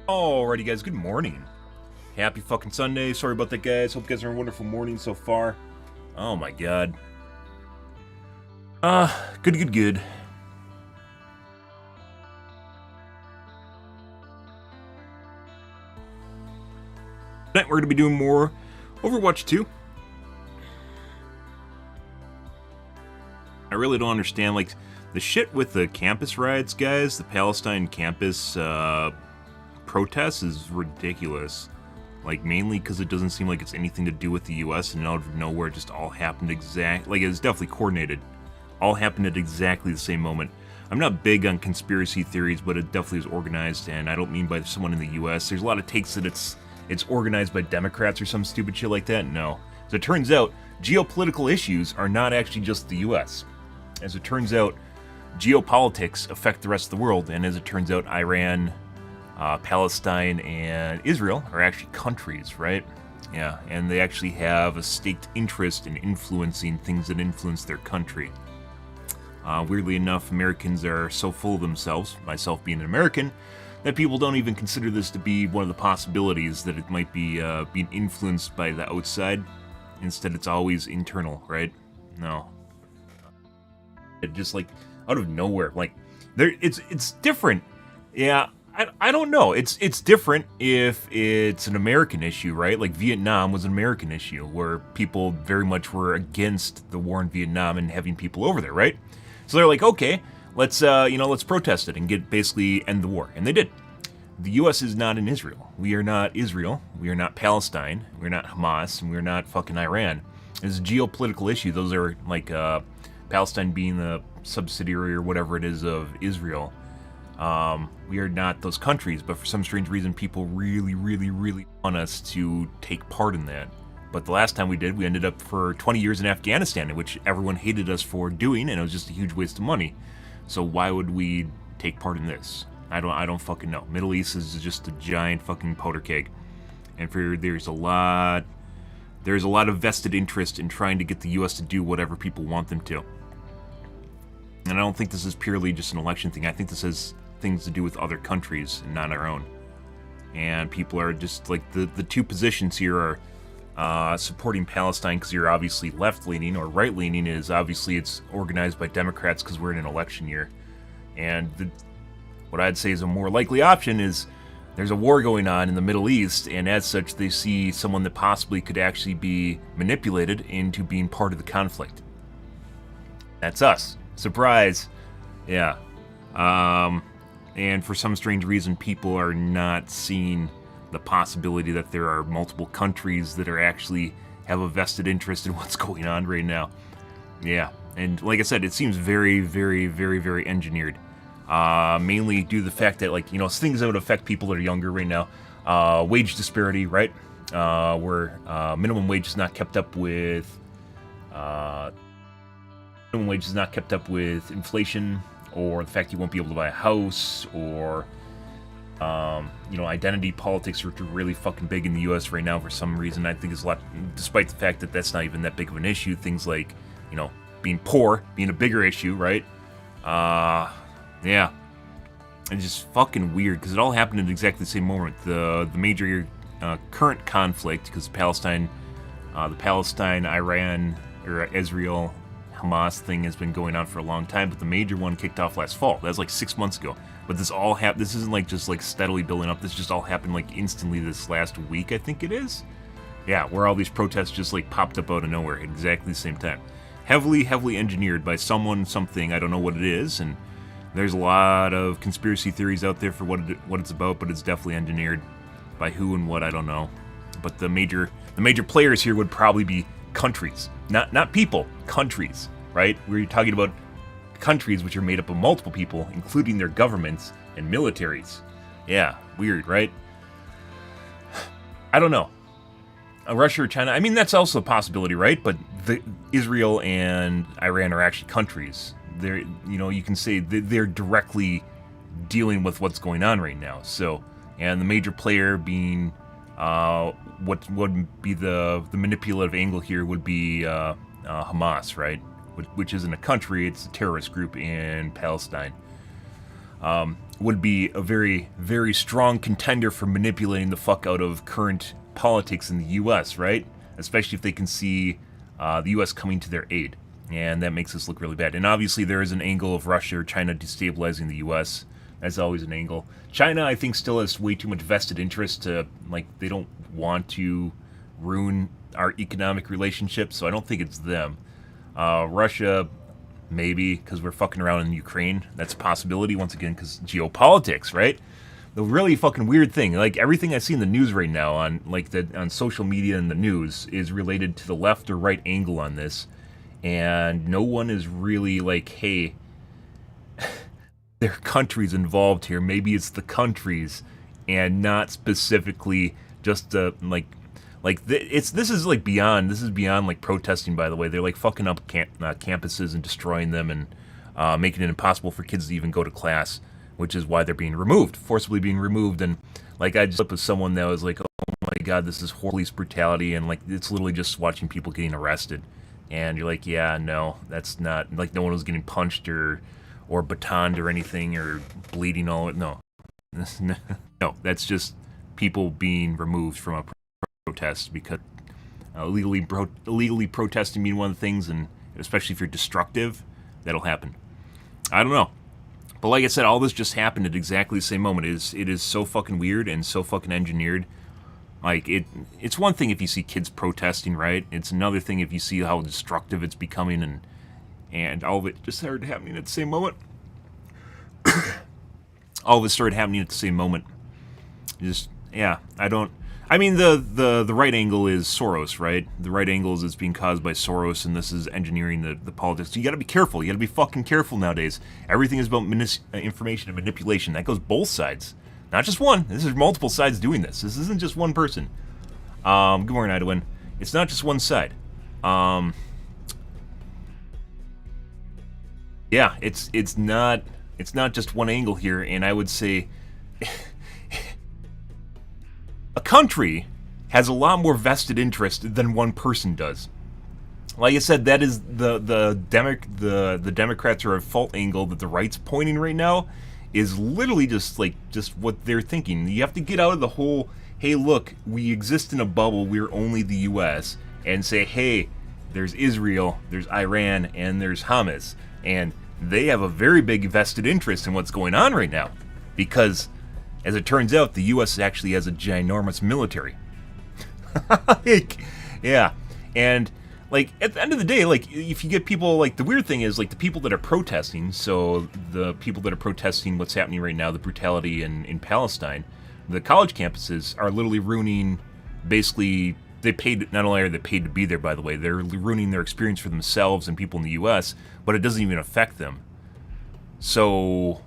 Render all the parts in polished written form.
Alrighty guys, good morning. Happy fucking Sunday. Sorry about that guys. Hope you guys are having a wonderful morning so far. Oh my god. Good. Tonight we're gonna be doing more Overwatch 2. I really don't understand, like, the shit with the campus riots, guys, the Palestine campus, protests is ridiculous. Like, mainly because it doesn't seem like it's anything to do with the US, and out of nowhere it just all happened like, it was definitely coordinated. All happened at exactly the same moment. I'm not big on conspiracy theories, but it definitely is organized, and I don't mean by someone in the US. There's a lot of takes that it's organized by Democrats or some stupid shit like that. No. As it turns out, geopolitical issues are not actually just the US. As it turns out, geopolitics affect the rest of the world, and as it turns out, Iran, Palestine, and Israel are actually countries, right? Yeah, and they actually have a staked interest in influencing things that influence their country. Weirdly enough, Americans are so full of themselves, myself being an American, that people don't even consider this to be one of the possibilities that it might be being influenced by the outside. Instead, it's always internal, right? No. It just, like, out of nowhere, like, it's different. Yeah, I don't know. It's different if it's an American issue, right? Like Vietnam was an American issue where people very much were against the war in Vietnam and having people over there, right? So they're like, okay, let's protest it and basically end the war, and they did. The U.S. is not in Israel. We are not Israel. We are not Palestine. We're not Hamas, and we're not fucking Iran. It's a geopolitical issue. Those are like Palestine being the subsidiary or whatever it is of Israel. We are not those countries, but for some strange reason, people really want us to take part in that. But the last time we did, we ended up for 20 years in Afghanistan, which everyone hated us for doing, and it was just a huge waste of money. So why would we take part in this? I don't fucking know. Middle East is just a giant fucking powder keg, and there's a lot of vested interest in trying to get the U.S. to do whatever people want them to. And I don't think this is purely just an election thing. I think this has things to do with other countries and not our own. And people are just like, the two positions here are supporting Palestine because you're obviously left-leaning, or right-leaning is obviously it's organized by Democrats because we're in an election year. And what I'd say is a more likely option is there's a war going on in the Middle East, and as such they see someone that possibly could actually be manipulated into being part of the conflict. That's us. Surprise. Yeah. And for some strange reason, people are not seeing the possibility that there are multiple countries that are actually have a vested interest in what's going on right now. Yeah. And like I said, it seems very engineered. Mainly due to the fact that, like, things that would affect people that are younger right now. Wage disparity, right? Where minimum wage is not kept up with inflation, or the fact you won't be able to buy a house, or identity politics are really fucking big in the U.S. right now for some reason. I think it's a lot, despite the fact that that's not even that big of an issue. Things like, being poor being a bigger issue, right? Yeah. It's just fucking weird because it all happened at exactly the same moment. The major current conflict, because the Palestine, Iran, or Israel, Hamas thing has been going on for a long time, but the major one kicked off last fall. That was like 6 months ago. But this all happened. This isn't like just like steadily building up. This just all happened like instantly this last week, I think it is. Yeah, where all these protests just like popped up out of nowhere at exactly the same time. Heavily engineered by something, I don't know what it is, and there's a lot of conspiracy theories out there for what it's about, but it's definitely engineered by who and what, I don't know. But the major players here would probably be countries, not people, countries, right? We're talking about countries which are made up of multiple people, including their governments and militaries. Yeah, weird, right? I don't know. Russia or China, I mean, that's also a possibility, right? But Israel and Iran are actually countries. They're, you can say they're directly dealing with what's going on right now. So, and the major player being what would be the manipulative angle here would be Hamas, right? Which isn't a country, it's a terrorist group in Palestine. would be a very, very strong contender for manipulating the fuck out of current politics in the U.S., right? Especially if they can see the U.S. coming to their aid. And that makes us look really bad. And obviously there is an angle of Russia or China destabilizing the U.S. That's always an angle. China, I think, still has way too much vested interest to, like, they don't want to ruin our economic relationship, so I don't think it's them. Russia, maybe, because we're fucking around in Ukraine. That's a possibility, once again, because geopolitics, right? The really fucking weird thing, like, everything I see in the news right now on, like, on social media and the news is related to the left or right angle on this, and no one is really like, hey, there are countries involved here. Maybe it's the countries, and not specifically just this is like beyond. This is beyond like protesting. By the way, they're like fucking up campuses and destroying them and making it impossible for kids to even go to class, which is why they're being removed, forcibly being removed. And like I just up with someone that was like, oh my god, this is police brutality, and like it's literally just watching people getting arrested, and you're like, yeah, no, that's not like no one was getting punched or batoned or anything or bleeding all it. No, no, that's just people being removed from a protest because illegally protesting being one of the things, and especially if you're destructive, that'll happen. I don't know. But like I said, all this just happened at exactly the same moment. It is so fucking weird and so fucking engineered. Like, it's one thing if you see kids protesting, right? It's another thing if you see how destructive it's becoming, and all of it just started happening at the same moment. All of it started happening at the same moment. Just, yeah, I mean, the right angle is Soros, right? The right angle is it's being caused by Soros, and this is engineering the politics. So you gotta be careful. You gotta be fucking careful nowadays. Everything is about information and manipulation. That goes both sides. Not just one. This is multiple sides doing this. This isn't just one person. Good morning, Idwin. It's not just one side. Yeah, it's not just one angle here, and I would say a country has a lot more vested interest than one person does. Like I said, that is the Democrats are at fault angle that the right's pointing right now is literally just what they're thinking. You have to get out of the whole, hey, look, we exist in a bubble, we're only the US, and say, hey, there's Israel, there's Iran, and there's Hamas, and they have a very big vested interest in what's going on right now, because as it turns out, the US actually has a ginormous military. Yeah, and like at the end of the day, like if you get people, like the weird thing is like the people that are protesting, so the people that are protesting what's happening right now, the brutality in Palestine, the college campuses are literally ruining, basically, they paid, not only are they paid to be there, by the way, they're ruining their experience for themselves and people in the US, but it doesn't even affect them. So,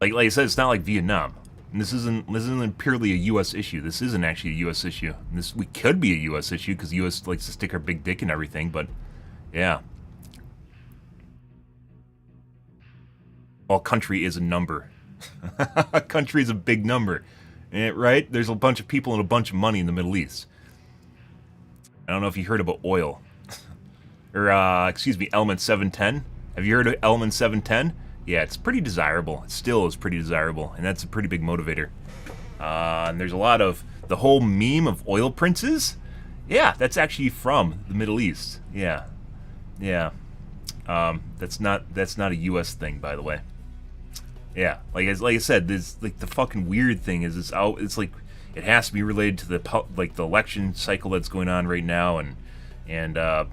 like I said, it's not like Vietnam. And this isn't purely a U.S. issue. This isn't actually a U.S. issue. We could be a U.S. issue because the U.S. likes to stick our big dick in everything, but yeah. Well, country is a number. A country is a big number, right? There's a bunch of people and a bunch of money in the Middle East. I don't know if you heard about oil. Or, Element 710. Have you heard of Element 710? Yeah, it's pretty desirable. It still is pretty desirable, and that's a pretty big motivator. And there's a lot of the whole meme of oil princes. Yeah, that's actually from the Middle East. Yeah, yeah. That's not a U.S. thing, by the way. Yeah, like I said, there's like the fucking weird thing is it's like it has to be related to the election cycle that's going on right now, and the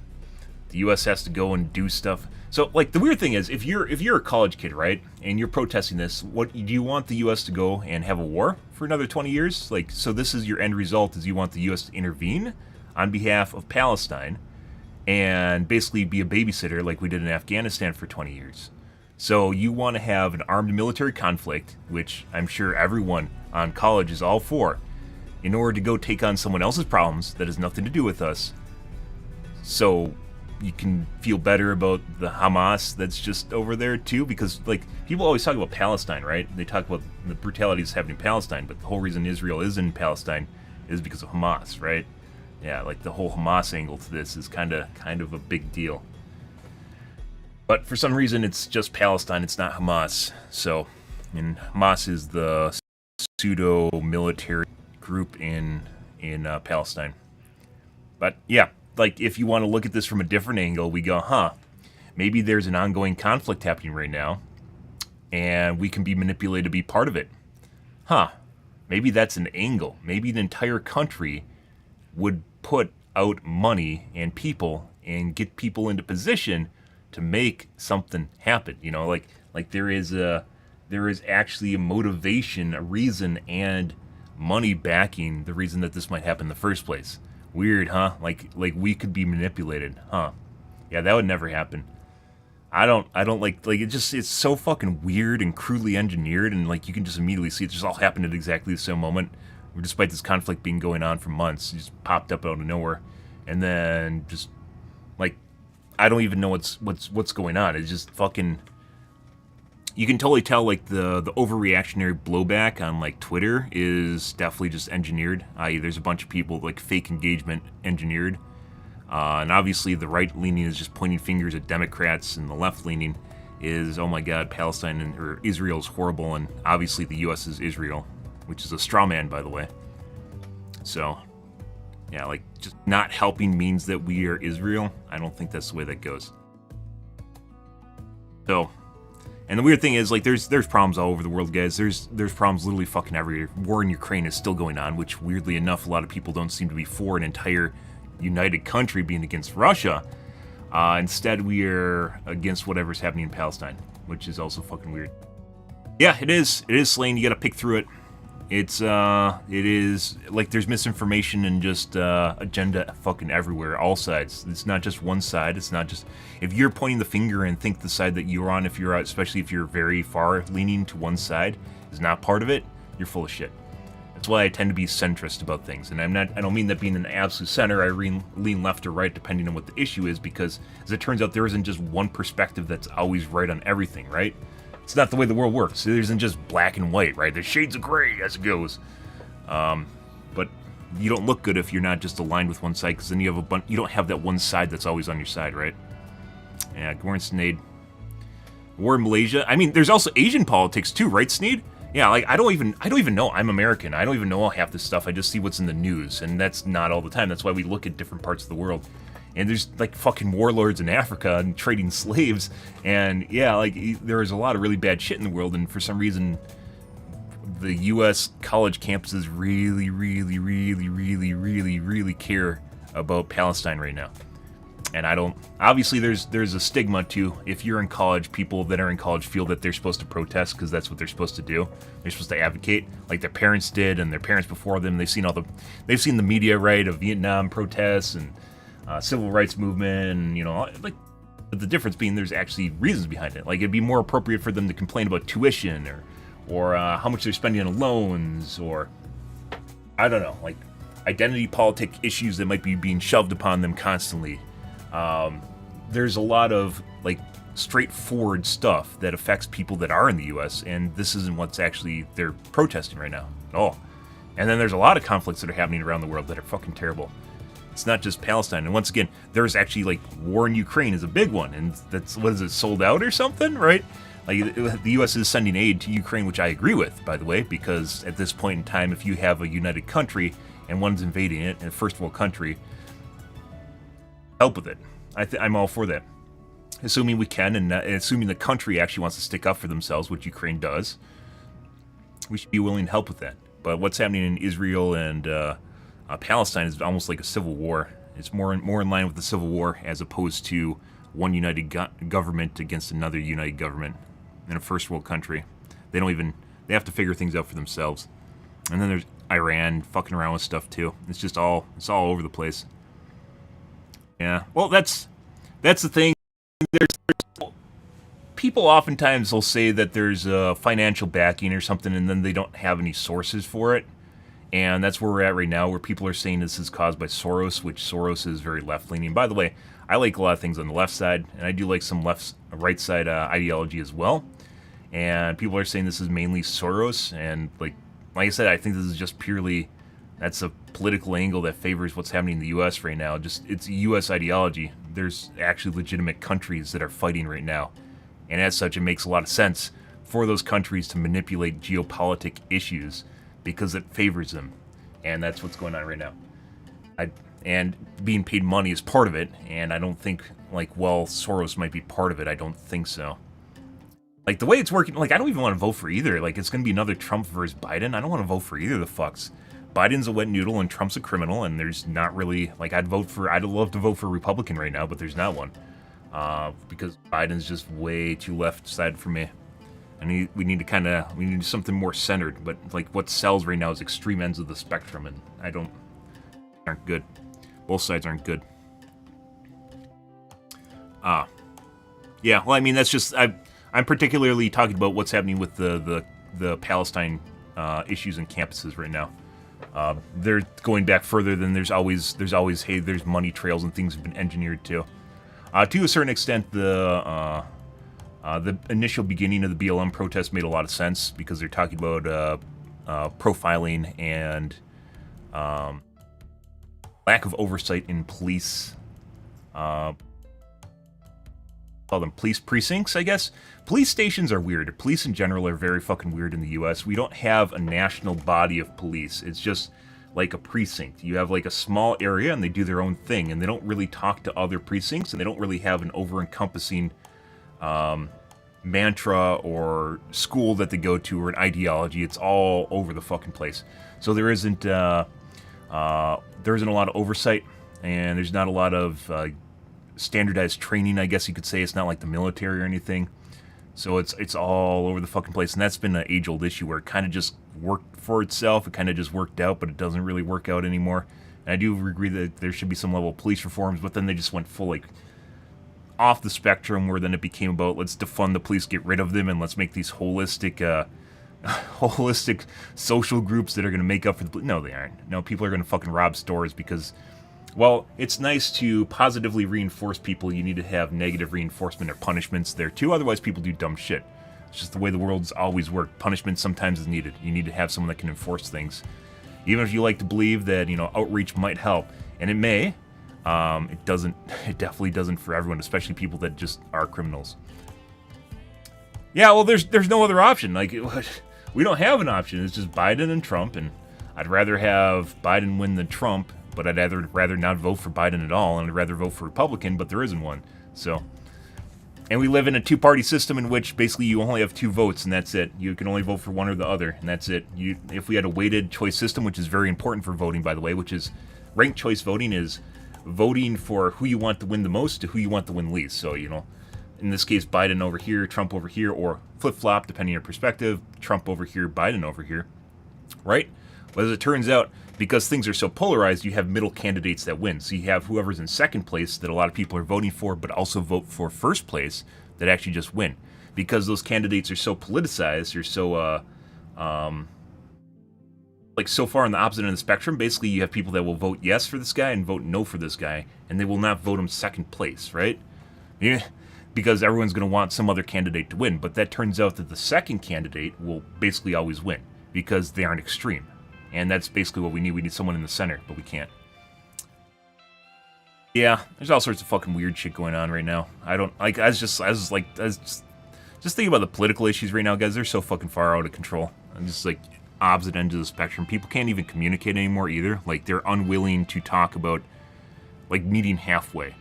U.S. has to go and do stuff. So, like, the weird thing is, if you're a college kid, right, and you're protesting this, what do you want the U.S. to go and have a war for another 20 years? Like, so this is your end result, is you want the U.S. to intervene on behalf of Palestine and basically be a babysitter like we did in Afghanistan for 20 years. So you want to have an armed military conflict, which I'm sure everyone on college is all for, in order to go take on someone else's problems that has nothing to do with us. So you can feel better about the Hamas that's just over there too, because like people always talk about Palestine, right? They talk about the brutality that's happening in Palestine, but the whole reason Israel is in Palestine is because of Hamas, right? Yeah, like the whole Hamas angle to this is kind of a big deal. But for some reason, it's just Palestine. It's not Hamas. So, I mean, Hamas is the pseudo-military group in Palestine. But yeah, like if you want to look at this from a different angle, we go, huh? Maybe there's an ongoing conflict happening right now, and we can be manipulated to be part of it. Huh? Maybe that's an angle. Maybe an entire country would put out money and people and get people into position to make something happen. You know, like there is actually a motivation, a reason, and money backing the reason that this might happen in the first place. Weird, huh? Like we could be manipulated, huh? Yeah, that would never happen. I don't like it's so fucking weird and crudely engineered, and like you can just immediately see it just all happened at exactly the same moment, despite this conflict being going on for months. It just popped up out of nowhere, and then just like I don't even know what's going on. It's just fucking. You can totally tell like the overreactionary blowback on like Twitter is definitely just engineered. I.e., there's a bunch of people like fake engagement engineered. And obviously the right-leaning is just pointing fingers at Democrats, and the left-leaning is, oh my god, Palestine or Israel is horrible, and obviously the U.S. is Israel, which is a straw man, by the way. So, yeah, like, just not helping means that we are Israel. I don't think that's the way that goes. So, and the weird thing is, like, there's problems all over the world, guys. There's problems literally fucking everywhere. War in Ukraine is still going on, which, weirdly enough, a lot of people don't seem to be for an entire united country being against Russia. Instead, we are against whatever's happening in Palestine, which is also fucking weird. Yeah, it is Slane. You gotta pick through it. It is like there's misinformation and just agenda fucking everywhere, all sides. It's not just one side. It's not just if you're pointing the finger and think the side that you're on, especially if you're very far leaning to one side, is not part of it, you're full of shit. That's why I tend to be centrist about things, and I don't mean that being an absolute center. I lean left or right depending on what the issue is, because as it turns out, there isn't just one perspective that's always right on everything, right? It's not the way the world works. There isn't just black and white, right? There's shades of gray as it goes. But you don't look good if you're not just aligned with one side, because then you don't have that one side that's always on your side, right? Yeah, good morning, Sneed. War in Malaysia. I mean, there's also Asian politics too, right, Sneed? Yeah, like I don't even know. I'm American. I don't even know half this stuff. I just see what's in the news, and that's not all the time. That's why we look at different parts of the world. And there's like fucking warlords in Africa and trading slaves, and yeah, like there is a lot of really bad shit in the world. And for some reason, the U.S. college campuses really, really, really, really, really, really care about Palestine right now. And I don't. Obviously, there's a stigma too. If you're in college, people that are in college feel that they're supposed to protest because that's what they're supposed to do. They're supposed to advocate, like their parents did, and their parents before them. They've seen the media, right, of Vietnam protests and civil rights movement, and like the difference being there's actually reasons behind it. Like it'd be more appropriate for them to complain about tuition or how much they're spending on loans, or I don't know, like identity politic issues that might be being shoved upon them constantly. There's a lot of like straightforward stuff that affects people that are in the U.S., and this isn't what's actually they're protesting right now at all. And then there's a lot of conflicts that are happening around the world that are fucking terrible. It's not just Palestine. And once again, there's actually like war in Ukraine is a big one, and that's, what is it, sold out or something, right? Like the U.S. is sending aid to Ukraine, which I agree with, by the way, because at this point in time, if you have a united country and one's invading it, and a first world country, help with it. I'm all for that. Assuming we can, and assuming the country actually wants to stick up for themselves, which Ukraine does, we should be willing to help with that. But what's happening in Israel and Palestine is almost like a civil war. It's more in line with the civil war as opposed to one united government against another united government in a first world country. They have to figure things out for themselves. And then there's Iran fucking around with stuff too. It's all over the place. Yeah, well, that's the thing. There's people oftentimes will say that there's financial backing or something, and then they don't have any sources for it. And that's where we're at right now, where people are saying this is caused by Soros, which Soros is very left-leaning. By the way, I like a lot of things on the left side, and I do like some right side ideology as well. And people are saying this is mainly Soros, and like I said, I think this is just purely. That's a political angle that favors what's happening in the U.S. right now. Just it's U.S. ideology there's actually legitimate countries that are fighting right now. And as such, it makes a lot of sense for those countries to manipulate geopolitic issues because it favors them. And that's what's going on right now. And being paid money is part of it, and I don't think, like, well, Soros might be part of it. I don't think so. Like, the way it's working, like, I don't even want to vote for either. Like, it's going to be another Trump versus Biden. I don't want to vote for either of the fucks. Biden's a wet noodle and Trump's a criminal, and there's not really, like, I'd love to vote for a Republican right now, but there's not one. Because Biden's just way too left side for me. And we need something more centered, but, like, what sells right now is extreme ends of the spectrum, and aren't good. Both sides aren't good. Yeah, well, I mean, that's just, I'm particularly talking about what's happening with the Palestine issues and campuses right now. They're going back further than there's always hey, there's money trails and things have been engineered to a certain extent. The initial beginning of the BLM protest made a lot of sense because they're talking about profiling and lack of oversight in police. Call them police precincts, I guess. Police stations are weird. Police in general are very fucking weird in the US. We don't have a national body of police. It's just like a precinct. You have like a small area and they do their own thing, and they don't really talk to other precincts, and they don't really have an over-encompassing mantra or school that they go to or an ideology. It's all over the fucking place. So there isn't a lot of oversight, and there's not a lot of standardized training, I guess you could say. It's not like the military or anything. So it's all over the fucking place, and that's been an age-old issue where it kind of just worked for itself. It kind of just worked out, but it doesn't really work out anymore. And I do agree that there should be some level of police reforms, but then they just went full, like, off the spectrum, where then it became about, let's defund the police, get rid of them, and let's make these holistic social groups that are going to make up for the... No, they aren't. No, people are going to fucking rob stores because... Well, it's nice to positively reinforce people. You need to have negative reinforcement or punishments there too. Otherwise, people do dumb shit. It's just the way the world's always worked. Punishment sometimes is needed. You need to have someone that can enforce things. Even if you like to believe that, outreach might help, and it may, it doesn't. It definitely doesn't for everyone, especially people that just are criminals. Yeah, well, there's no other option. Like, we don't have an option. It's just Biden and Trump, and I'd rather have Biden win than Trump. But I'd rather not vote for Biden at all, and I'd rather vote for Republican, but there isn't one. So, and we live in a two-party system in which basically you only have two votes, and that's it. You can only vote for one or the other, and that's it. If we had a weighted choice system, which is very important for voting, by the way, which is ranked choice voting, is voting for who you want to win the most to who you want to win least. So, in this case, Biden over here, Trump over here, or flip-flop, depending on your perspective, Trump over here, Biden over here, right? But as it turns out, because things are so polarized, you have middle candidates that win. So you have whoever's in second place that a lot of people are voting for, but also vote for first place that actually just win. Because those candidates are so politicized, they're so, so far on the opposite end of the spectrum. Basically, you have people that will vote yes for this guy and vote no for this guy, and they will not vote him second place, right? Yeah, because everyone's going to want some other candidate to win. But that turns out that the second candidate will basically always win, because they aren't extreme. And that's basically what we need. We need someone in the center, but we can't. Yeah, there's all sorts of fucking weird shit going on right now. I don't like. Just thinking about the political issues right now, guys. They're so fucking far out of control. I'm just like opposite ends of the spectrum. People can't even communicate anymore either. Like, they're unwilling to talk about, like, meeting halfway.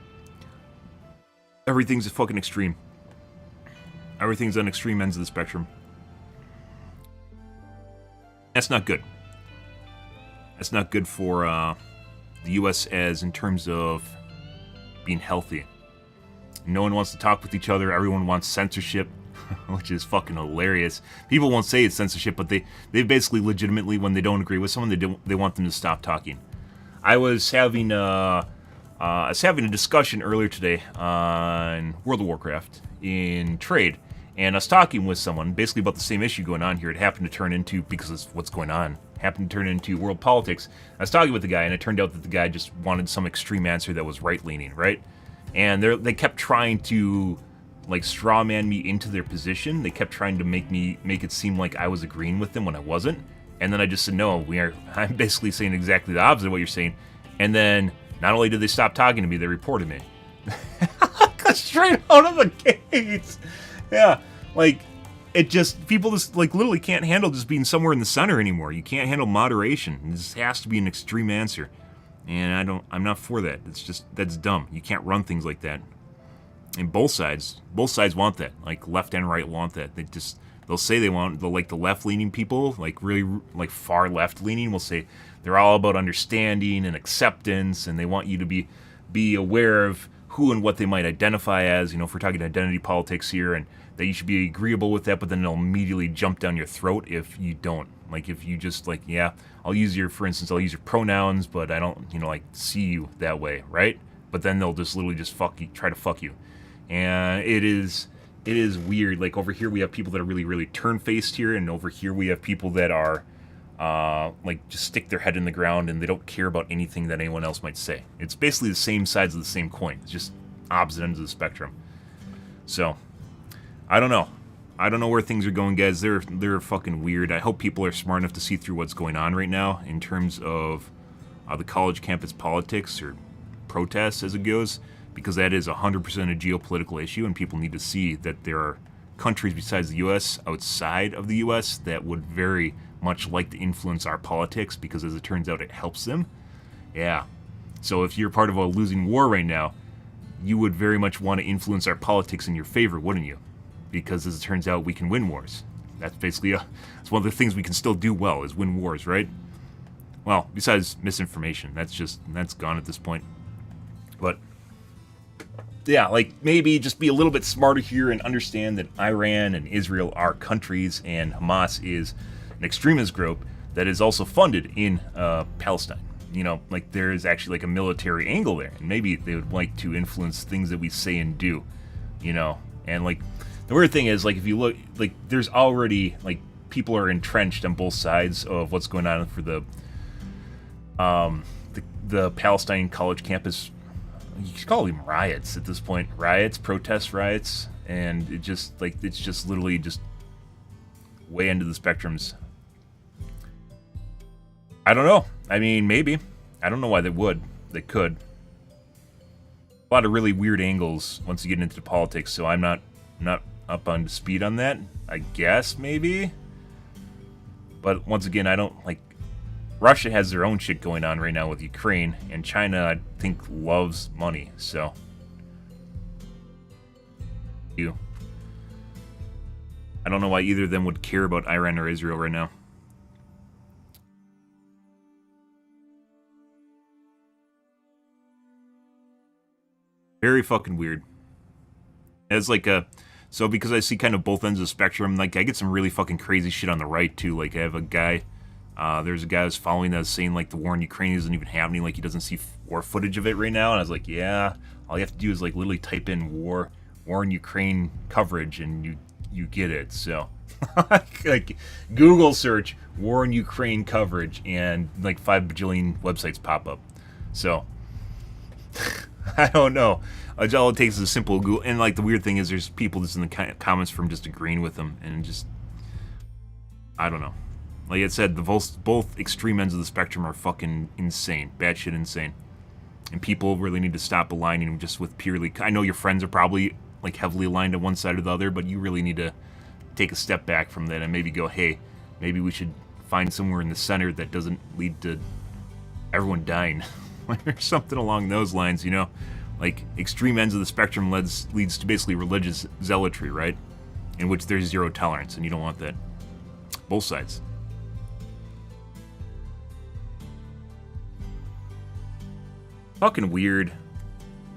Everything's a fucking extreme. Everything's on extreme ends of the spectrum. That's not good. That's not good for the U.S. as in terms of being healthy. No one wants to talk with each other. Everyone wants censorship, which is fucking hilarious. People won't say it's censorship, but they basically legitimately, when they don't agree with someone, they want them to stop talking. I was having a discussion earlier today on World of Warcraft in trade, and I was talking with someone basically about the same issue going on here. It happened to turn into, because of what's going on, happened to turn into world politics. I was talking with the guy, and it turned out that the guy just wanted some extreme answer that was right-leaning, right? And they kept trying to, like, straw man me into their position. They kept trying to make it seem like I was agreeing with them when I wasn't. And then I just said, no, I'm basically saying exactly the opposite of what you're saying. And then not only did they stop talking to me, they reported me. Straight out of the gates. Yeah, like, it just, people just, like, literally can't handle just being somewhere in the center anymore. You can't handle moderation. This has to be an extreme answer. And I'm not for that. It's just, that's dumb. You can't run things like that. And both sides want that. Like, left and right want that. They'll say like, the left-leaning people, like, really, like, far left-leaning, will say they're all about understanding and acceptance, and they want you to be aware of who and what they might identify as, you know, if we're talking identity politics here, and that you should be agreeable with that, but then they'll immediately jump down your throat if you don't. Like, if you just, like, yeah, for instance, I'll use your pronouns, but I don't, you know, like, see you that way, right? But then they'll just literally just try to fuck you. And it is weird. Like, over here we have people that are really, really turn-faced here, and over here we have people that are, like, just stick their head in the ground, and they don't care about anything that anyone else might say. It's basically the same sides of the same coin. It's just opposite ends of the spectrum. So, I don't know. I don't know where things are going, guys. They're fucking weird. I hope people are smart enough to see through what's going on right now in terms of the college campus politics, or protests as it goes, because that is 100% a geopolitical issue, and people need to see that there are countries besides the U.S., outside of the U.S., that would very much like to influence our politics, because as it turns out, it helps them. Yeah. So if you're part of a losing war right now, you would very much want to influence our politics in your favor, wouldn't you? Because as it turns out, we can win wars. That's basically it's one of the things we can still do well, is win wars, right? Well, besides misinformation, that's gone at this point. But yeah, like, maybe just be a little bit smarter here and understand that Iran and Israel are countries, and Hamas is an extremist group that is also funded in Palestine. You know, like, there is actually, like, a military angle there, and maybe they would like to influence things that we say and do, you know. And, like, the weird thing is, like, if you look, like, there's already, like, people are entrenched on both sides of what's going on for the Palestine college campus. You could call them riots at this point. Protest riots, and it just, like, it's just literally just way into the spectrums. I don't know. I mean, maybe. I don't know why they would. They could. A lot of really weird angles once you get into the politics, so I'm not up on speed on that. I guess, maybe. But once again, I don't, like, Russia has their own shit going on right now with Ukraine, and China, I think, loves money, so. I don't know why either of them would care about Iran or Israel right now. Very fucking weird. As, like, so because I see kind of both ends of the spectrum, like, I get some really fucking crazy shit on the right, too. Like, I have a guy, there's a guy who's following that saying, like, the war in Ukraine isn't even happening, like, he doesn't see war footage of it right now, and I was like, yeah, all you have to do is, like, literally type in war in Ukraine coverage, and you get it, so. Like, Google search war in Ukraine coverage, and, like, 5 bajillion websites pop up. So, I don't know. All it takes is a simple Google, and, like, the weird thing is there's people just in the comments from just agreeing with them, and just, I don't know. Like I said, both extreme ends of the spectrum are fucking insane, batshit insane, and people really need to stop aligning just with purely. I know your friends are probably, like, heavily aligned to one side or the other, but you really need to take a step back from that and maybe go, hey, maybe we should find somewhere in the center that doesn't lead to everyone dying, or something along those lines, you know? Like, extreme ends of the spectrum leads to basically religious zealotry, right? In which there's zero tolerance, and you don't want that. Both sides. Fucking weird.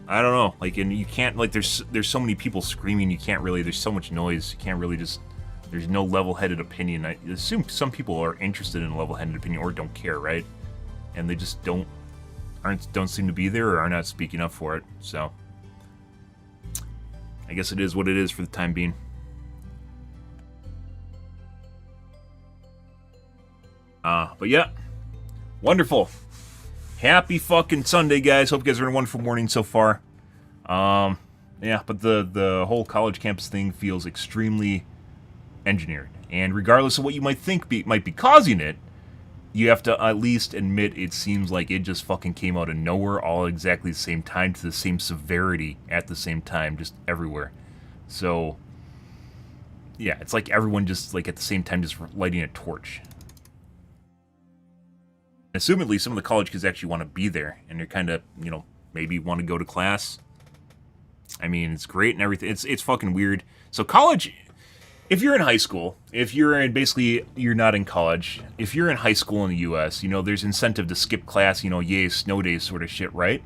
I don't know. Like, and you can't, like, there's so many people screaming, you can't really, there's so much noise, you can't really just, there's no level-headed opinion. I assume some people are interested in a level-headed opinion or don't care, right? And they just don't seem to be there or are not speaking up for it, so I guess it is what it is for the time being. But yeah, wonderful. Happy fucking Sunday, guys. Hope you guys are in a wonderful morning so far. Yeah, but the whole college campus thing feels extremely engineered, and regardless of what you might think might be causing it, you have to at least admit it seems like it just fucking came out of nowhere all at exactly the same time to the same severity at the same time, just everywhere. So, yeah, it's like everyone just, like, at the same time just lighting a torch. Assumedly, some of the college kids actually want to be there, and they're kind of, you know, maybe want to go to class. I mean, it's great and everything. It's fucking weird. So college, if you're in high school, if you're in, basically, you're not in college, if you're in high school in the U.S., you know, there's incentive to skip class, you know, yay, snow days sort of shit, right?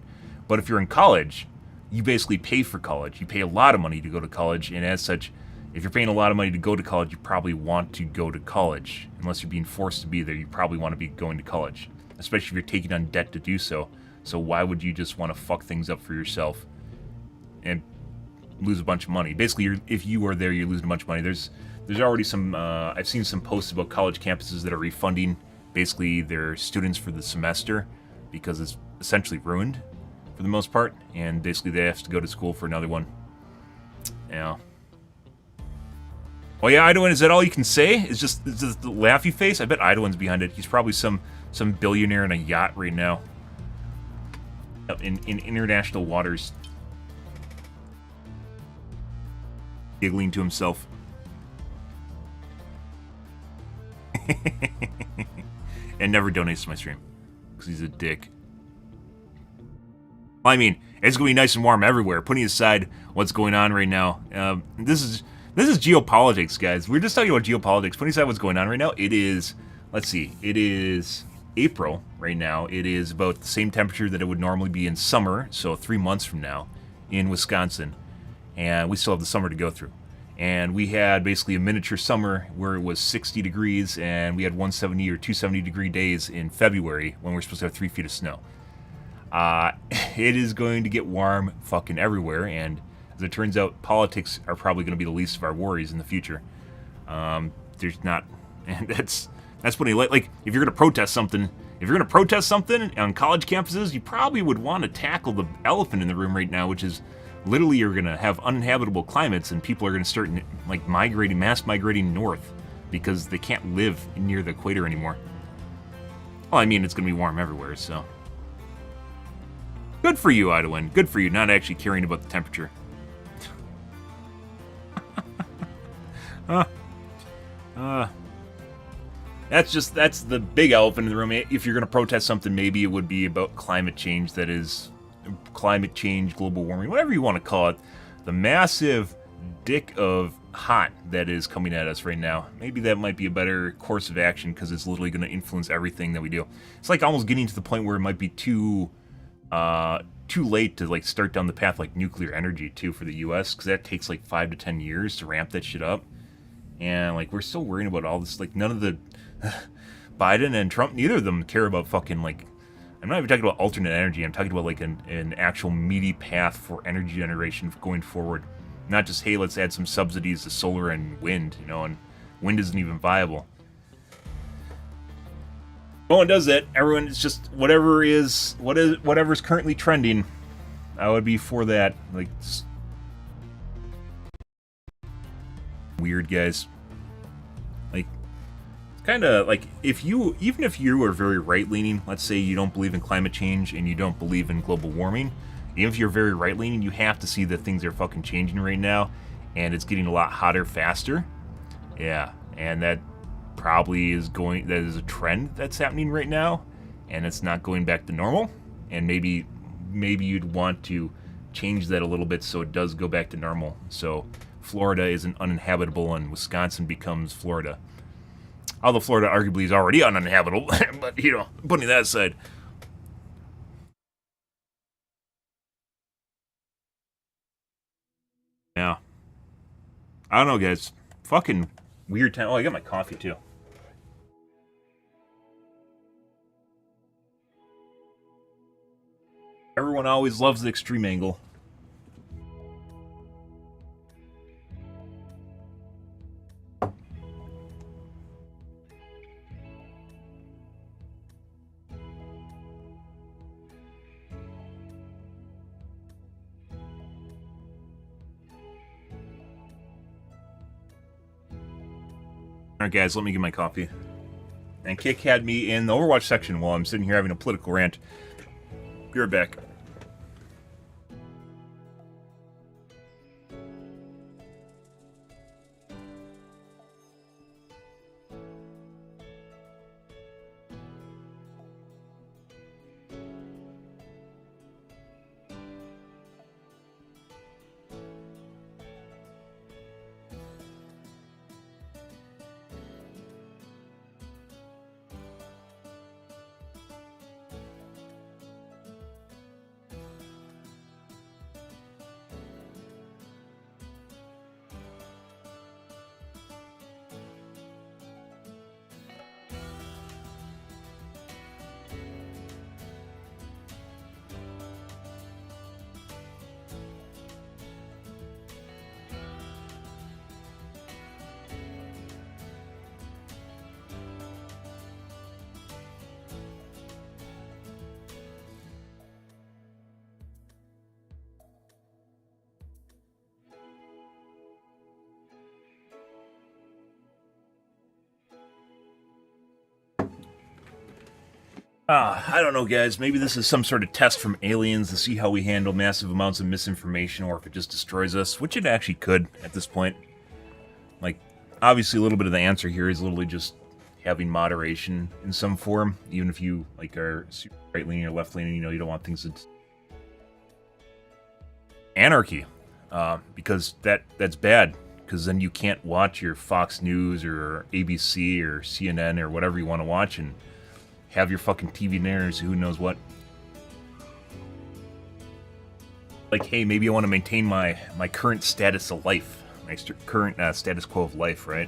But if you're in college, you basically pay for college. You pay a lot of money to go to college, and as such, if you're paying a lot of money to go to college, you probably want to go to college. Unless you're being forced to be there, you probably want to be going to college. Especially if you're taking on debt to do so. So why would you just want to fuck things up for yourself and lose a bunch of money? Basically, if you are there, you're losing a bunch of money. There's already some, I've seen some posts about college campuses that are refunding basically their students for the semester because it's essentially ruined for the most part, and basically they have to go to school for another one. Yeah. Oh yeah, Idowin, is that all you can say? Is just the laughy face? I bet Idowin's behind it. He's probably some billionaire in a yacht right now. In international waters. Giggling to himself. And never donates to my stream. Because he's a dick. Well, I mean, it's going to be nice and warm everywhere. Putting aside what's going on right now. This is geopolitics, guys. We're just talking about geopolitics. Putting aside what's going on right now, it is, let's see, it is April right now. It is about the same temperature that it would normally be in summer, so 3 months from now, in Wisconsin. And we still have the summer to go through. And we had basically a miniature summer where it was 60 degrees, and we had 170 or 270 degree days in February when we're supposed to have 3 feet of snow. It is going to get warm fucking everywhere, and as it turns out, politics are probably going to be the least of our worries in the future. There's not, and that's putting it like if you're going to protest something on college campuses, you probably would want to tackle the elephant in the room right now, which is literally you're going to have uninhabitable climates, and people are going to start like mass migrating north because they can't live near the equator anymore. Well, I mean, it's going to be warm everywhere, so good for you, Idowin. Good for you, not actually caring about the temperature. That's the big elephant in the room. If you're going to protest something, maybe it would be about climate change, that is, climate change, global warming, whatever you want to call it. The massive dick of hot that is coming at us right now. Maybe that might be a better course of action, because it's literally going to influence everything that we do. It's like almost getting to the point where it might be too late to like start down the path like nuclear energy too for the U.S., because that takes like 5 to 10 years to ramp that shit up. And like we're still worrying about all this. Like none of the Biden and Trump, neither of them care about fucking like. I'm not even talking about alternate energy. I'm talking about like an actual meaty path for energy generation going forward. Not just, hey, let's add some subsidies to solar and wind, you know, and wind isn't even viable. No one does that. Everyone is just whatever's currently trending. I would be for that. Like weird guys. Like kind of like even if you are very right-leaning, let's say you don't believe in climate change and you don't believe in global warming, even if you're very right-leaning, you have to see that things are fucking changing right now, and it's getting a lot hotter faster. Yeah, and that probably that is a trend that's happening right now, and it's not going back to normal. And maybe you'd want to change that a little bit so it does go back to normal. So Florida isn't uninhabitable and Wisconsin becomes Florida. Although Florida arguably is already uninhabitable, but you know, putting that aside. Yeah. I don't know, guys. Fucking weird time. Oh, I got my coffee too. Everyone always loves the extreme angle. Alright guys, let me get my coffee. And Kick had me in the Overwatch section while I'm sitting here having a political rant. Be right back. I don't know, guys. Maybe this is some sort of test from aliens to see how we handle massive amounts of misinformation, or if it just destroys us, which it actually could at this point. Like, obviously a little bit of the answer here is literally just having moderation in some form, even if you, like, are super right-leaning or left-leaning, you know, you don't want things to... Anarchy. Because that's bad, because then you can't watch your Fox News or ABC or CNN or whatever you want to watch and have your fucking TV dinners, who knows what. Like, hey, maybe I want to maintain my current status of life, my current status quo of life, right?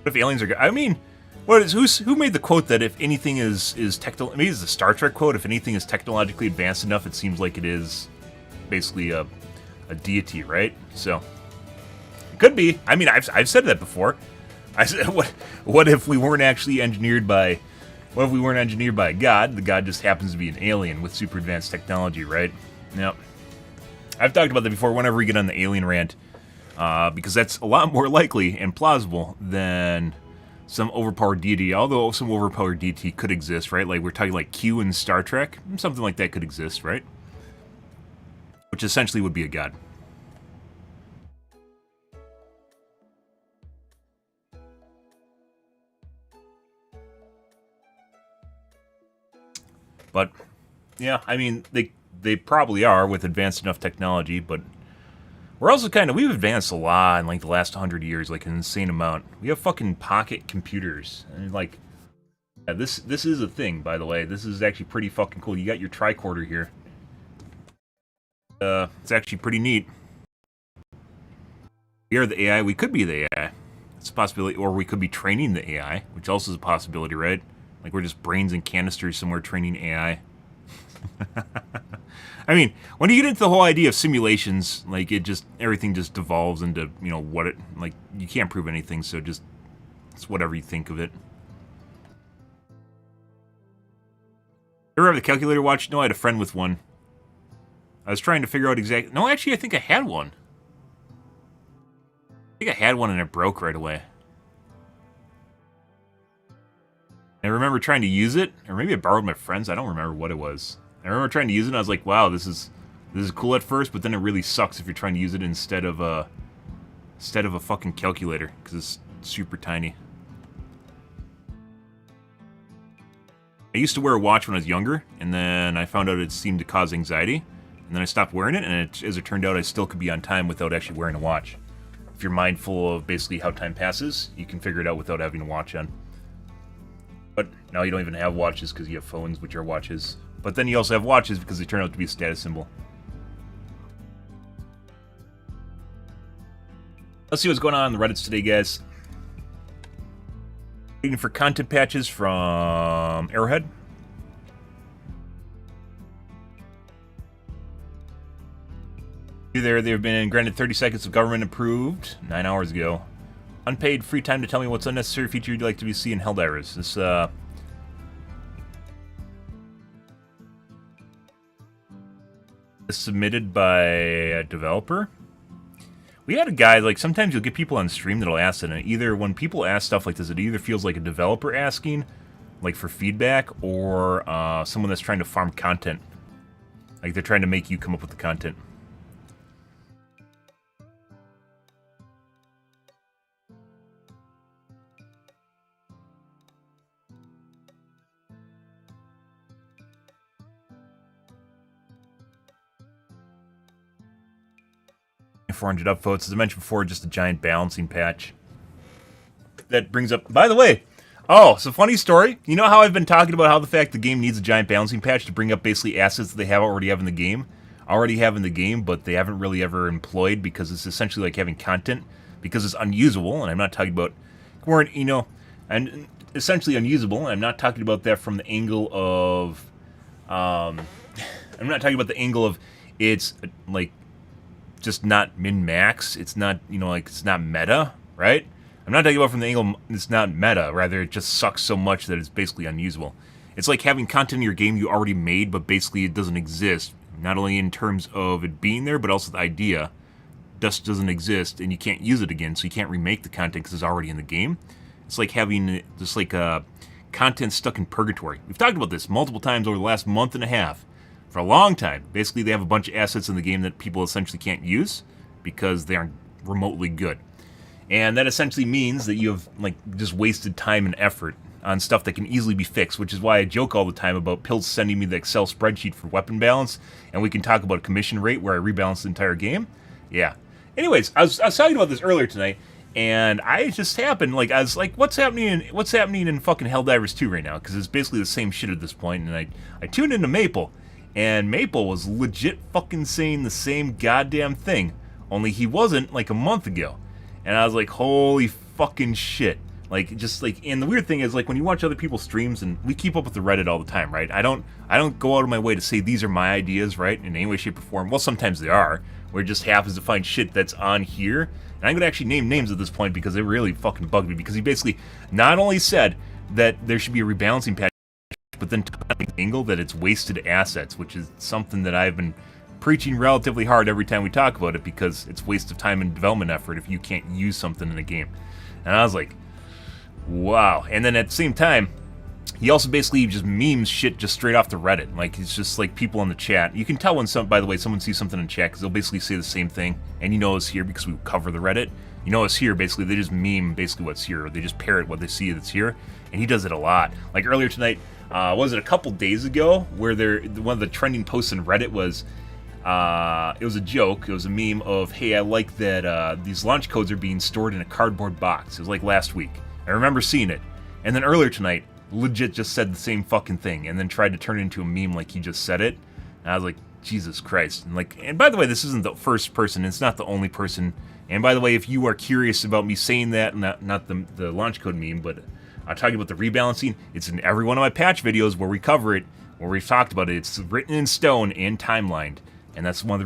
What if aliens are? I mean, who made the quote that if anything is maybe it's the Star Trek quote. If anything is technologically advanced enough, it seems like it is basically a deity, right? So it could be. I mean, I've said that before. I said, what if we weren't actually engineered by, what if we weren't engineered by a god? The god just happens to be an alien with super advanced technology, right? Now, I've talked about that before whenever we get on the alien rant, because that's a lot more likely and plausible than some overpowered deity, although some overpowered deity could exist, right? Like, we're talking like Q in Star Trek, something like that could exist, right? Which essentially would be a god. But, yeah, I mean, they probably are with advanced enough technology, but we're also we've advanced a lot in, like, the last 100 years, like, an insane amount. We have fucking pocket computers, and, like, yeah, this is a thing, by the way. This is actually pretty fucking cool. You got your tricorder here. It's actually pretty neat. We are the AI, we could be the AI. It's a possibility, or we could be training the AI, which also is a possibility, right? Like, we're just brains in canisters somewhere training AI. I mean, when you get into the whole idea of simulations, like, everything just devolves into, you know, like, you can't prove anything, so it's whatever you think of it. Ever have the calculator watch? No, I had a friend with one. I was trying to figure out exactly... No, actually, I think I had one. I think I had one and it broke right away. I remember trying to use it, or maybe I borrowed my friend's. I don't remember what it was. I remember trying to use it, and I was like, "Wow, this is cool at first," but then it really sucks if you're trying to use it instead of a fucking calculator, because it's super tiny. I used to wear a watch when I was younger, and then I found out it seemed to cause anxiety, and then I stopped wearing it, and as it turned out, I still could be on time without actually wearing a watch. If you're mindful of basically how time passes, you can figure it out without having a watch on. But now you don't even have watches because you have phones, which are watches. But then you also have watches because they turn out to be a status symbol. Let's see what's going on in the Reddits today, guys. Waiting for content patches from Arrowhead. There, they've been granted 30 seconds of government approved 9 hours ago. Unpaid free time to tell me what's unnecessary feature you'd like to see in Helldivers. This, is submitted by a developer. We had a guy, like, sometimes you'll get people on stream that'll ask it, and either when people ask stuff like this, it either feels like a developer asking, like, for feedback, or someone that's trying to farm content. Like, they're trying to make you come up with the content. $400 upvotes. As I mentioned before, just a giant balancing patch. That brings up... By the way, oh, it's a funny story. You know how I've been talking about how the fact the game needs a giant balancing patch to bring up basically assets that they already have in the game? But they haven't really ever employed because it's essentially like having content because it's unusable, and I'm not talking about... You know, and essentially unusable, and I'm not talking about that from the angle of... I'm not talking about the angle of it's, like... just not min-max, it's not, you know, like, it's not meta, right? I'm not talking about from the angle it's not meta, rather it just sucks so much that it's basically unusable. It's like having content in your game you already made, but basically it doesn't exist, not only in terms of it being there, but also the idea just doesn't exist, and you can't use it again, so you can't remake the content because it's already in the game. It's like having, just like, content stuck in purgatory. We've talked about this multiple times over the last month and a half. For a long time. Basically, they have a bunch of assets in the game that people essentially can't use because they aren't remotely good. And that essentially means that you have, like, just wasted time and effort on stuff that can easily be fixed, which is why I joke all the time about Pills sending me the Excel spreadsheet for weapon balance, and we can talk about a commission rate where I rebalance the entire game. Yeah. Anyways, I was talking about this earlier tonight, and I just happened, like, I was like, what's happening in fucking Helldivers 2 right now? Because it's basically the same shit at this point, and I tuned into Maple, and Maple was legit fucking saying the same goddamn thing, only he wasn't like a month ago. And I was like, holy fucking shit. Like, just like, and the weird thing is, like, when you watch other people's streams, and we keep up with the Reddit all the time, right? I don't go out of my way to say these are my ideas, right? In any way, shape, or form. Well, sometimes they are, where it just happens to find shit that's on here. And I'm gonna actually name names at this point because it really fucking bugged me, because he basically not only said that there should be a rebalancing patch, but then the angle that it's wasted assets, which is something that I've been preaching relatively hard every time we talk about it, because it's waste of time and development effort if you can't use something in a game. And I was like, wow. And then at the same time, he also basically just memes shit just straight off the Reddit. Like, it's just like people in the chat. You can tell when by the way, someone sees something in chat, because they'll basically say the same thing. And you know it's here because we cover the Reddit. You know it's here, basically, they just meme basically what's here. Or they just parrot what they see that's here. And he does it a lot. Like earlier tonight, was it a couple days ago, where one of the trending posts in Reddit was, it was a joke, it was a meme of, hey, I like that these launch codes are being stored in a cardboard box. It was like last week. I remember seeing it. And then earlier tonight, legit just said the same fucking thing, and then tried to turn it into a meme like he just said it. And I was like, Jesus Christ. And by the way, this isn't the first person, it's not the only person. And by the way, if you are curious about me saying that, not the launch code meme, but I'm talking about the rebalancing, it's in every one of my patch videos where we cover it, where we've talked about it. It's written in stone and timelined. And that's one of the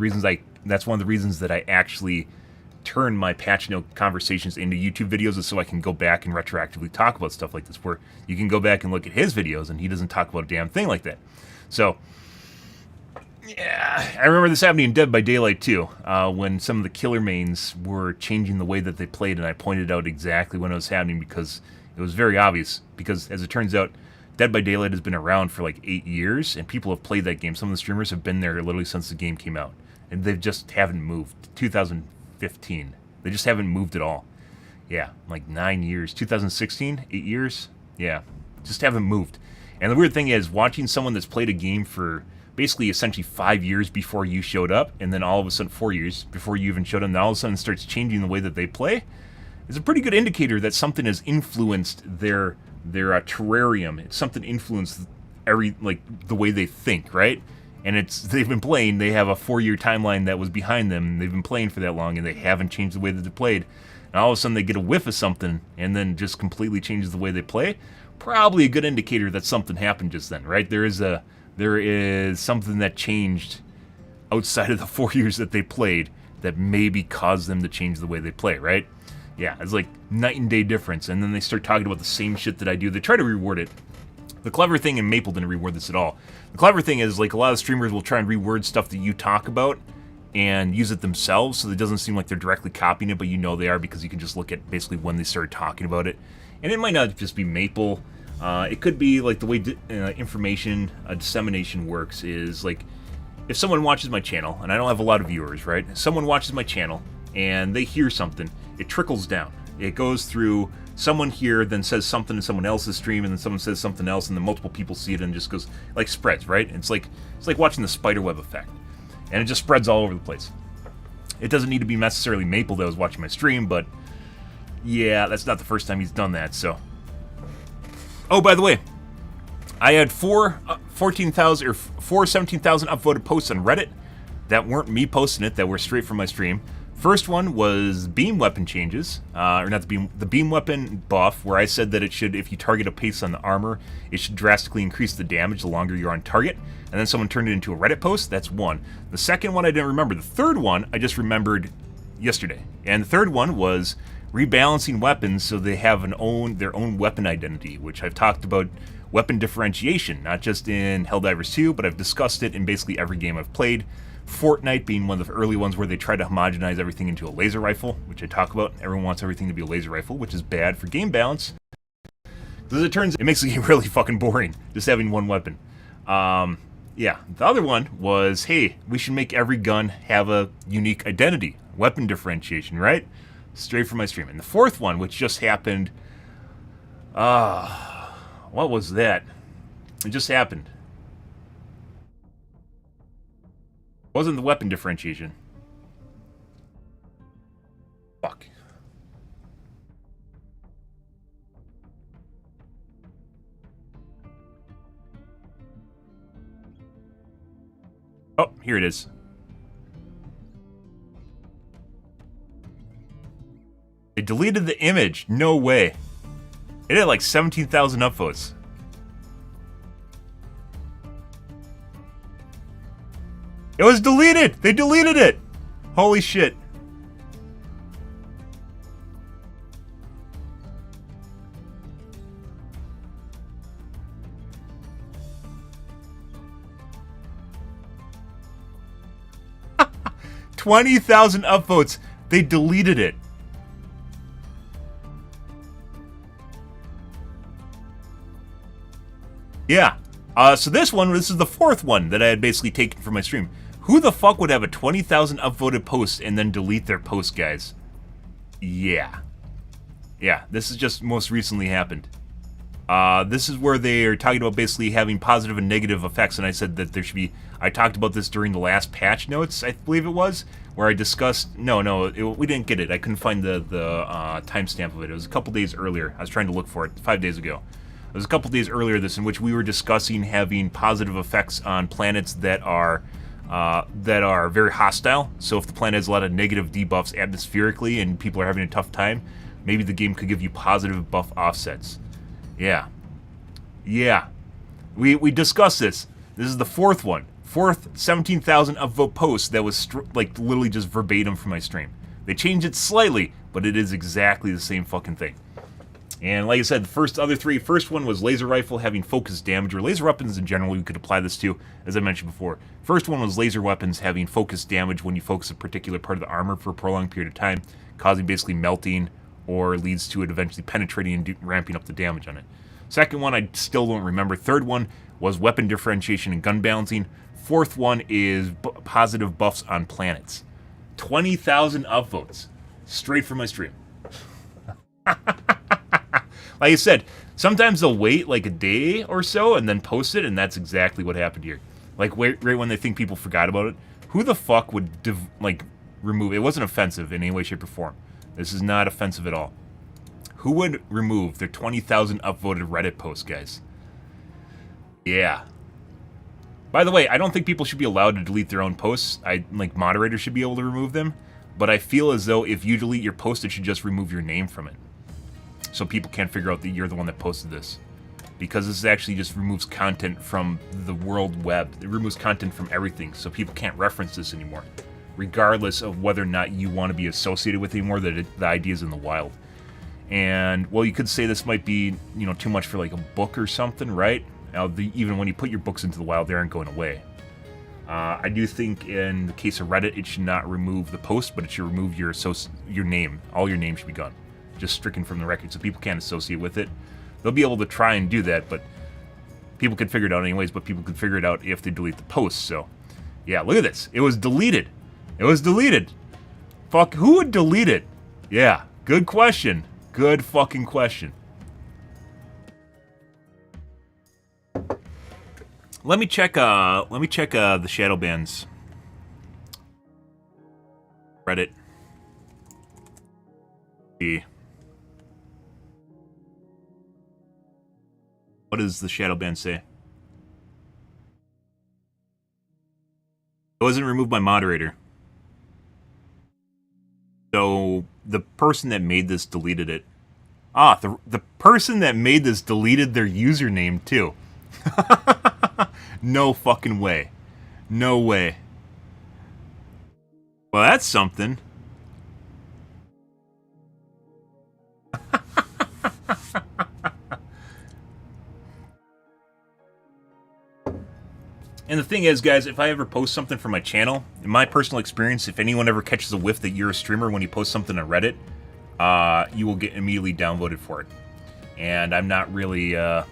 reasons that I actually turn my patch note conversations into YouTube videos, is so I can go back and retroactively talk about stuff like this, where you can go back and look at his videos and he doesn't talk about a damn thing like that. So, yeah, I remember this happening in Dead by Daylight too, when some of the killer mains were changing the way that they played, and I pointed out exactly when it was happening, because it was very obvious. Because as it turns out, Dead by Daylight has been around for like 8 years, and people have played that game. Some of the streamers have been there literally since the game came out, and they just haven't moved. 2015, they just haven't moved at all. Yeah, like 9 years. 2016, 8 years. Yeah, just haven't moved. And the weird thing is, watching someone that's played a game for basically essentially 5 years before you showed up, and then all of a sudden 4 years before you even showed up, and all of a sudden starts changing the way that they play, is a pretty good indicator that something has influenced their terrarium. It's something influenced the way they think, right? And they've been playing. They have a 4-year timeline that was behind them. And they've been playing for that long, and they haven't changed the way that they played. And all of a sudden, they get a whiff of something, and then just completely changes the way they play. Probably a good indicator that something happened just then, right? There is something that changed outside of the 4 years that they played that maybe caused them to change the way they play, right? Yeah, it's like night and day difference. And then they start talking about the same shit that I do. They try to reword it. The clever thing, and Maple didn't reword this at all. The clever thing is, like, a lot of streamers will try and reword stuff that you talk about, and use it themselves, so it doesn't seem like they're directly copying it, but you know they are because you can just look at basically when they started talking about it. And it might not just be Maple. It could be like the way information dissemination works is like if someone watches my channel, and I don't have a lot of viewers, right? Someone watches my channel and they hear something, it trickles down. It goes through someone here, then says something in someone else's stream, and then someone says something else, and then multiple people see it and just goes like spreads, right? It's like watching the spiderweb effect. And it just spreads all over the place. It doesn't need to be necessarily Maple that was watching my stream, but yeah, that's not the first time he's done that, so. Oh, by the way, I had four 17,000 upvoted posts on Reddit that weren't me posting it, that were straight from my stream. First one was beam weapon changes, or not the beam weapon buff, where I said that it should, if you target a piece on the armor, it should drastically increase the damage the longer you're on target. And then someone turned it into a Reddit post. That's one. The second one I didn't remember. The third one I just remembered yesterday. And the third one was rebalancing weapons so they have their own weapon identity, which I've talked about weapon differentiation, not just in Helldivers 2, but I've discussed it in basically every game I've played. Fortnite being one of the early ones where they tried to homogenize everything into a laser rifle, which I talk about. Everyone wants everything to be a laser rifle, which is bad for game balance. Because it makes the game really fucking boring, just having one weapon. Yeah, the other one was, hey, we should make every gun have a unique identity. Weapon differentiation, right? Straight from my stream. And the fourth one, which just happened, what was that? It just happened. It wasn't the weapon differentiation. Fuck. Oh, here it is. They deleted the image. No way. It had like 17,000 upvotes. It was deleted! They deleted it! Holy shit. $20,000 upvotes. They deleted it. Yeah. So this is the fourth one that I had basically taken from my stream. Who the fuck would have a 20,000 upvoted post and then delete their post, guys? Yeah. Yeah, this has just most recently happened. This is where they are talking about basically having positive and negative effects, and I said that there should be... I talked about this during the last patch notes, I believe it was, where I discussed... we didn't get it. I couldn't find the timestamp of it. It was a couple days earlier. I was trying to look for it 5 days ago. It was a couple days earlier this in which we were discussing having positive effects on planets that are very hostile. So if the planet has a lot of negative debuffs atmospherically and people are having a tough time, maybe the game could give you positive buff offsets. Yeah. Yeah. We discussed this. This is the fourth one. Fourth 17,000 upvote post that was like literally just verbatim from my stream. They changed it slightly, but it is exactly the same fucking thing. And like I said, the first one was laser rifle having focused damage, or laser weapons in general, you could apply this to, as I mentioned before. First one was laser weapons having focused damage when you focus a particular part of the armor for a prolonged period of time, causing basically melting, or leads to it eventually penetrating and ramping up the damage on it. Second one, I still don't remember. Third one was weapon differentiation and gun balancing. Fourth one is positive buffs on planets. 20,000 upvotes. Straight from my stream. Like I said, sometimes they'll wait like a day or so and then post it, and that's exactly what happened here. Like, right when they think people forgot about it. Who the fuck would, remove... It wasn't offensive in any way, shape, or form. This is not offensive at all. Who would remove their 20,000 upvoted Reddit posts, guys? Yeah. By the way, I don't think people should be allowed to delete their own posts. Moderators should be able to remove them. But I feel as though if you delete your post, it should just remove your name from it. So people can't figure out that you're the one that posted this. Because this actually just removes content from the world web. It removes content from everything, so people can't reference this anymore. Regardless of whether or not you want to be associated with it anymore, the idea's in the wild. And, well, you could say this might be, too much for like a book or something, right? Now, even when you put your books into the wild, they aren't going away. I do think in the case of Reddit, it should not remove the post, but it should remove your name. All your name should be gone. Just stricken from the record, so people can't associate with it. They'll be able to try and do that, but people can figure it out anyways, but people can figure it out if they delete the post, so... Yeah, look at this. It was deleted. It was deleted. Fuck, who would delete it? Yeah, good question. Good fucking question. Let me check the shadow bans. Reddit. See. What does the shadow ban say? It wasn't removed by moderator. So the person that made this deleted it. Ah, the person that made this deleted their username too. No fucking way. No way. Well, that's something. And the thing is, guys, if I ever post something from my channel, in my personal experience, if anyone ever catches a whiff that you're a streamer when you post something on Reddit, you will get immediately downvoted for it. And I'm not really, yeah,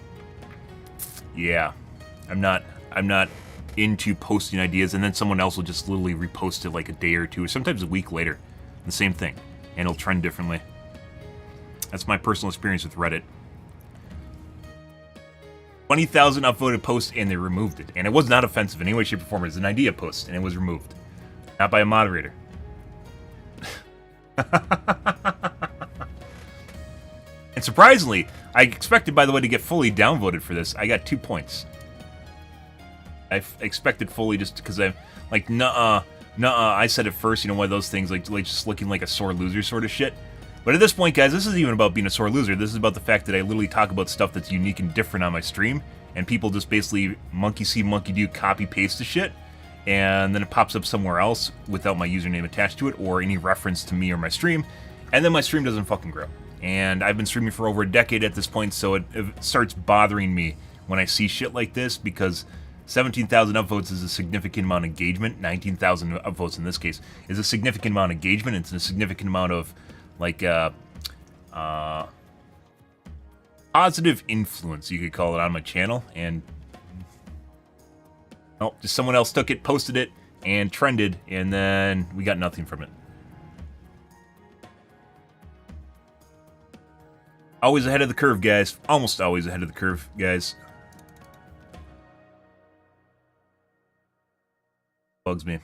I'm not into posting ideas, and then someone else will just literally repost it like a day or two, or sometimes a week later. The same thing, and it'll trend differently. That's my personal experience with Reddit. 20,000 upvoted posts, and they removed it. And it was not offensive in any way, shape, or form. It was an idea post, and it was removed. Not by a moderator. And surprisingly, I expected, by the way, to get fully downvoted for this. I got 2 points. I expected fully just because I'm like, nuh-uh, I said it first, you know, one of those things, like just looking like a sore loser sort of shit. But at this point, guys, this isn't even about being a sore loser. This is about the fact that I literally talk about stuff that's unique and different on my stream, and people just basically monkey see, monkey do, copy paste the shit, and then it pops up somewhere else without my username attached to it or any reference to me or my stream, and then my stream doesn't fucking grow. And I've been streaming for over a decade at this point, so it starts bothering me when I see shit like this, because 17,000 upvotes is a significant amount of engagement. 19,000 upvotes in this case is a significant amount of engagement. It's a significant amount of, like, positive influence, you could call it, on my channel. And, oh, just someone else took it, posted it, and trended, and then we got nothing from it. Always ahead of the curve, guys. Almost always ahead of the curve, guys. Bugs me.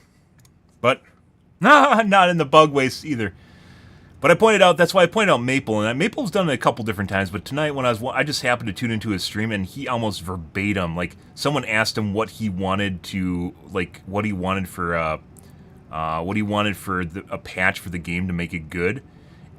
But, not in the bug waste either. But I pointed out, that's why I pointed out Maple, and Maple's done it a couple different times, but tonight when I just happened to tune into his stream, and he almost verbatim, like, someone asked him what he wanted to, like, what he wanted for a patch for the game to make it good,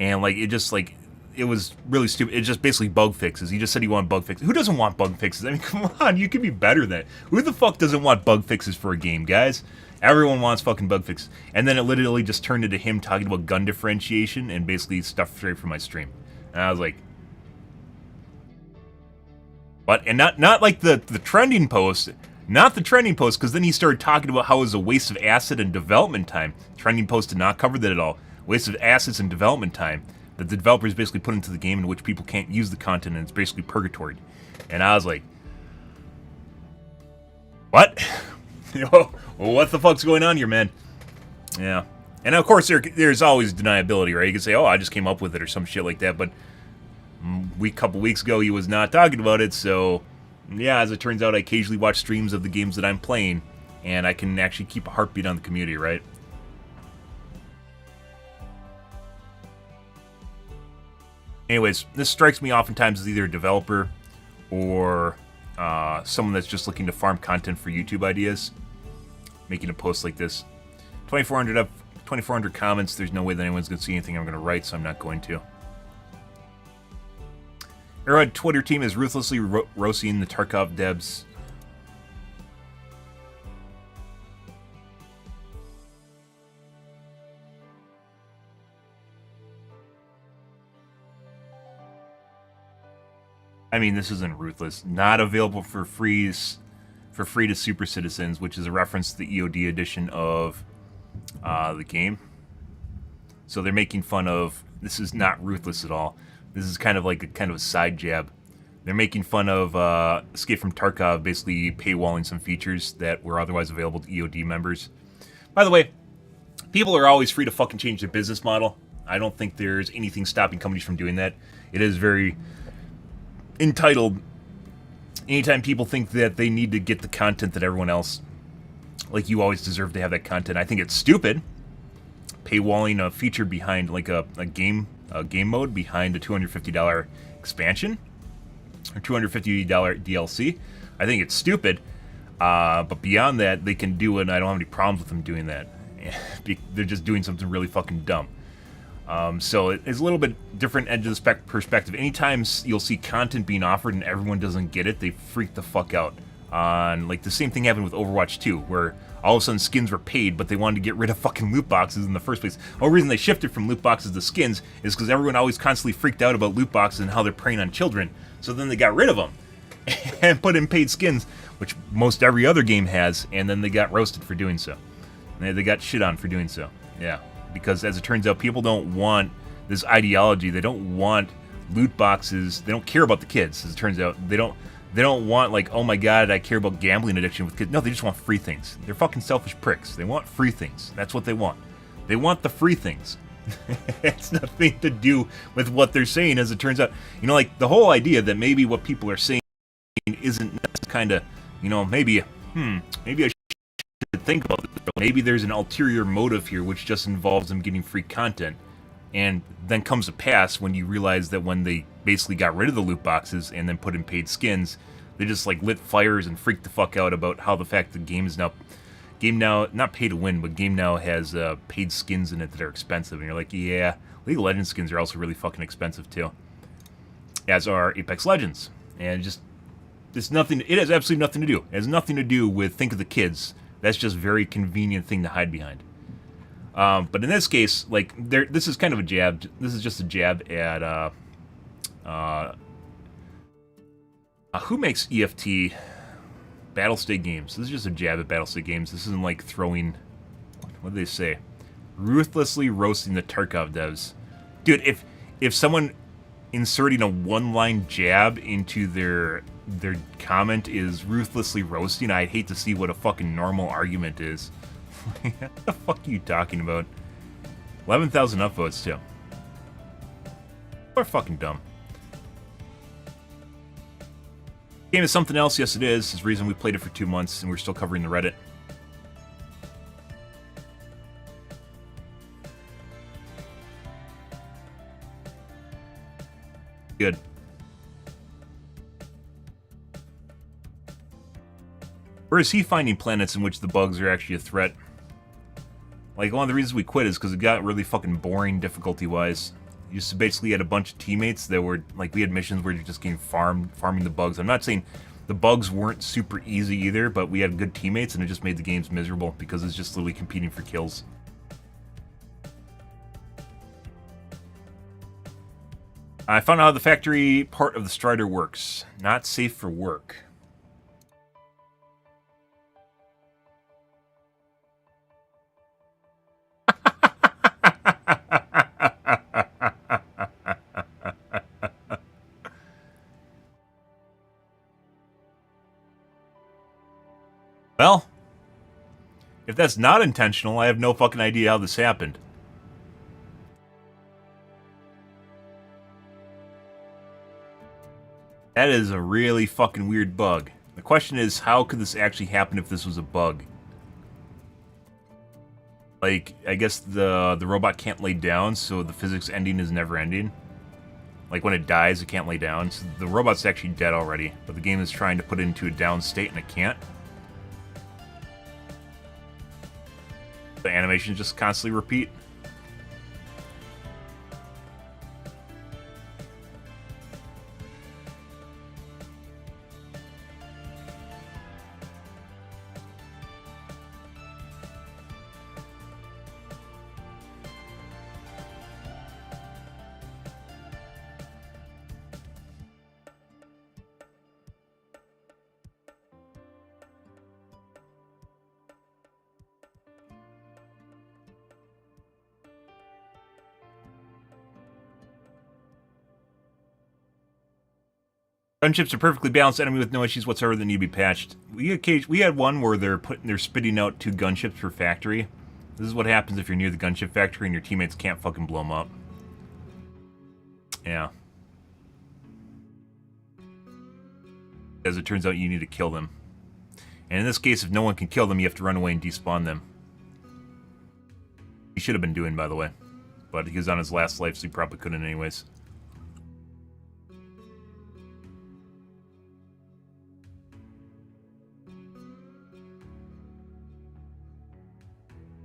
and, like, it just, like, it was really stupid. It just basically bug fixes. He just said he wanted bug fixes. Who doesn't want bug fixes? I mean, come on, you can be better than that. Who the fuck doesn't want bug fixes for a game, guys? Everyone wants fucking bug fixes. And then it literally just turned into him talking about gun differentiation and basically stuff straight from my stream. And I was like... What? And not like the trending post. Not the trending post, because then he started talking about how it was a waste of asset and development time. Trending post did not cover that at all. Waste of assets and development time that the developers basically put into the game in which people can't use the content, and it's basically purgatory. And I was like... What? Well, what the fuck's going on here, man? Yeah. And of course, there's always deniability, right? You can say, oh, I just came up with it or some shit like that, but a couple weeks ago, he was not talking about it, so yeah, as it turns out, I occasionally watch streams of the games that I'm playing, and I can actually keep a heartbeat on the community, right? Anyways, this strikes me oftentimes as either a developer or someone that's just looking to farm content for YouTube ideas, making a post like this. 2,400 comments. There's no way that anyone's going to see anything I'm going to write, so I'm not going to. Arrowhead Twitter team is ruthlessly roasting the Tarkov devs. I mean, this isn't ruthless. Not available for freeze. for free to super citizens, which is a reference to the EOD edition of the game. So they're making fun of, this is not ruthless at all. This is kind of like a side jab. They're making fun of Escape from Tarkov, basically paywalling some features that were otherwise available to EOD members. By the way, people are always free to fucking change their business model. I don't think there's anything stopping companies from doing that. It is very entitled. Anytime people think that they need to get the content that everyone else, like you always deserve to have that content, I think it's stupid. Paywalling a feature behind like a game mode behind a $250 expansion or $250 DLC, I think it's stupid. But beyond that, they can do it, and I don't have any problems with them doing that. They're just doing something really fucking dumb. So it's a little bit different edge of the perspective. Anytime you'll see content being offered and everyone doesn't get it, they freak the fuck out. Like the same thing happened with Overwatch 2, where all of a sudden skins were paid, but they wanted to get rid of fucking loot boxes in the first place. The only reason they shifted from loot boxes to skins is because everyone always constantly freaked out about loot boxes and how they're preying on children. So then they got rid of them and put in paid skins, which most every other game has, and then they got roasted for doing so. They got shit on for doing so. Yeah. Because as it turns out, people don't want this ideology. They don't want loot boxes. They don't care about the kids, as it turns out. They don't want, like, oh my god, I care about gambling addiction with kids. No, they just want free things. They're fucking selfish pricks. They want free things. That's what they want. They want the free things. It's nothing to do with what they're saying, as it turns out. You know, like, the whole idea that maybe what people are saying isn't kind of, you know, maybe I should think about this. Maybe there's an ulterior motive here which just involves them getting free content, and then comes to pass when you realize that when they basically got rid of the loot boxes and then put in paid skins, they just like lit fires and freaked the fuck out about how the fact the game now not pay to win, but game now has paid skins in it that are expensive, and you're like, yeah, League of Legends skins are also really fucking expensive too, as are Apex Legends, and just it has absolutely nothing to do. It has nothing to do with think of the kids. That's just a very convenient thing to hide behind. But in this case, like, this is kind of a jab. This is just a jab at who makes EFT Battlestate Games. This is just a jab at Battlestate Games. This isn't like throwing, what do they say? Ruthlessly roasting the Tarkov devs. Dude, if someone inserting a one-line jab into their comment is ruthlessly roasting, I'd hate to see what a fucking normal argument is. What the fuck are you talking about? 11,000 upvotes, too. We're fucking dumb. Game is something else, yes it is. It's the reason we played it for 2 months and we're still covering the Reddit. Good. Or is he finding planets in which the bugs are actually a threat? Like, one of the reasons we quit is because it got really fucking boring difficulty-wise. You just basically had a bunch of teammates that were, like, we had missions where you're just getting farming the bugs. I'm not saying the bugs weren't super easy either, but we had good teammates and it just made the games miserable because it's just literally competing for kills. I found out how the factory part of the Strider works. Not safe for work. Well, if that's not intentional, I have no fucking idea how this happened. That is a really fucking weird bug. The question is, how could this actually happen if this was a bug? Like, I guess the robot can't lay down, so the physics ending is never ending. Like, when it dies, it can't lay down. So the robot's actually dead already, but the game is trying to put it into a down state and it can't. The animations just constantly repeat. Gunships are perfectly balanced enemy with no issues whatsoever that need to be patched. We had one where they're spitting out 2 gunships per factory. This is what happens if you're near the gunship factory and your teammates can't fucking blow them up. Yeah. As it turns out, you need to kill them. And in this case, if no one can kill them, you have to run away and despawn them. He should have been doing, by the way. But he was on his last life, so he probably couldn't anyways.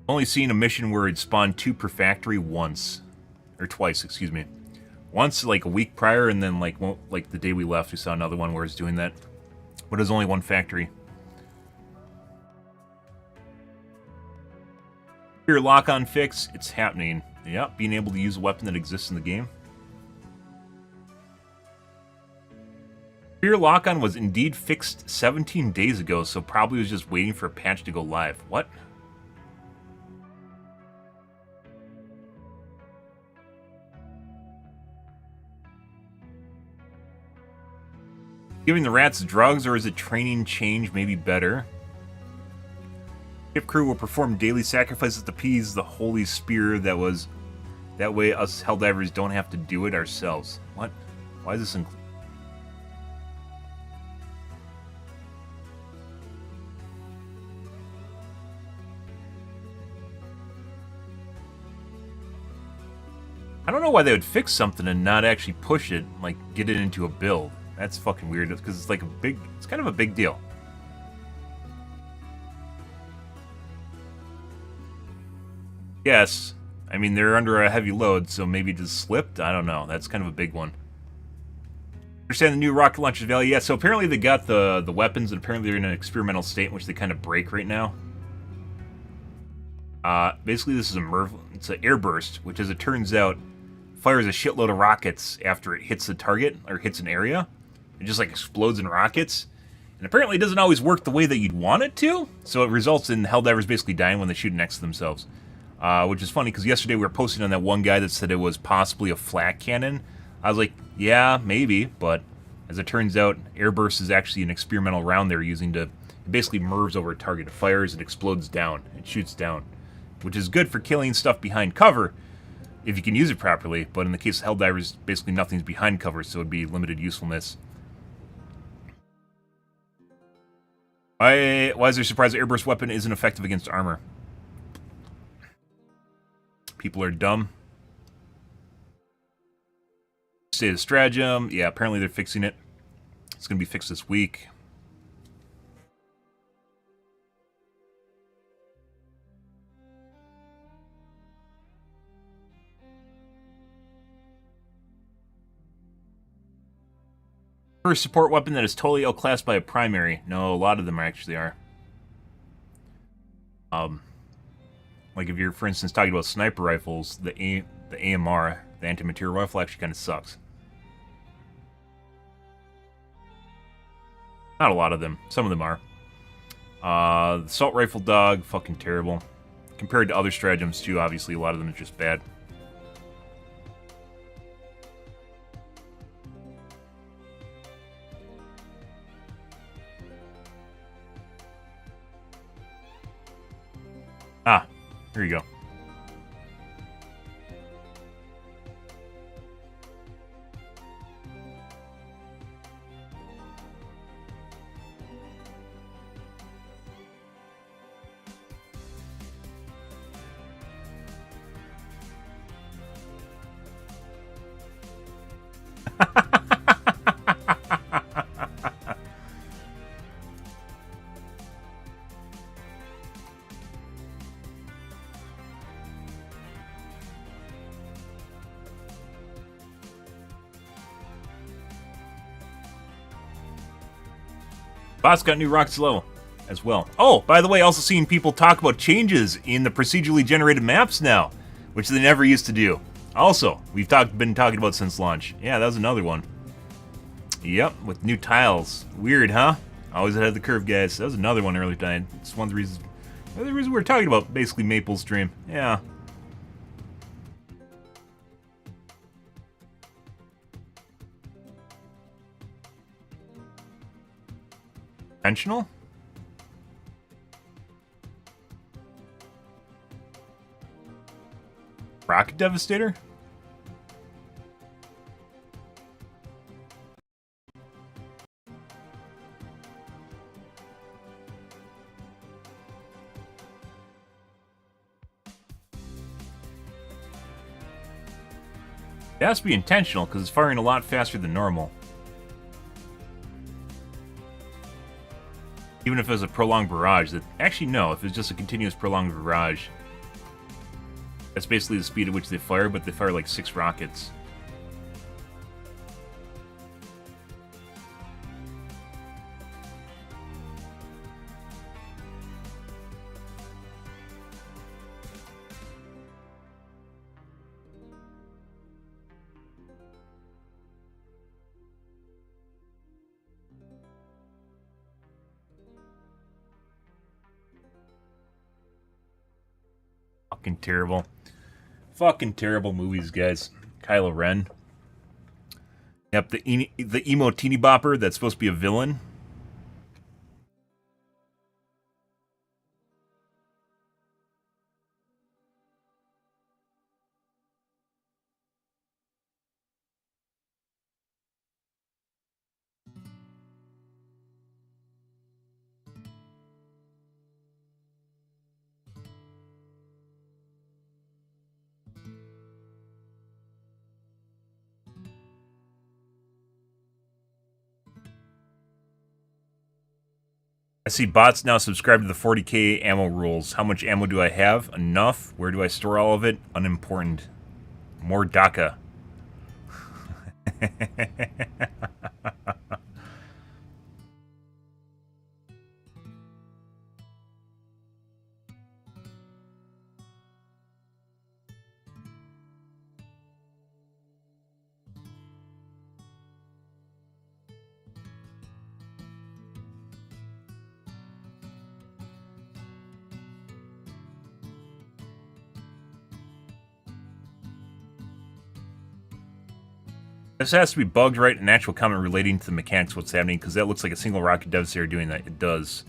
Only seen a mission where it spawned 2 per factory once. Or twice, excuse me. Once, like, a week prior, and then, like the day we left, we saw another one where it's doing that. But it was only 1 factory. Your lock-on fix, it's happening. Yep, being able to use a weapon that exists in the game. Your lock-on was indeed fixed 17 days ago, so probably was just waiting for a patch to go live. What? Giving the rats drugs, or is it training change maybe better? Ship crew will perform daily sacrifices to appease the holy spear that way us Helldivers don't have to do it ourselves. What? Why is this I don't know why they would fix something and not actually push it, like get it into a build. That's fucking weird, because it's like it's kind of a big deal. Yes. I mean, they're under a heavy load, so maybe it just slipped? I don't know. That's kind of a big one. Understand the new rocket launcher's value? Yeah, so apparently they got the weapons, and apparently they're in an experimental state in which they kind of break right now. Basically, this is it's an airburst, which, as it turns out, fires a shitload of rockets after it hits the target, or hits an area. It just, like, explodes in rockets. And apparently it doesn't always work the way that you'd want it to, so it results in Helldivers basically dying when they shoot next to themselves. Which is funny, because yesterday we were posting on that one guy that said it was possibly a flak cannon. I was like, yeah, maybe, but as it turns out, airburst is actually an experimental round they're using to... It basically MIRVs over a target. It fires, it explodes down. It shoots down. Which is good for killing stuff behind cover, if you can use it properly, but in the case of Helldivers, basically nothing's behind cover, so it'd be limited usefulness. Why is there surprise that airburst weapon isn't effective against armor? People are dumb. State of stratagem. Yeah, apparently they're fixing it. It's going to be fixed this week. First support weapon that is totally outclassed by a primary. No, a lot of them actually are. Like if you're, for instance, talking about sniper rifles, the AMR, the anti-material rifle, actually kind of sucks. Not a lot of them. Some of them are. The assault rifle dog, fucking terrible. Compared to other stratagems too, obviously a lot of them are just bad. Ah, here you go. Boss got new rockets low as well. Oh, by the way, also seeing people talk about changes in the procedurally generated maps now, which they never used to do. Also, we've been talking about since launch. Yeah, that was another one. Yep, with new tiles. Weird, huh? Always ahead of the curve, guys. That was another one earlier tonight. It's one of the reasons we were talking about, basically, Maple's stream. Yeah. Intentional? Rocket Devastator? It has to be intentional, because it's firing a lot faster than normal. Even if it was a prolonged barrage. Actually, no, if it's just a continuous prolonged barrage. That's basically the speed at which they fire, but they fire like 6 rockets. Fucking terrible. Fucking terrible movies, guys. Kylo Ren. Yep, the emo teeny bopper that's supposed to be a villain. I see bots now subscribe to the 40k ammo rules. How much ammo do I have? Enough. Where do I store all of it? Unimportant. More DACA. This has to be bugged, right? An actual comment relating to the mechanics of what's happening, because that looks like a single rocket devastator doing that. It does.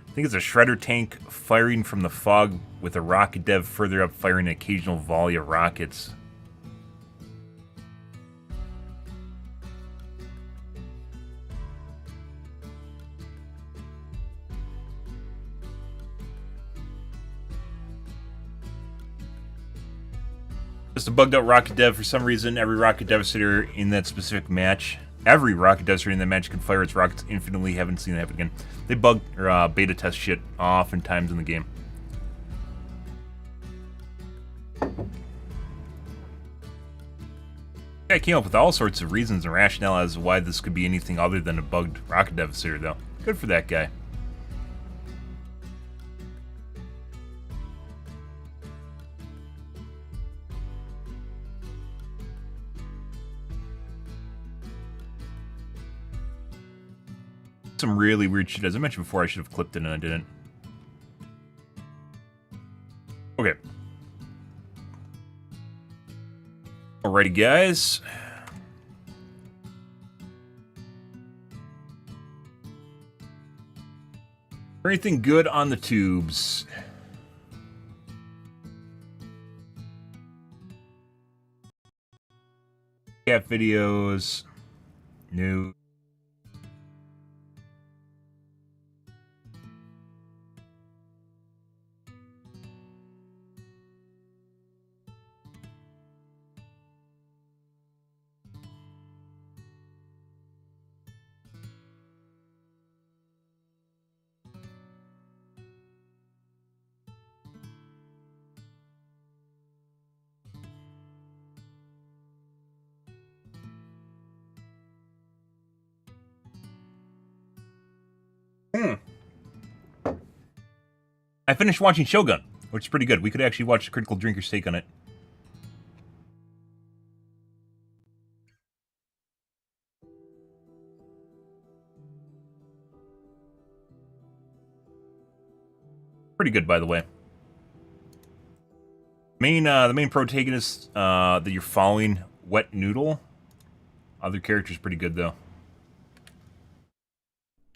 I think it's a shredder tank firing from the fog with a rocket dev further up firing an occasional volley of rockets. Just a bugged out rocket dev. For some reason, every rocket devastator in that specific match, every rocket devastator in that match can fire its rockets infinitely. Haven't seen that happen again. They bug or beta test shit oftentimes in the game. I came up with all sorts of reasons and rationale as to why this could be anything other than a bugged rocket devastator, though. Good for that guy. Some really weird shit. As I mentioned before, I should have clipped it and I didn't. Okay. Alrighty, guys. Anything good on the tubes? Cat videos. New. I finished watching Shogun, which is pretty good. We could actually watch Critical Drinker's take on it. Pretty good, by the way. The main protagonist that you're following, Wet Noodle. Other characters pretty good though.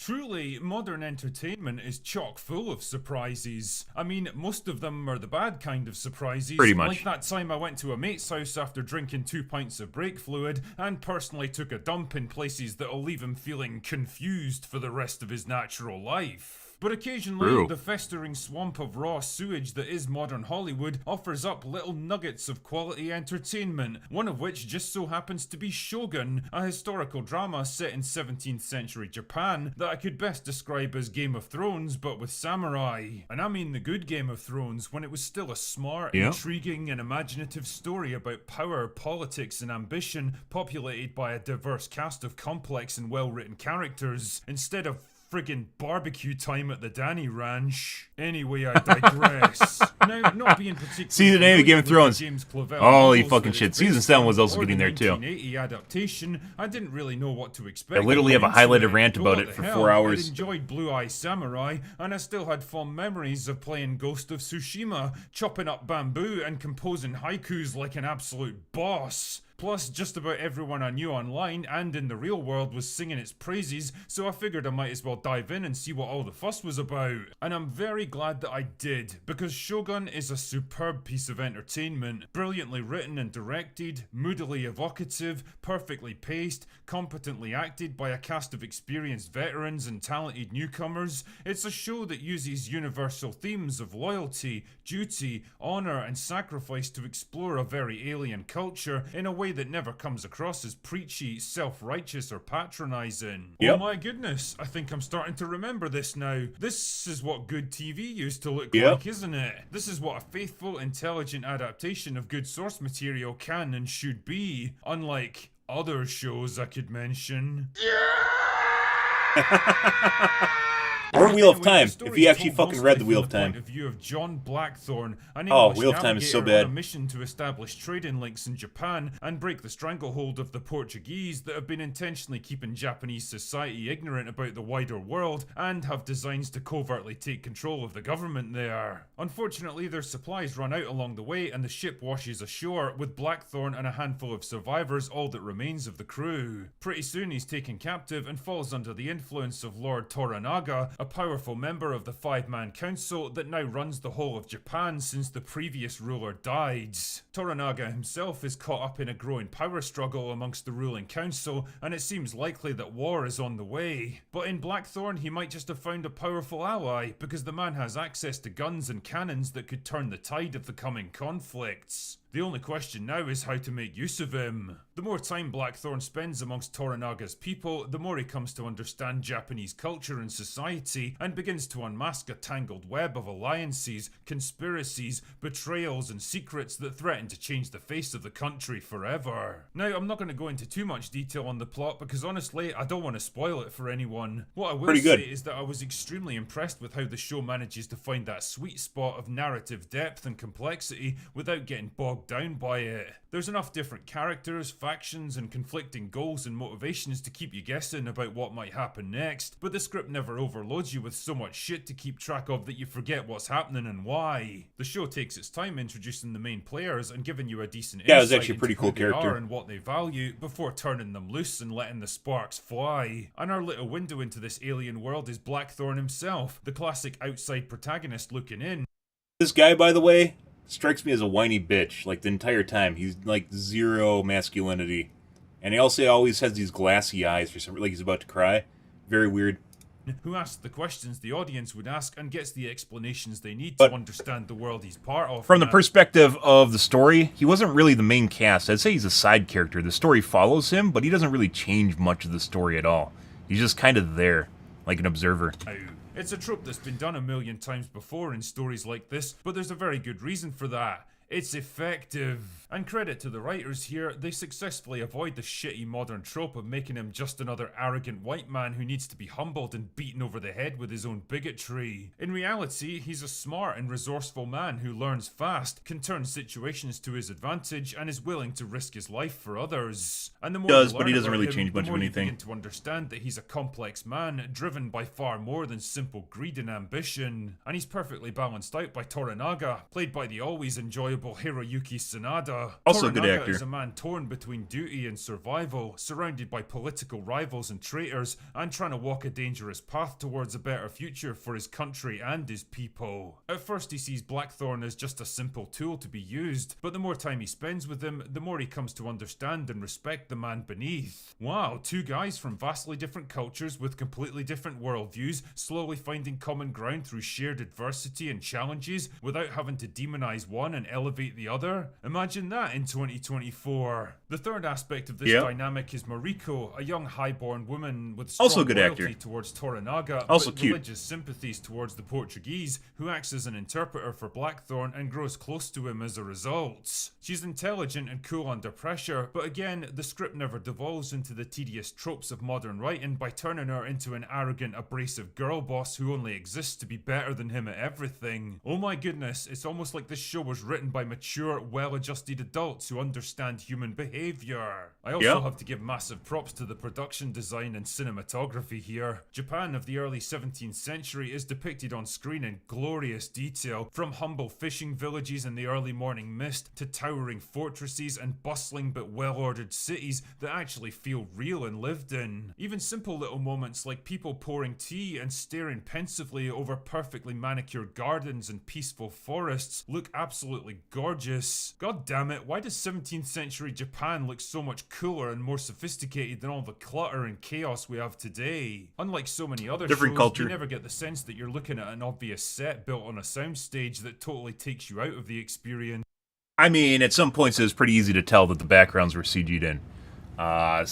Truly, modern entertainment is chock full of surprises. I mean, most of them are the bad kind of surprises. Pretty much. Like that time I went to a mate's house after drinking 2 pints of brake fluid and personally took a dump in places that'll leave him feeling confused for the rest of his natural life. But occasionally, the festering swamp of raw sewage that is modern Hollywood offers up little nuggets of quality entertainment, one of which just so happens to be Shogun, a historical drama set in 17th century Japan that I could best describe as Game of Thrones but with samurai. And I mean the good Game of Thrones, when it was still a smart, intriguing and imaginative story about power, politics and ambition, populated by a diverse cast of complex and well-written characters, instead of friggin' barbecue time at the Danny Ranch. Anyway, I digress. Now, not being particularly see the name of Game of Thrones. James Clavell Holy fucking shit. Season 7 was also getting there too. 1980 adaptation, I didn't really know what to expect. I literally have a highlighted rant about it for 4 hours. I enjoyed Blue Eye Samurai, and I still had fond memories of playing Ghost of Tsushima, chopping up bamboo and composing haikus like an absolute boss. Plus, just about everyone I knew online and in the real world was singing its praises, so I figured I might as well dive in and see what all the fuss was about. And I'm very glad that I did, because Shogun is a superb piece of entertainment, brilliantly written and directed, moodily evocative, perfectly paced, competently acted by a cast of experienced veterans and talented newcomers. It's a show that uses universal themes of loyalty, duty, honor, and sacrifice to explore a very alien culture in a way that never comes across as preachy, self-righteous, or patronizing. Oh my goodness, I think I'm starting to remember this now. This is what good TV used to look like, isn't it? This is what a faithful, intelligent adaptation of good source material can and should be, unlike other shows I could mention. Or Wheel of Time, if you actually fucking read the Wheel of Time. Point of view of John Blackthorne, an Wheel English of Time is so navigator on bad. a mission to establish trading links in Japan and break the stranglehold of the Portuguese that have been intentionally keeping Japanese society ignorant about the wider world and have designs to covertly take control of the government there. Unfortunately, their supplies run out along the way and the ship washes ashore, with Blackthorne and a handful of survivors all that remains of the crew. Pretty soon he's taken captive and falls under the influence of Lord Toranaga, a powerful member of the five-man council that now runs the whole of Japan since the previous ruler died. Toranaga himself is caught up in a growing power struggle amongst the ruling council, and it seems likely that war is on the way. But in Blackthorne, he might just have found a powerful ally, because the man has access to guns and cannons that could turn the tide of the coming conflicts. The only question now is how to make use of him. The more time Blackthorne spends amongst Toranaga's people, the more he comes to understand Japanese culture and society, and begins to unmask a tangled web of alliances, conspiracies, betrayals and secrets that threaten to change the face of the country forever. Now, I'm not going to go into too much detail on the plot because honestly, I don't want to spoil it for anyone. What I will say is that I was extremely impressed with how the show manages to find that sweet spot of narrative depth and complexity without getting bogged down by it. There's enough different characters, factions, and conflicting goals and motivations to keep you guessing about what might happen next, but the script never overloads you with so much shit to keep track of that you forget what's happening and why. The show takes its time introducing the main players and giving you a decent insight it was actually a pretty cool into who they character are and what they value before turning them loose and letting the sparks fly. And our little window into this alien world is Blackthorne himself, the classic outside protagonist looking in. This guy, by the way, strikes me as a whiny bitch, like the entire time. He's like zero masculinity. And he also always has these glassy eyes for some reason, like he's about to cry. Very weird. Who asks the questions the audience would ask and gets the explanations they need to understand the world he's part of. From the perspective of the story, he wasn't really the main cast. I'd say he's a side character. The story follows him, but he doesn't really change much of the story at all. He's just kind of there, like an observer. It's a trope that's been done a million times before in stories like this, but there's a very good reason for that. It's effective. And credit to the writers here, they successfully avoid the shitty modern trope of making him just another arrogant white man who needs to be humbled and beaten over the head with his own bigotry. In reality, he's a smart and resourceful man who learns fast, can turn situations to his advantage, and is willing to risk his life for others. And the more But he doesn't really change much of anything. You begin to understand that he's a complex man, driven by far more than simple greed and ambition. And he's perfectly balanced out by Toranaga, played by the always enjoyable unplayable Hiroyuki Sanada. Also a good Toranaga actor. is a man torn between duty and survival, surrounded by political rivals and traitors, and trying to walk a dangerous path towards a better future for his country and his people. At first he sees Blackthorn as just a simple tool to be used, but the more time he spends with him, the more he comes to understand and respect the man beneath. Wow, two guys from vastly different cultures with completely different worldviews, slowly finding common ground through shared adversity and challenges without having to demonize one and elevate the other. Imagine that in 2024. The third aspect of this dynamic is Mariko, a young highborn woman with strong also a good loyalty actor. towards Toranaga, Also but cute. religious sympathies towards the Portuguese, who acts as an interpreter for Blackthorn and grows close to him as a result. She's intelligent and cool under pressure, but again, the script never devolves into the tedious tropes of modern writing by turning her into an arrogant, abrasive girl boss who only exists to be better than him at everything. Oh my goodness, it's almost like this show was written by mature, well-adjusted adults who understand human behavior. I also have to give massive props to the production design and cinematography here. Japan of the early 17th century is depicted on screen in glorious detail, from humble fishing villages in the early morning mist to towering fortresses and bustling but well-ordered cities that actually feel real and lived in. Even simple little moments like people pouring tea and staring pensively over perfectly manicured gardens and peaceful forests look absolutely gorgeous. God damn it, why does 17th century Japan look so much cooler and more sophisticated than all the clutter and chaos we have today? Unlike so many other Different shows, culture. you never get the sense that you're looking at an obvious set built on a soundstage that totally takes you out of the experience. I mean, at some points it was pretty easy to tell that the backgrounds were CG'd in. I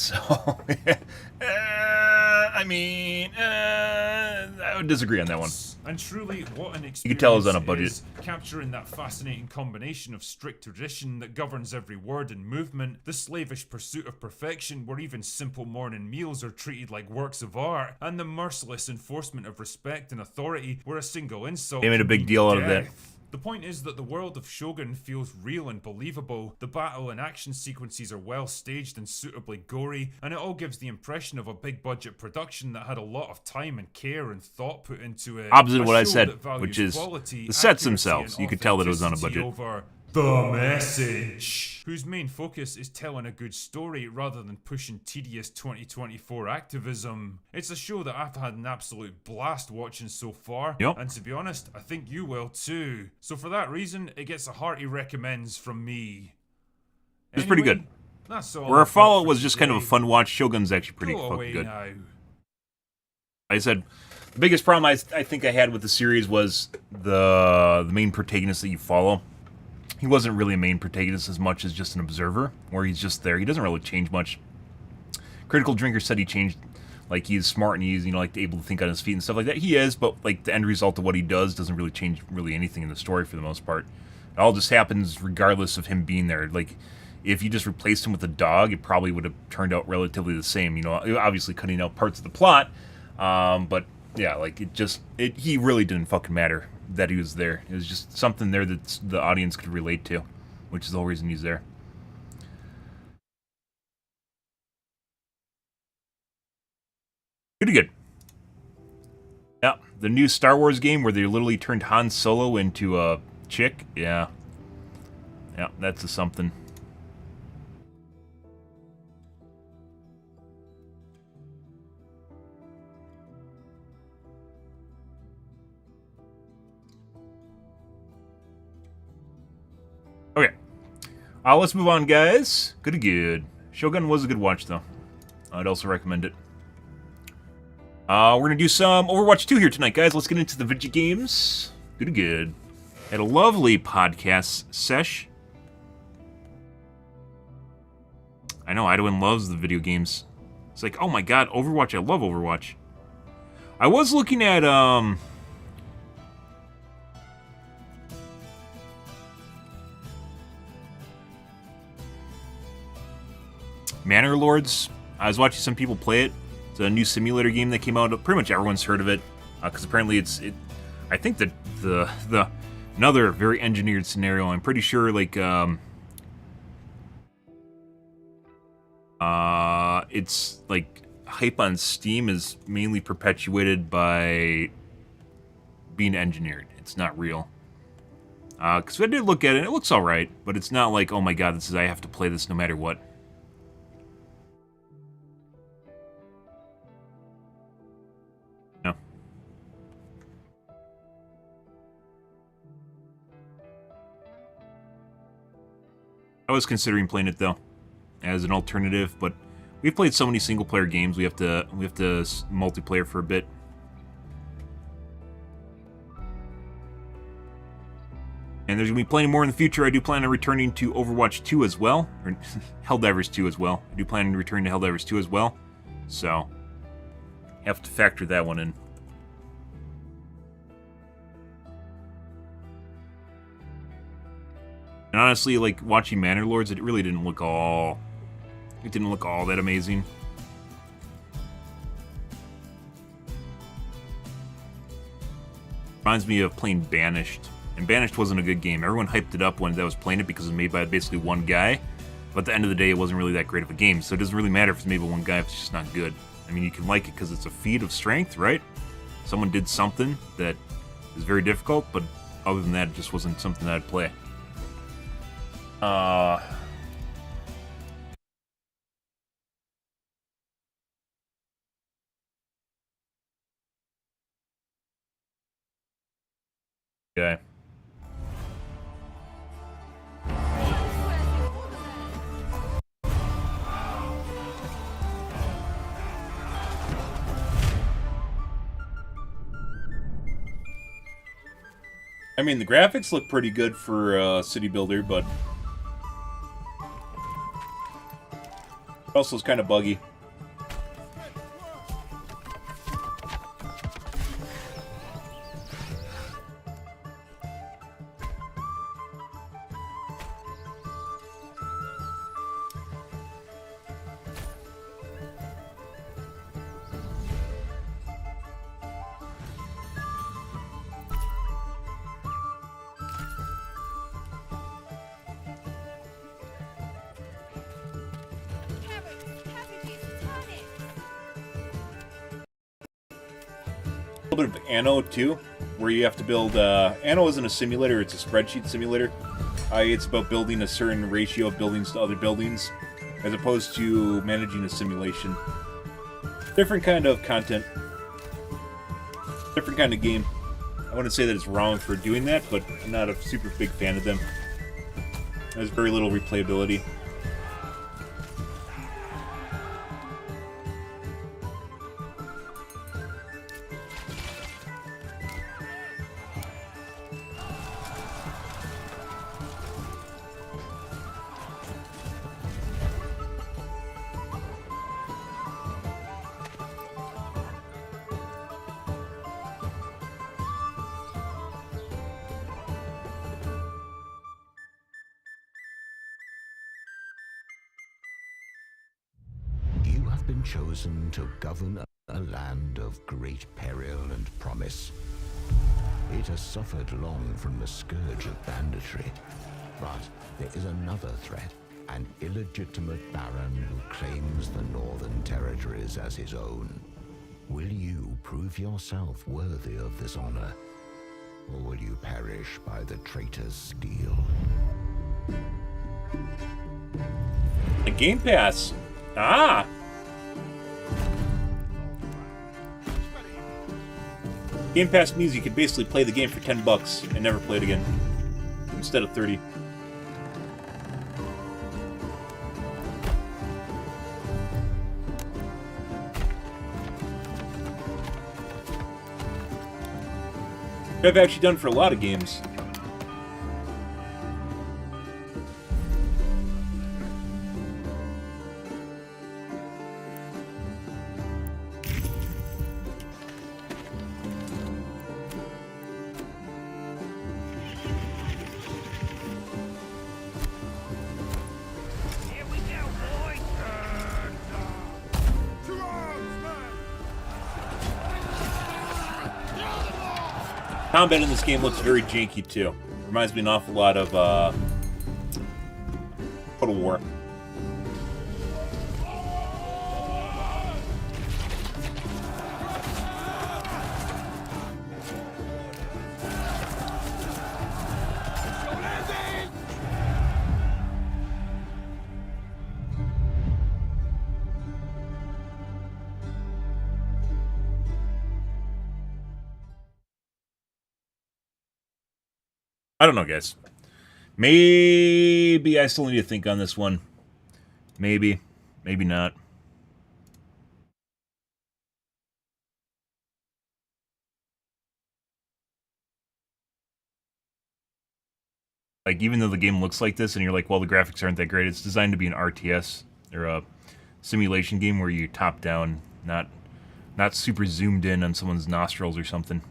would disagree on that one. And truly, what an experience You could tell it was on a budget. is, capturing that fascinating combination of strict tradition that governs every word and movement, the slavish pursuit of perfection where even simple morning meals are treated like works of art, and the merciless enforcement of respect and authority where a single insult They made a can big mean deal out of that. death. The point is that the world of Shogun feels real and believable, the battle and action sequences are well staged and suitably gory, and it all gives the impression of a big budget production that had a lot of time and care and thought put into it. Opposite of what I show said, that values which is quality, the sets accuracy, themselves. and You could tell that it was on a authenticity budget. over the message, whose main focus is telling a good story rather than pushing tedious 2024 activism. It's a show that I've had an absolute blast watching so far, and to be honest, I think you will too. So for that reason, it gets a hearty recommends from me. It was pretty good. That's all. Where our I've got follow for was just kind of a today. fun watch. Shogun's actually pretty Go away fucking good. now. Like I said, the biggest problem I think I had with the series was the main protagonist that you follow. He wasn't really a main protagonist as much as just an observer, where he's just there. He doesn't really change much. Critical Drinker said he changed, like he's smart and he's, you know, like able to think on his feet and stuff like that. He is, but like the end result of what he does doesn't really change really anything in the story for the most part. It all just happens regardless of him being there. Like, if you just replaced him with a dog, it probably would have turned out relatively the same. You know, obviously cutting out parts of the plot, but yeah, like he really didn't fucking matter that he was there. It was just something there that the audience could relate to, which is the whole reason he's there. Pretty good. Yeah, the new Star Wars game where they literally turned Han Solo into a chick. Yeah, that's a something. Okay. Let's move on, guys. Good. Shogun was a good watch, though. I'd also recommend it. We're gonna do some Overwatch 2 here tonight, guys. Let's get into the video games. Good. Had a lovely podcast sesh. I know, Idwin loves the video games. It's like, oh my god, Overwatch, I love Overwatch. I was looking at, Manor Lords. I was watching some people play it. It's a new simulator game that came out. Pretty much everyone's heard of it, because apparently I think that the another very engineered scenario. I'm pretty sure like it's like hype on Steam is mainly perpetuated by being engineered. It's not real. Because I did look at it, it looks alright, but it's not like, oh my god, I have to play this no matter what. No. I was considering playing it though, as an alternative, but we've played so many single-player games, we have to multiplayer for a bit. And there's going to be plenty more in the future. I do plan on returning to Overwatch 2 as well. Or Helldivers 2 as well. I do plan on returning to Helldivers 2 as well. So, have to factor that one in. And honestly, like, watching Manor Lords, it really didn't look all... It didn't look all that amazing. Reminds me of playing Banished. And Banished wasn't a good game. Everyone hyped it up when I was playing it because it was made by basically one guy. But at the end of the day, it wasn't really that great of a game. So it doesn't really matter if it's made by one guy if it's just not good. I mean, you can like it because it's a feat of strength, right? Someone did something that is very difficult, but other than that, it just wasn't something that I'd play. Okay. I mean, the graphics look pretty good for a city builder, but also it's kind of buggy. A little bit of Anno too, where you have to build. Anno isn't a simulator; it's a spreadsheet simulator. It's about building a certain ratio of buildings to other buildings, as opposed to managing a simulation. Different kind of content, different kind of game. I wouldn't say that it's wrong for doing that, but I'm not a super big fan of them. There's very little replayability. Been chosen to govern a land of great peril and promise. It has suffered long from the scourge of banditry, but there is another threat, an illegitimate baron who claims the northern territories as his own. Will you prove yourself worthy of this honor, or will you perish by the traitor's steel? A Game Pass. Ah! Game Pass means you can basically play the game for $10 and never play it again, instead of 30. I've actually done for a lot of games. Combat in this game looks very janky too. Reminds me an awful lot of Total War. I don't know, guys. Maybe I still need to think on this one. Maybe. Maybe not. Like, even though the game looks like this, and you're like, well, the graphics aren't that great, it's designed to be an RTS, or a simulation game where you top down, not super zoomed in on someone's nostrils or something.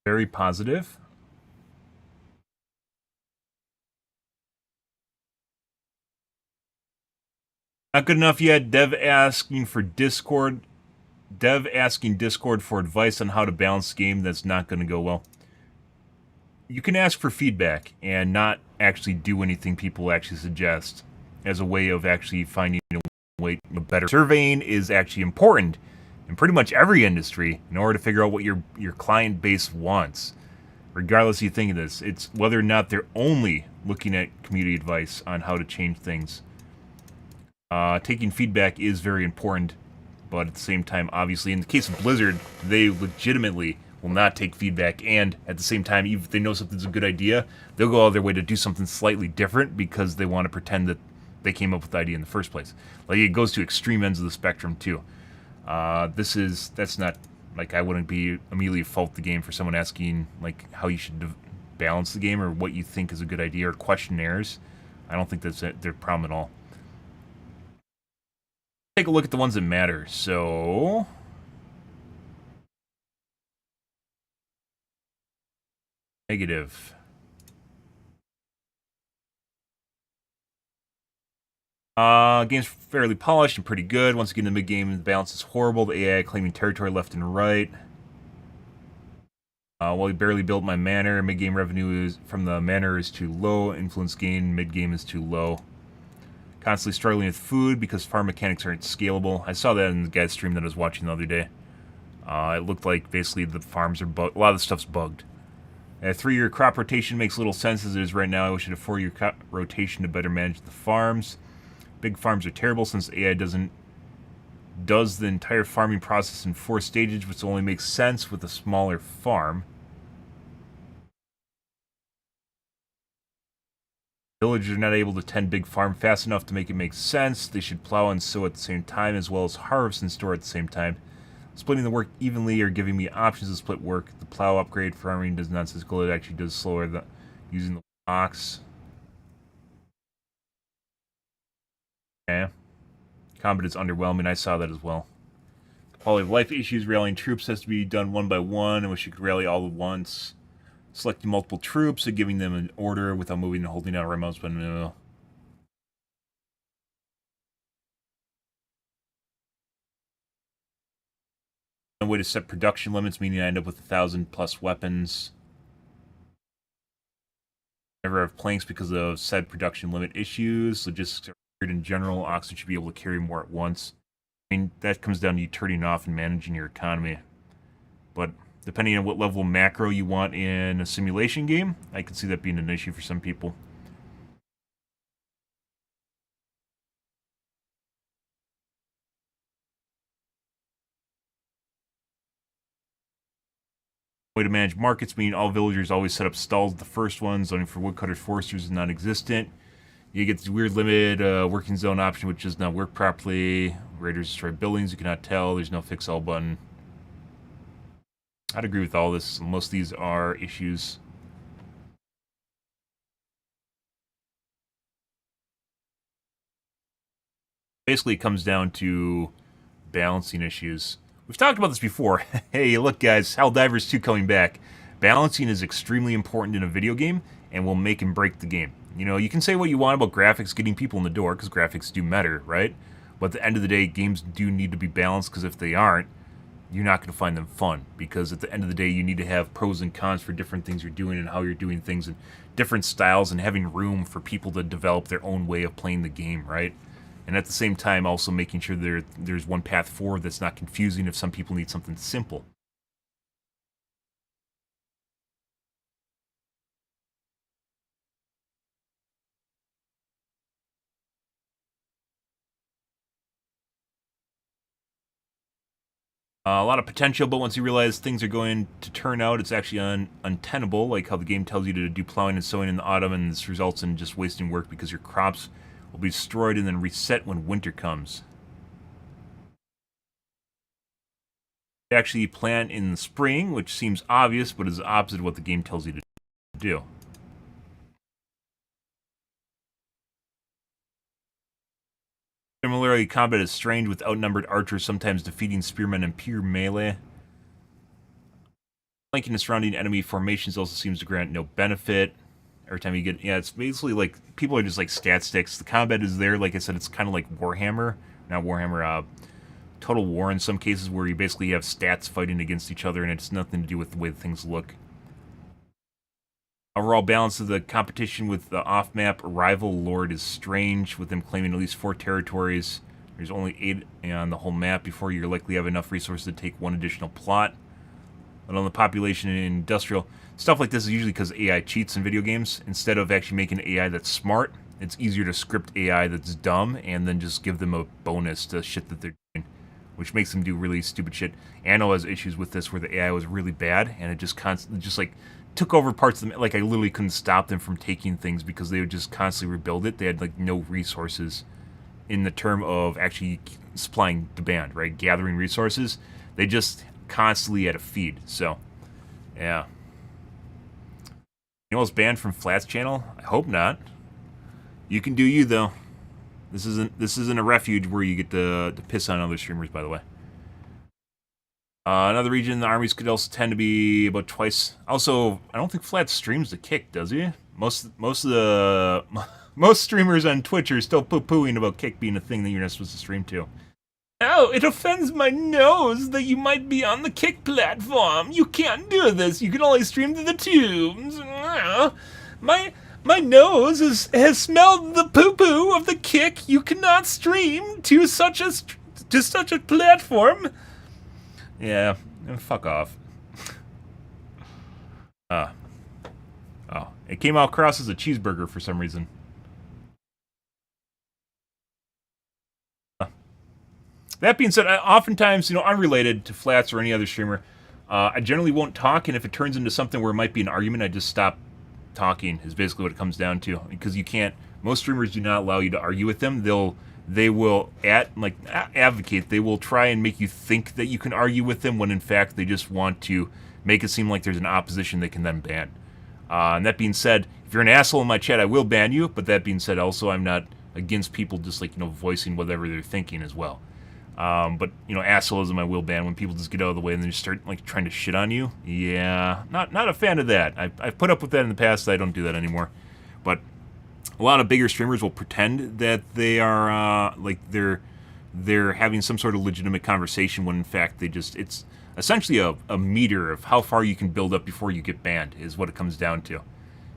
Very positive. Not good enough yet. Dev asking Discord for advice on how to balance the game. That's not going to go well. You can ask for feedback and not actually do anything people actually suggest as a way of actually finding a way better. Surveying is actually important in pretty much every industry in order to figure out what your client base wants. Regardless of you think of this, it's whether or not they're only looking at community advice on how to change things. Taking feedback is very important, but at the same time, obviously, in the case of Blizzard, they legitimately will not take feedback, and at the same time, even if they know something's a good idea, they'll go out of their way to do something slightly different because they want to pretend that they came up with the idea in the first place. Like, it goes to extreme ends of the spectrum, too. That's not, like, I wouldn't be immediately fault the game for someone asking, like, how you should balance the game or what you think is a good idea or questionnaires. I don't think that's their problem at all. Take a look at the ones that matter. So, negative. Game's fairly polished and pretty good. Once again, the mid-game the balance is horrible. The AI claiming territory left and right. Well, we barely built my manor. Mid-game revenue from the manor is too low. Influence gain mid-game is too low. Constantly struggling with food because farm mechanics aren't scalable. I saw that in the guy's stream that I was watching the other day. It looked like basically the farms are bugged. A lot of the stuff's bugged. A 3-year crop rotation makes little sense as it is right now. I wish it had a 4-year crop rotation to better manage the farms. Big farms are terrible since AI does the entire farming process in 4 stages, which only makes sense with a smaller farm. Villagers are not able to tend big farm fast enough to make it make sense. They should plow and sow at the same time, as well as harvest and store at the same time. Splitting the work evenly or giving me options to split work. The plow upgrade farming does not physical. It actually does slower than using the ox. Okay. Combat is underwhelming. I saw that as well. Quality of life issues. Rallying troops has to be done one by one. I wish you could rally all at once. Selecting multiple troops and giving them an order without moving and holding out remotes, but no. No way to set production limits, meaning I end up with 1,000+ weapons. Never have planks because of said production limit issues. Logistics are weird in general. Oxen should be able to carry more at once. I mean, that comes down to you turning off and managing your economy. But depending on what level of macro you want in a simulation game, I can see that being an issue for some people. Way to manage markets, meaning all villagers always set up stalls at the first one. Zoning for woodcutters, foresters is non-existent. You get this weird limited working zone option, which does not work properly. Raiders destroy buildings, you cannot tell. There's no fix all button. I'd agree with all this. Most of these are issues. Basically, it comes down to balancing issues. We've talked about this before. Hey, look, guys, Helldivers 2 coming back. Balancing is extremely important in a video game and will make and break the game. You know, you can say what you want about graphics getting people in the door, because graphics do matter, right? But at the end of the day, games do need to be balanced, because if they aren't, you're not going to find them fun. Because at the end of the day, you need to have pros and cons for different things you're doing and how you're doing things and different styles, and having room for people to develop their own way of playing the game, right? And at the same time, also making sure there's one path forward that's not confusing if some people need something simple. A lot of potential, but once you realize things are going to turn out, it's actually untenable, like how the game tells you to do plowing and sowing in the autumn, and this results in just wasting work because your crops will be destroyed and then reset when winter comes. Actually plant in the spring, which seems obvious, but is the opposite of what the game tells you to do. Similarly, combat is strange with outnumbered archers sometimes defeating spearmen in pure melee. Flanking the surrounding enemy formations also seems to grant no benefit. Every time you get... Yeah, it's basically like... People are just like stat sticks. The combat is there, like I said, it's kind of like Warhammer. Not Warhammer, Total War in some cases, where you basically have stats fighting against each other, and it's nothing to do with the way things look. Overall balance of the competition with the off-map rival lord is strange, with them claiming at least 4 territories. There's only 8 on the whole map before you're likely to have enough resources to take 1 additional plot. But on the population and industrial, stuff like this is usually because AI cheats in video games. Instead of actually making AI that's smart, it's easier to script AI that's dumb and then just give them a bonus to shit that they're doing, which makes them do really stupid shit. Anno has issues with this where the AI was really bad, and it just constantly like took over parts of them. Like, I literally couldn't stop them from taking things because they would just constantly rebuild it. They had like no resources in the term of actually supplying demand, right? Gathering resources. They just constantly had a feed. So, yeah. You know what's banned from Flat's channel? I hope not. You can do you though. This isn't a refuge where you get to piss on other streamers, by the way. Another region, the armies could also tend to be about twice. Also, I don't think Flat streams the kick, does he? Most streamers on Twitch are still poo-pooing about kick being a thing that you're not supposed to stream to. Oh, it offends my nose that you might be on the kick platform. You can't do this. You can only stream to the tubes. My nose has smelled the poo-poo of the kick. You cannot stream to such a platform. Yeah, fuck off. Oh, it came out across as a cheeseburger for some reason. That being said, oftentimes, unrelated to Flats or any other streamer, I generally won't talk, and if it turns into something where it might be an argument, I just stop talking, is basically what it comes down to. Because you can't, most streamers do not allow you to argue with them. They will advocate. They will try and make you think that you can argue with them when in fact they just want to make it seem like there's an opposition they can then ban. And that being said, if you're an asshole in my chat, I will ban you. But that being said, also I'm not against people just voicing whatever they're thinking as well. But assholism I will ban when people just get out of the way and then just start trying to shit on you. Yeah, not a fan of that. I've put up with that in the past. I don't do that anymore. But a lot of bigger streamers will pretend that they are they're having some sort of legitimate conversation when in fact it's essentially a meter of how far you can build up before you get banned is what it comes down to.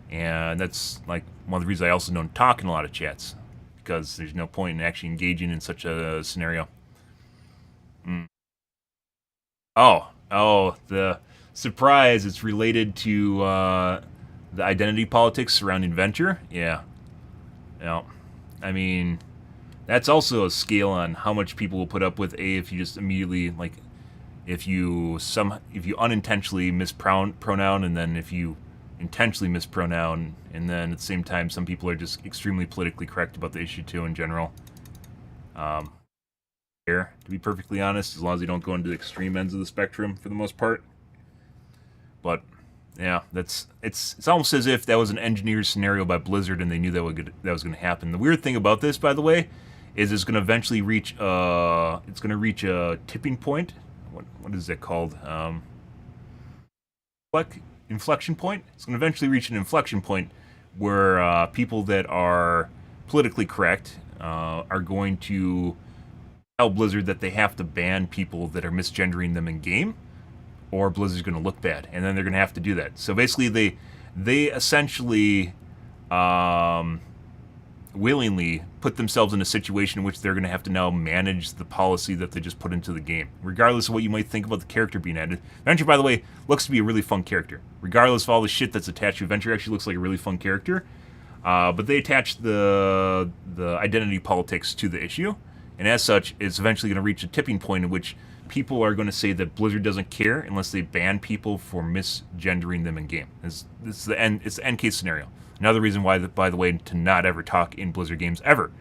And that's one of the reasons I also don't talk in a lot of chats, because there's no point in actually engaging in such a scenario. Oh, the surprise, it's related to the identity politics surrounding Venture. Yeah. I mean, that's also a scale on how much people will put up with. If you just immediately if you unintentionally mispronoun, and then if you intentionally mispronoun, and then at the same time some people are just extremely politically correct about the issue too in general. To be perfectly honest, as long as you don't go into the extreme ends of the spectrum for the most part. But yeah, it's almost as if that was an engineered scenario by Blizzard and they knew that was going to happen. The weird thing about this, by the way, is it's going to eventually reach a tipping point. What is that called? Inflection point. It's going to eventually reach an inflection point where people that are politically correct are going to tell Blizzard that they have to ban people that are misgendering them in game, or Blizzard's going to look bad, and then they're going to have to do that. So basically, they essentially willingly put themselves in a situation in which they're going to have to now manage the policy that they just put into the game, regardless of what you might think about the character being added. Venture, by the way, looks to be a really fun character. Regardless of all the shit that's attached to Venture, actually looks like a really fun character. But they attach the identity politics to the issue, and as such, it's eventually going to reach a tipping point in which people are going to say that Blizzard doesn't care unless they ban people for misgendering them in game. It's the end case scenario. Another reason why, by the way, to not ever talk in Blizzard games ever.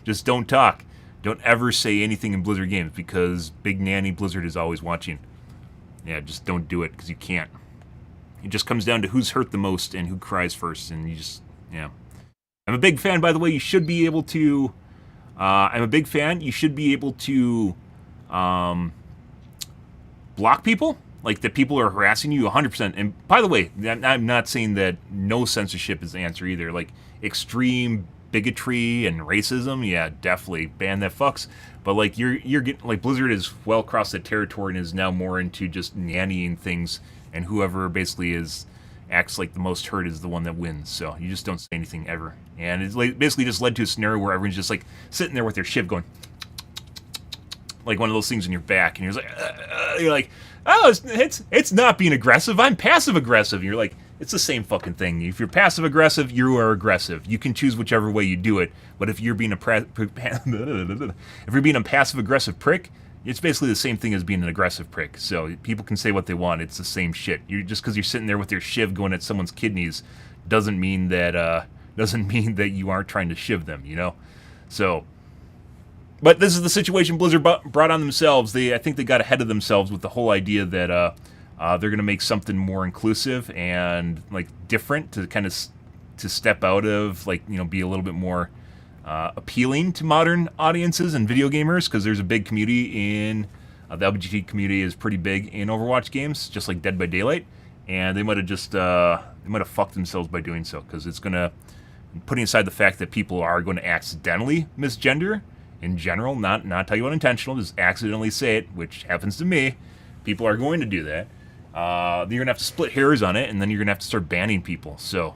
Just don't talk. Don't ever say anything in Blizzard games because Big Nanny Blizzard is always watching. Yeah, just don't do it because you can't. It just comes down to who's hurt the most and who cries first, and you just, yeah. I'm a big fan, by the way. You should be able to. I'm a big fan. You should be able to block people. Like, that people are harassing you 100%. And by the way, I'm not saying that no censorship is the answer either. Like, extreme bigotry and racism, yeah, definitely ban that fucks. But, like, you're getting, like, Blizzard is well across the territory and is now more into just nannying things, and whoever basically acts like the most hurt is the one that wins. So you just don't say anything ever. And it's basically just led to a scenario where everyone's just, like, sitting there with their shiv going, like one of those things in your back, and you're like, oh, it's not being aggressive. I'm passive aggressive. And you're like, it's the same fucking thing. If you're passive aggressive, you are aggressive. You can choose whichever way you do it. But if you're being a passive aggressive prick, it's basically the same thing as being an aggressive prick. So people can say what they want. It's the same shit. You just because you're sitting there with your shiv going at someone's kidneys doesn't mean that you aren't trying to shiv them. You know, so. But this is the situation Blizzard brought on themselves. I think they got ahead of themselves with the whole idea that they're going to make something more inclusive and like different to kind of to step out of, like, you know, be a little bit more appealing to modern audiences and video gamers, because there's a big community in the LGBT community is pretty big in Overwatch games, just like Dead by Daylight, and they might have fucked themselves by doing so, because it's going to, putting aside the fact that people are going to accidentally misgender. In general, not tell you unintentional, just accidentally say it, which happens to me. People are going to do that. You're gonna have to split hairs on it, and then you're gonna have to start banning people. So,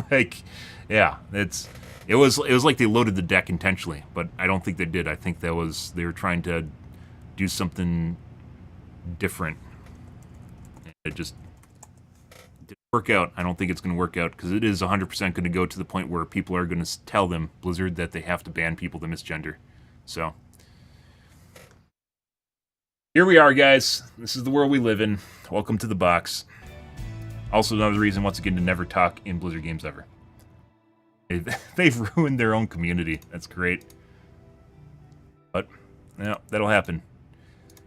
like, yeah, it was like they loaded the deck intentionally, but I don't think they did. I think they were trying to do something different. It just didn't work out. I don't think it's gonna work out because it is 100% going to go to the point where people are going to tell them, Blizzard, that they have to ban people that misgender. So, here we are, guys. This is the world we live in. Welcome to the box. Also, another reason, once again, to never talk in Blizzard games ever. They've ruined their own community. That's great. But, yeah, that'll happen.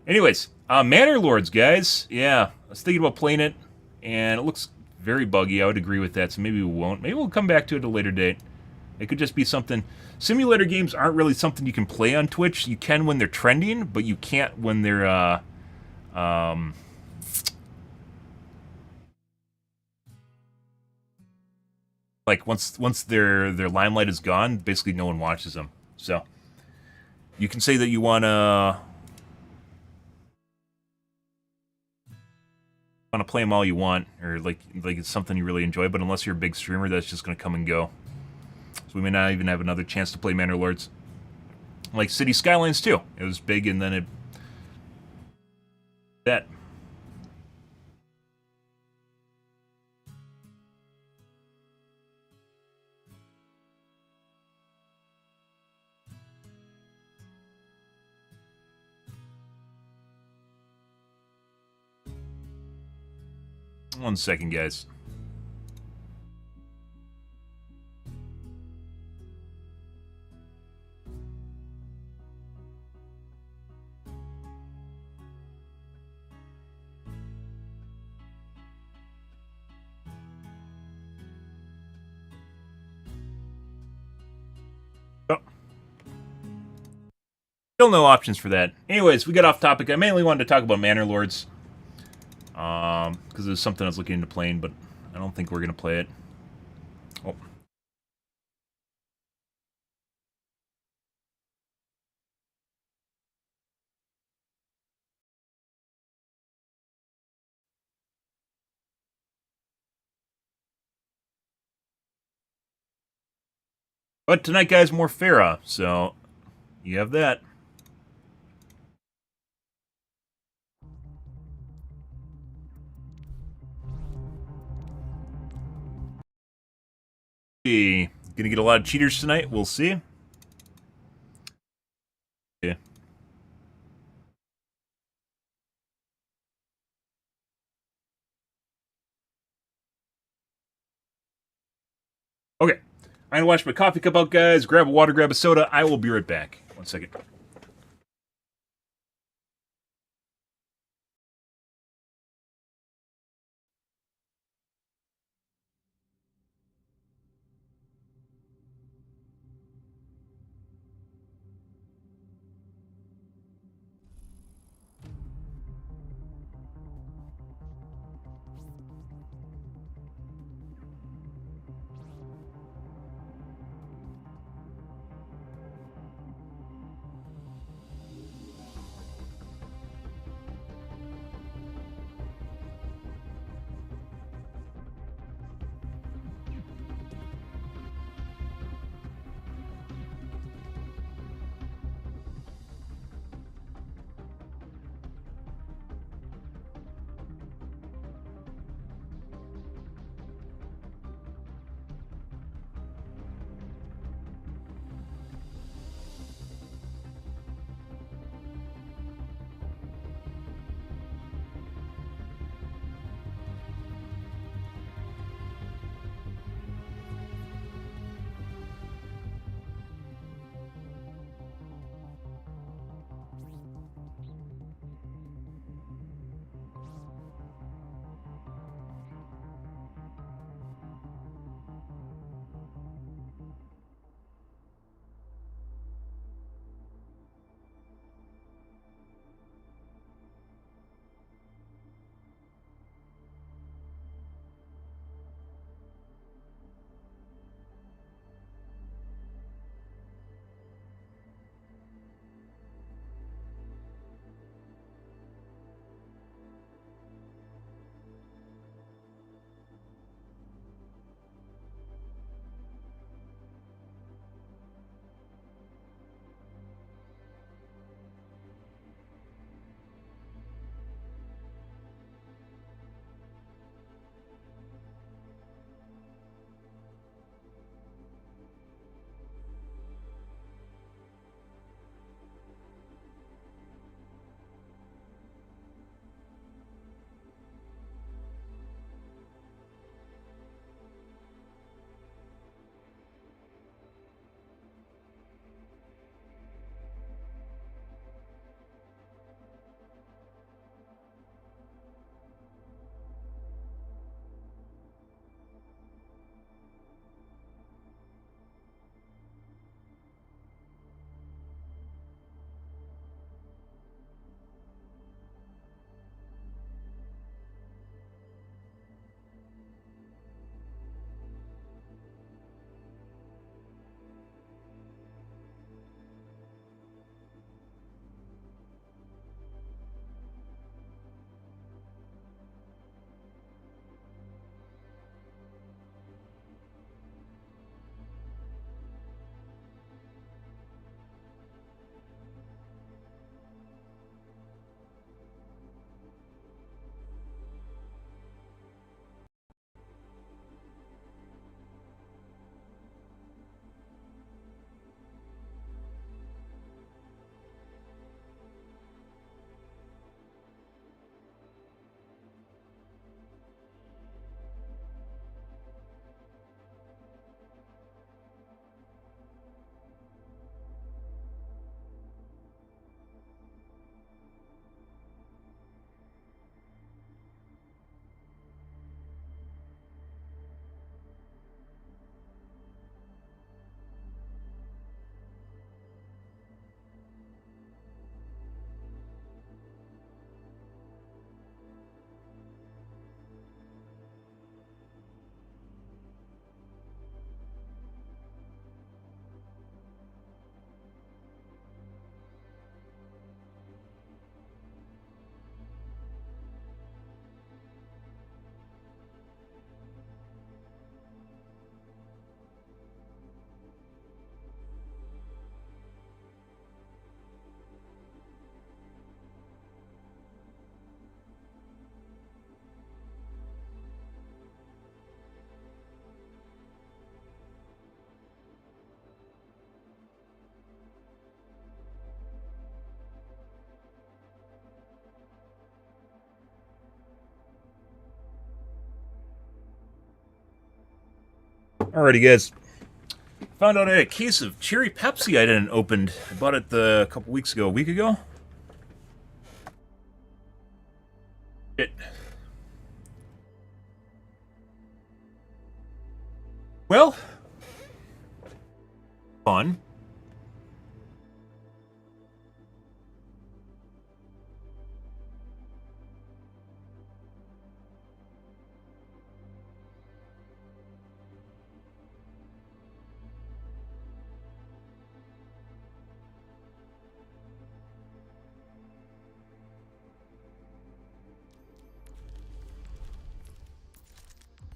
Anyways, Manor Lords, guys. Yeah, I was thinking about playing it, and it looks very buggy. I would agree with that, so maybe we won't. Maybe we'll come back to it at a later date. It could just be something. Simulator games aren't really something you can play on Twitch. You can when they're trending, but you can't when they're like once their limelight is gone, basically no one watches them. So you can say that you wanna play them all you want, or like it's something you really enjoy, but unless you're a big streamer, that's just gonna come and go. So we may not even have another chance to play Manor Lords. Like City Skylines too. It was big and then it... that. One second, guys. Still no options for that. Anyways, we got off topic. I mainly wanted to talk about Manor Lords. Because it was something I was looking into playing, but I don't think we're going to play it. Oh. But tonight, guys, more Pharah, so you have that. Gonna get a lot of cheaters tonight. We'll see. Yeah. Okay. I'm gonna wash my coffee cup out, guys. Grab a water, grab a soda. I will be right back. 1 second. Alrighty, guys. Found out I had a case of cherry Pepsi I didn't open. I bought it a couple weeks ago, a week ago. It. Well, fun.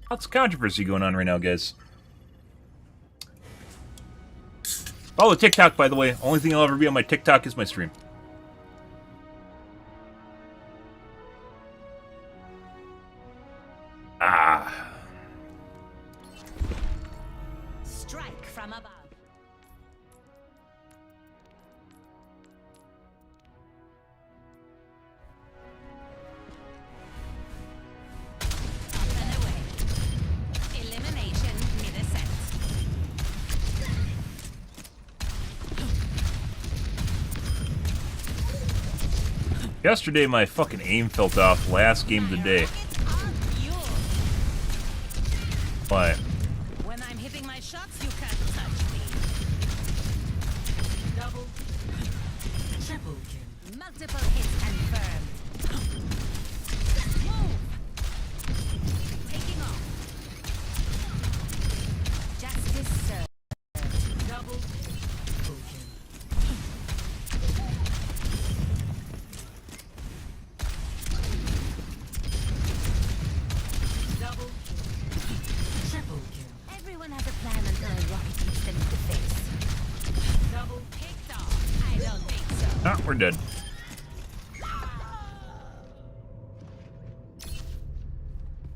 Lots of controversy going on right now, guys. Follow TikTok, by the way. Only thing I'll ever be on my TikTok is my stream. Strike from above. Up and away. Elimination mid-ascent. Yesterday, my fucking aim felt off. Last game of the day. Why? When I'm hitting my shots, you can't touch me. Double, triple kill. Multiple hits confirmed. Move. Taking off. Justice served. Double, triple kill. Double kill. Triple kill. Everyone has a plan until a rocket hits them in the face. Double picked off. I don't think so. Ah, we're dead.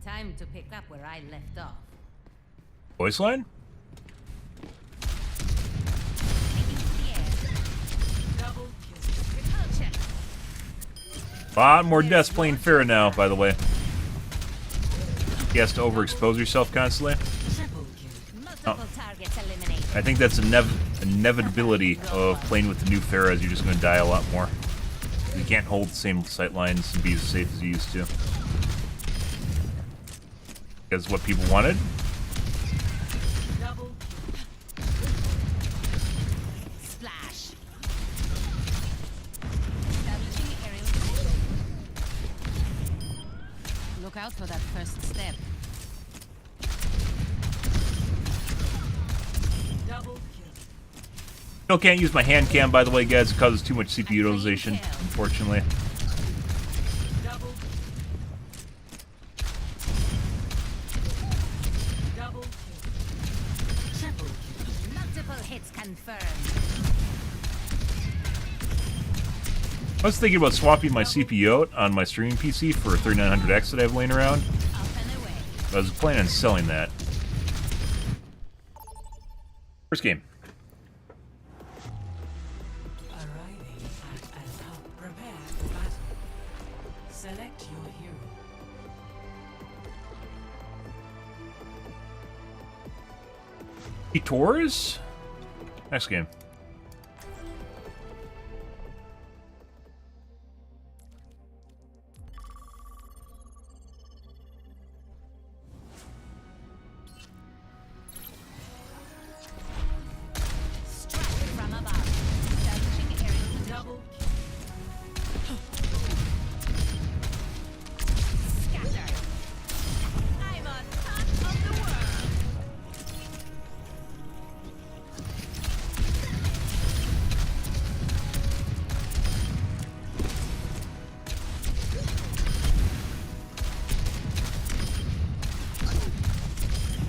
Time to pick up where I left off. Voice line? Taking to the air. Double kill. Repulsion. A lot more deaths playing Pharah now, by the way. He has to overexpose yourself constantly. Triple kill. Multiple targets eliminated. I think that's inevitability of playing with the new Pharah, is you're just going to die a lot more. You can't hold the same sight lines and be as safe as you used to. Because what people wanted. Double kill. Splash. Establishing aerial control. Look out for that first step. Double kill. Still can't use my hand cam, by the way, guys. It causes too much CPU utilization, unfortunately. Double. Double kill. Triple kill. Multiple hits confirmed. I was thinking about swapping my CPU out on my streaming PC for a 3900X that I have laying around. Up and away. I was planning on selling that. First game. Arriving at an hub. Prepare for battle. Select your hero. Tours? Next game. Strike from above. Establishing aerial double. Scatter. I'm on top of the world.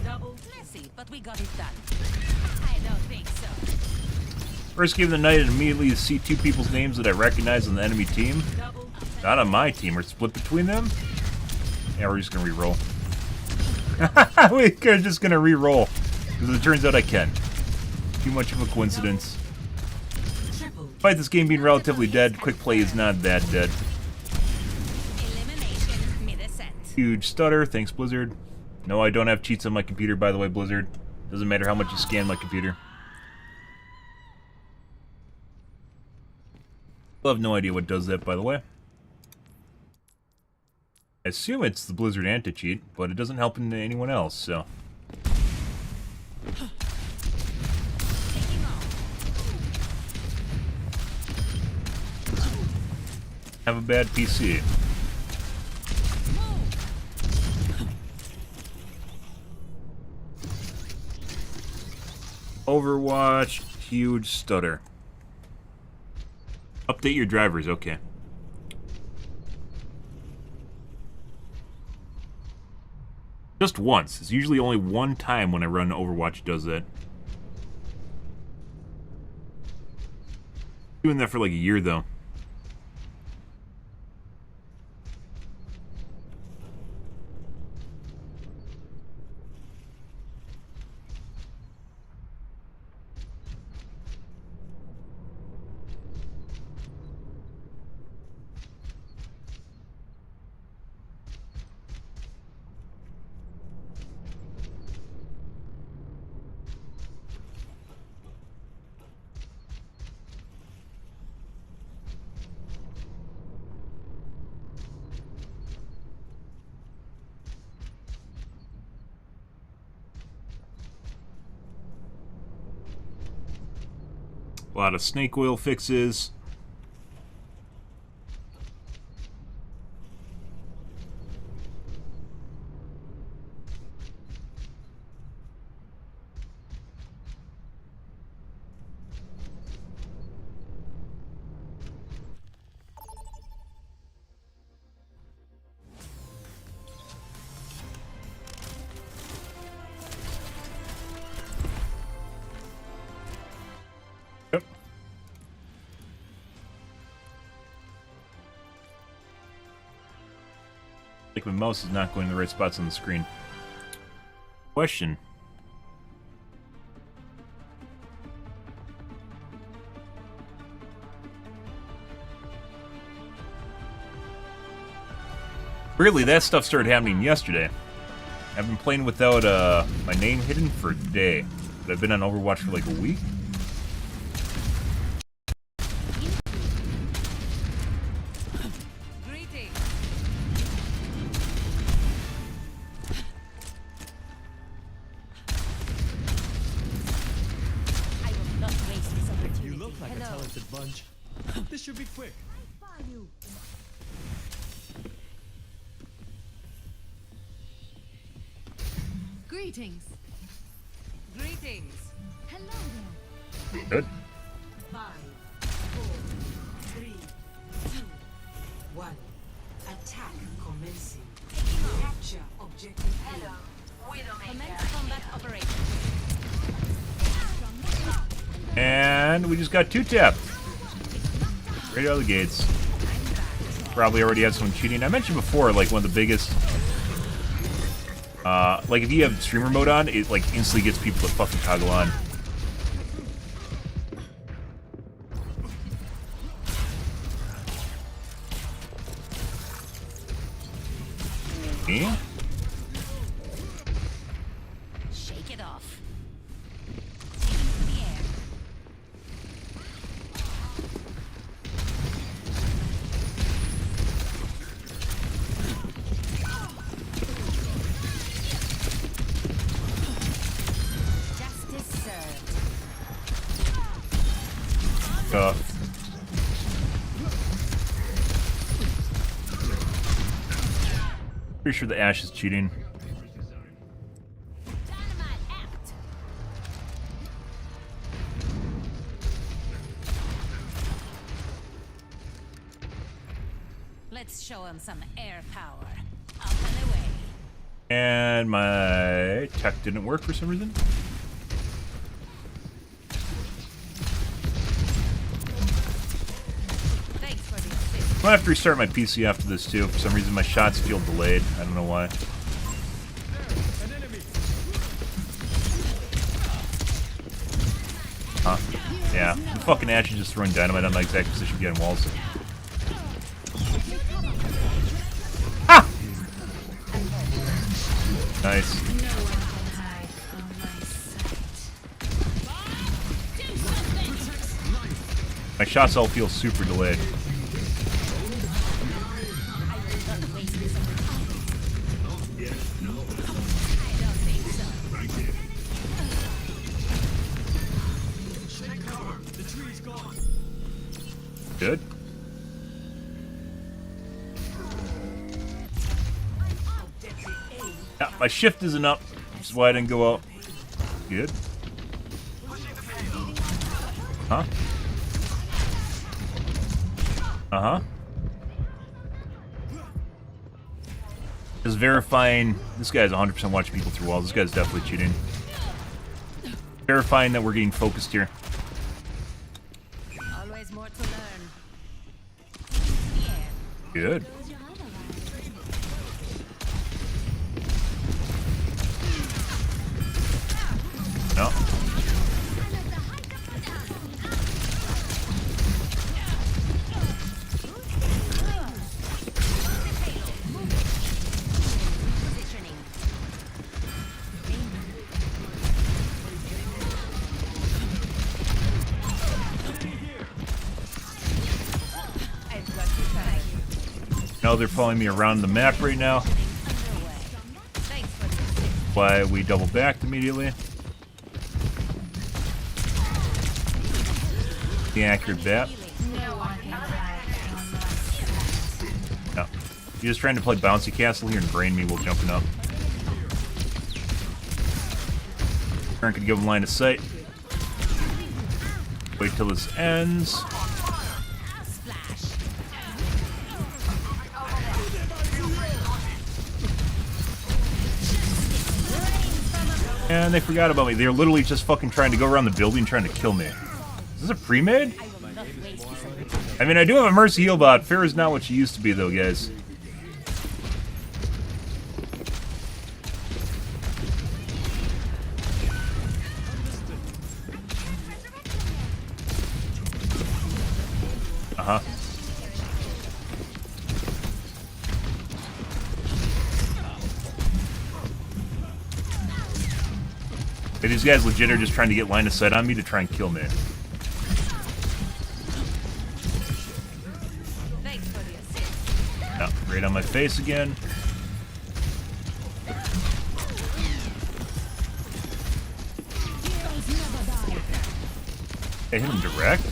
Double. Messy, but we got it done. I don't think so. First game of the night, and immediately see two people's names that I recognize on the enemy team. Double. Not on my team. We're split between them. Yeah, we're just gonna re-roll. We're just gonna re-roll. Because it turns out I can. Too much of a coincidence. Triple Despite this game being relatively dead, quick play is not that dead. Elimination mid-ascent. Huge stutter. Thanks, Blizzard. No, I don't have cheats on my computer, by the way, Blizzard. Doesn't matter how much you scan my computer. I have no idea what does that, by the way. I assume it's the Blizzard anti-cheat, but it doesn't help anyone else, so... Have a bad PC. Overwatch, huge stutter. Update your drivers, okay. Just once. It's usually only one time when I run Overwatch does that. Doing that for like a year though. A lot of snake oil fixes. Yep. Like my mouse is not going to the right spots on the screen. Question. Really, that stuff started happening yesterday. I've been playing without my name hidden for a day. But I've been on Overwatch for like a week. This should be quick. Greetings. Greetings. Hello there. Good. 5, 4, 3, 2, 1. Attack commencing. Capture objective. Hello. Commence combat operation. And we just got two-tapped. Right out of the gates. Probably already had someone cheating. I mentioned before, like, one of the biggest... like, if you have streamer mode on, it, like, instantly gets people to fucking toggle on. Me? Shake it off. Into the air. Justice served. Pretty sure the Ashe is cheating. Dynamite out. Let's show him some air power. Up and away. And my tech didn't work for some reason. Thanks for the assist. I'm gonna have to restart my PC after this too. For some reason my shots feel delayed. I don't know why. An enemy. Huh? Yeah. The fucking Ashe is just throwing dynamite on my exact position behind walls. Ah! Nice. My shots all feel super delayed. Good. Yeah, my shift isn't up, which is why I didn't go out. Good. Huh? Uh-huh. Just verifying... This guy's 100% watching people through walls. This guy's definitely cheating. Verifying that we're getting focused here. Always more to learn. Good. No. No, they're following me around the map right now. Why we double backed immediately. The accurate bat. No. You're just trying to play bouncy castle here and brain me while jumping up. Aren't gonna give him line of sight. Wait till this ends. And they forgot about me. They're literally just fucking trying to go around the building trying to kill me. Is this a pre-made? I mean, I do have a Mercy heal bot. Pharah's not what she used to be, though, guys. Uh-huh. These guys legit are just trying to get line of sight on me to try and kill me. No, right on my face again. I hit him direct.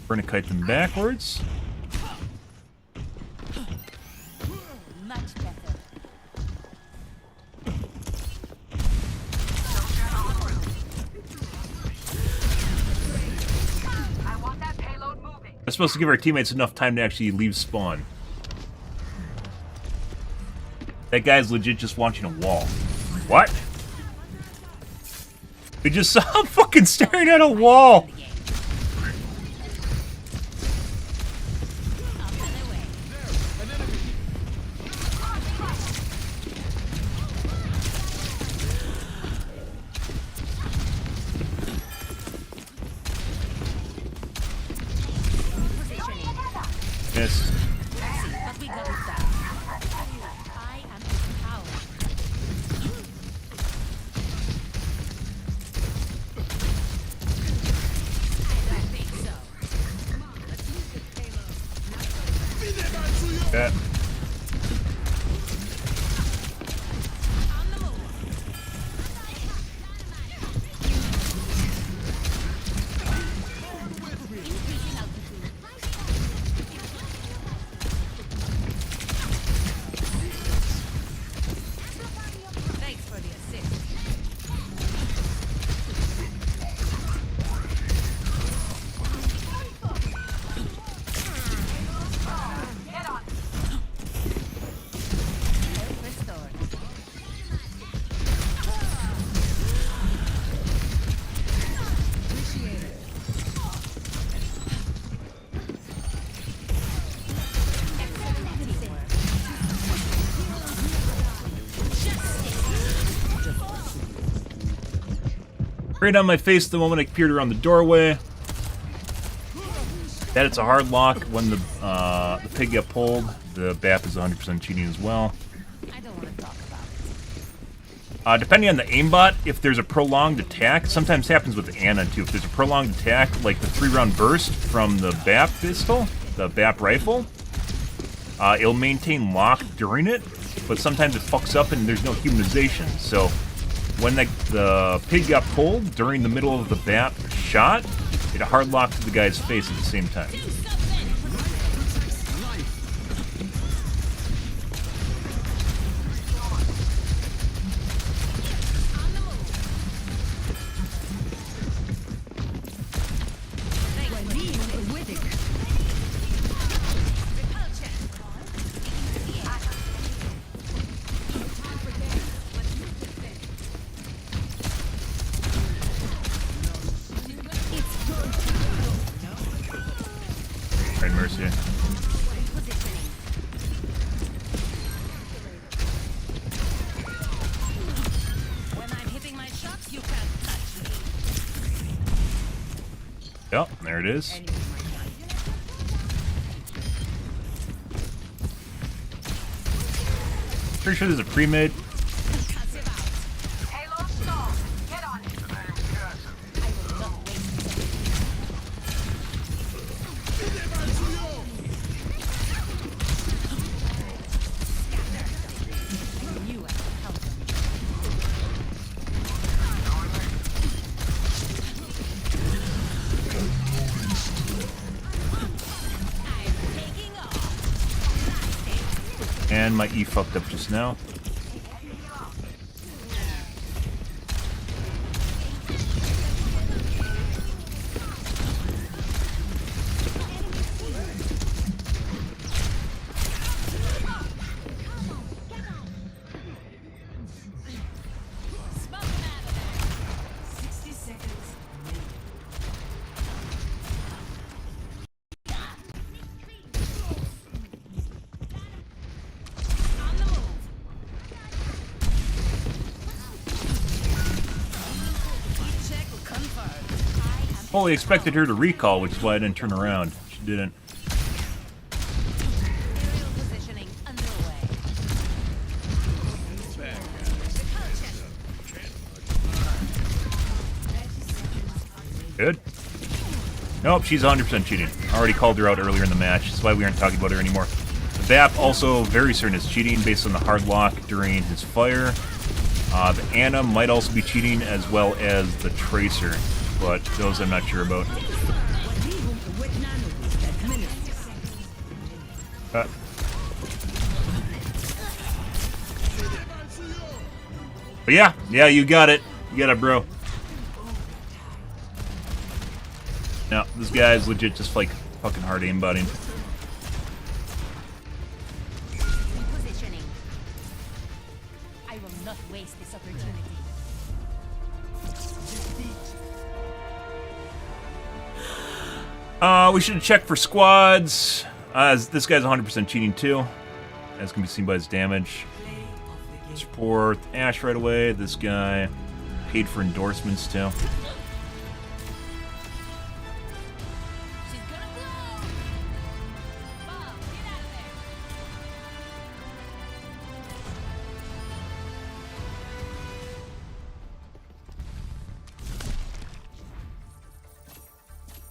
We're gonna kite them backwards. Much better. We're supposed to give our teammates enough time to actually leave spawn. That guy's legit just watching a wall. What? We just saw him fucking staring at a wall! Yes. But we got it done. I am in power. I don't think so. Yeah. Thanks for the assist. Restored. Right on my face the moment I peered around the doorway. That it's a hard lock when the pig got pulled. The BAP is 100% cheating as well. I don't want to talk about it. Depending on the aimbot, if there's a prolonged attack, sometimes happens with Anna too. If there's a prolonged attack, like the 3-round burst from the BAP pistol, the BAP rifle, it'll maintain lock during it, but sometimes it fucks up and there's no humanization. So when the pig got pulled during the middle of the BAP shot, it hard locked the guy's face at the same time. Right, Mercy. When I'm hitting my shots, you can't touch me. Yep, there it is. Pretty sure there's a pre-made. Passive out. Halo storm. Get on it. I will not waste it. I knew I would help them. I'm taking off. And my E fucked up just now. Smoke them out of there. 60 seconds remaining. On the move. Check confirmed. I am Fully expected her to recall, which is why I didn't turn around. She didn't. aerial positioning underway. Good. Nope, she's 100% cheating. I already called her out earlier in the match. That's why we aren't talking about her anymore. The BAP also very certain is cheating based on the hard lock during his fire. The Anna might also be cheating, as well as the Tracer, but those I'm not sure about. But yeah, you got it. You got it, bro. No, this guy's legit just like fucking hard aimbotting. positioning. I will not waste this opportunity. We should check for squads. This guy's 100% cheating too, as can be seen by his damage. Support Ash right away. This guy paid for endorsements too. She's gonna blow. Bob, get out of there.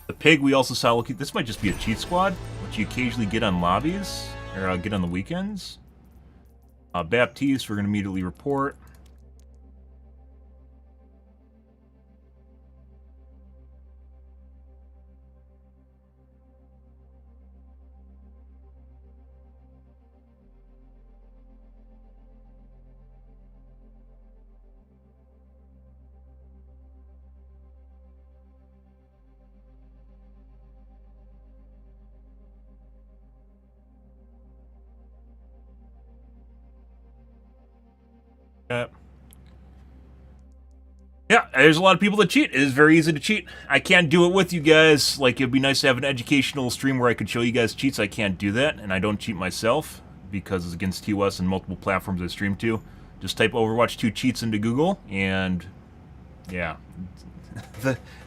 The pig we also saw. This might just be a cheat squad, which you occasionally get on lobbies or get on the weekends. Baptiste, we're gonna immediately report. Yeah, there's a lot of people that cheat. It is very easy to cheat. I can't do it with you guys. Like, it'd be nice to have an educational stream where I could show you guys cheats. I can't do that, and I don't cheat myself because it's against TOS and multiple platforms I stream to. Just type Overwatch 2 cheats into Google, and yeah.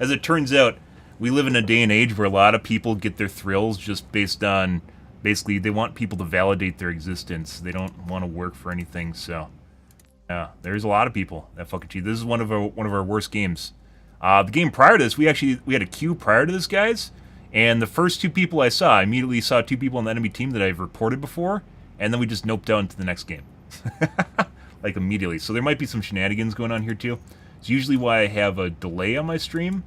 As it turns out, we live in a day and age where a lot of people get their thrills just based on Basically, they want people to validate their existence. They don't want to work for anything, so... Yeah, there's a lot of people that fucking cheat. This is one of our worst games. The game prior to this, we had a queue prior to this, guys, and the first 2 people I saw, I immediately saw 2 people on the enemy team that I've reported before, and then we just noped out into the next game. Like, immediately. So there might be some shenanigans going on here, too. It's usually why I have a delay on my stream,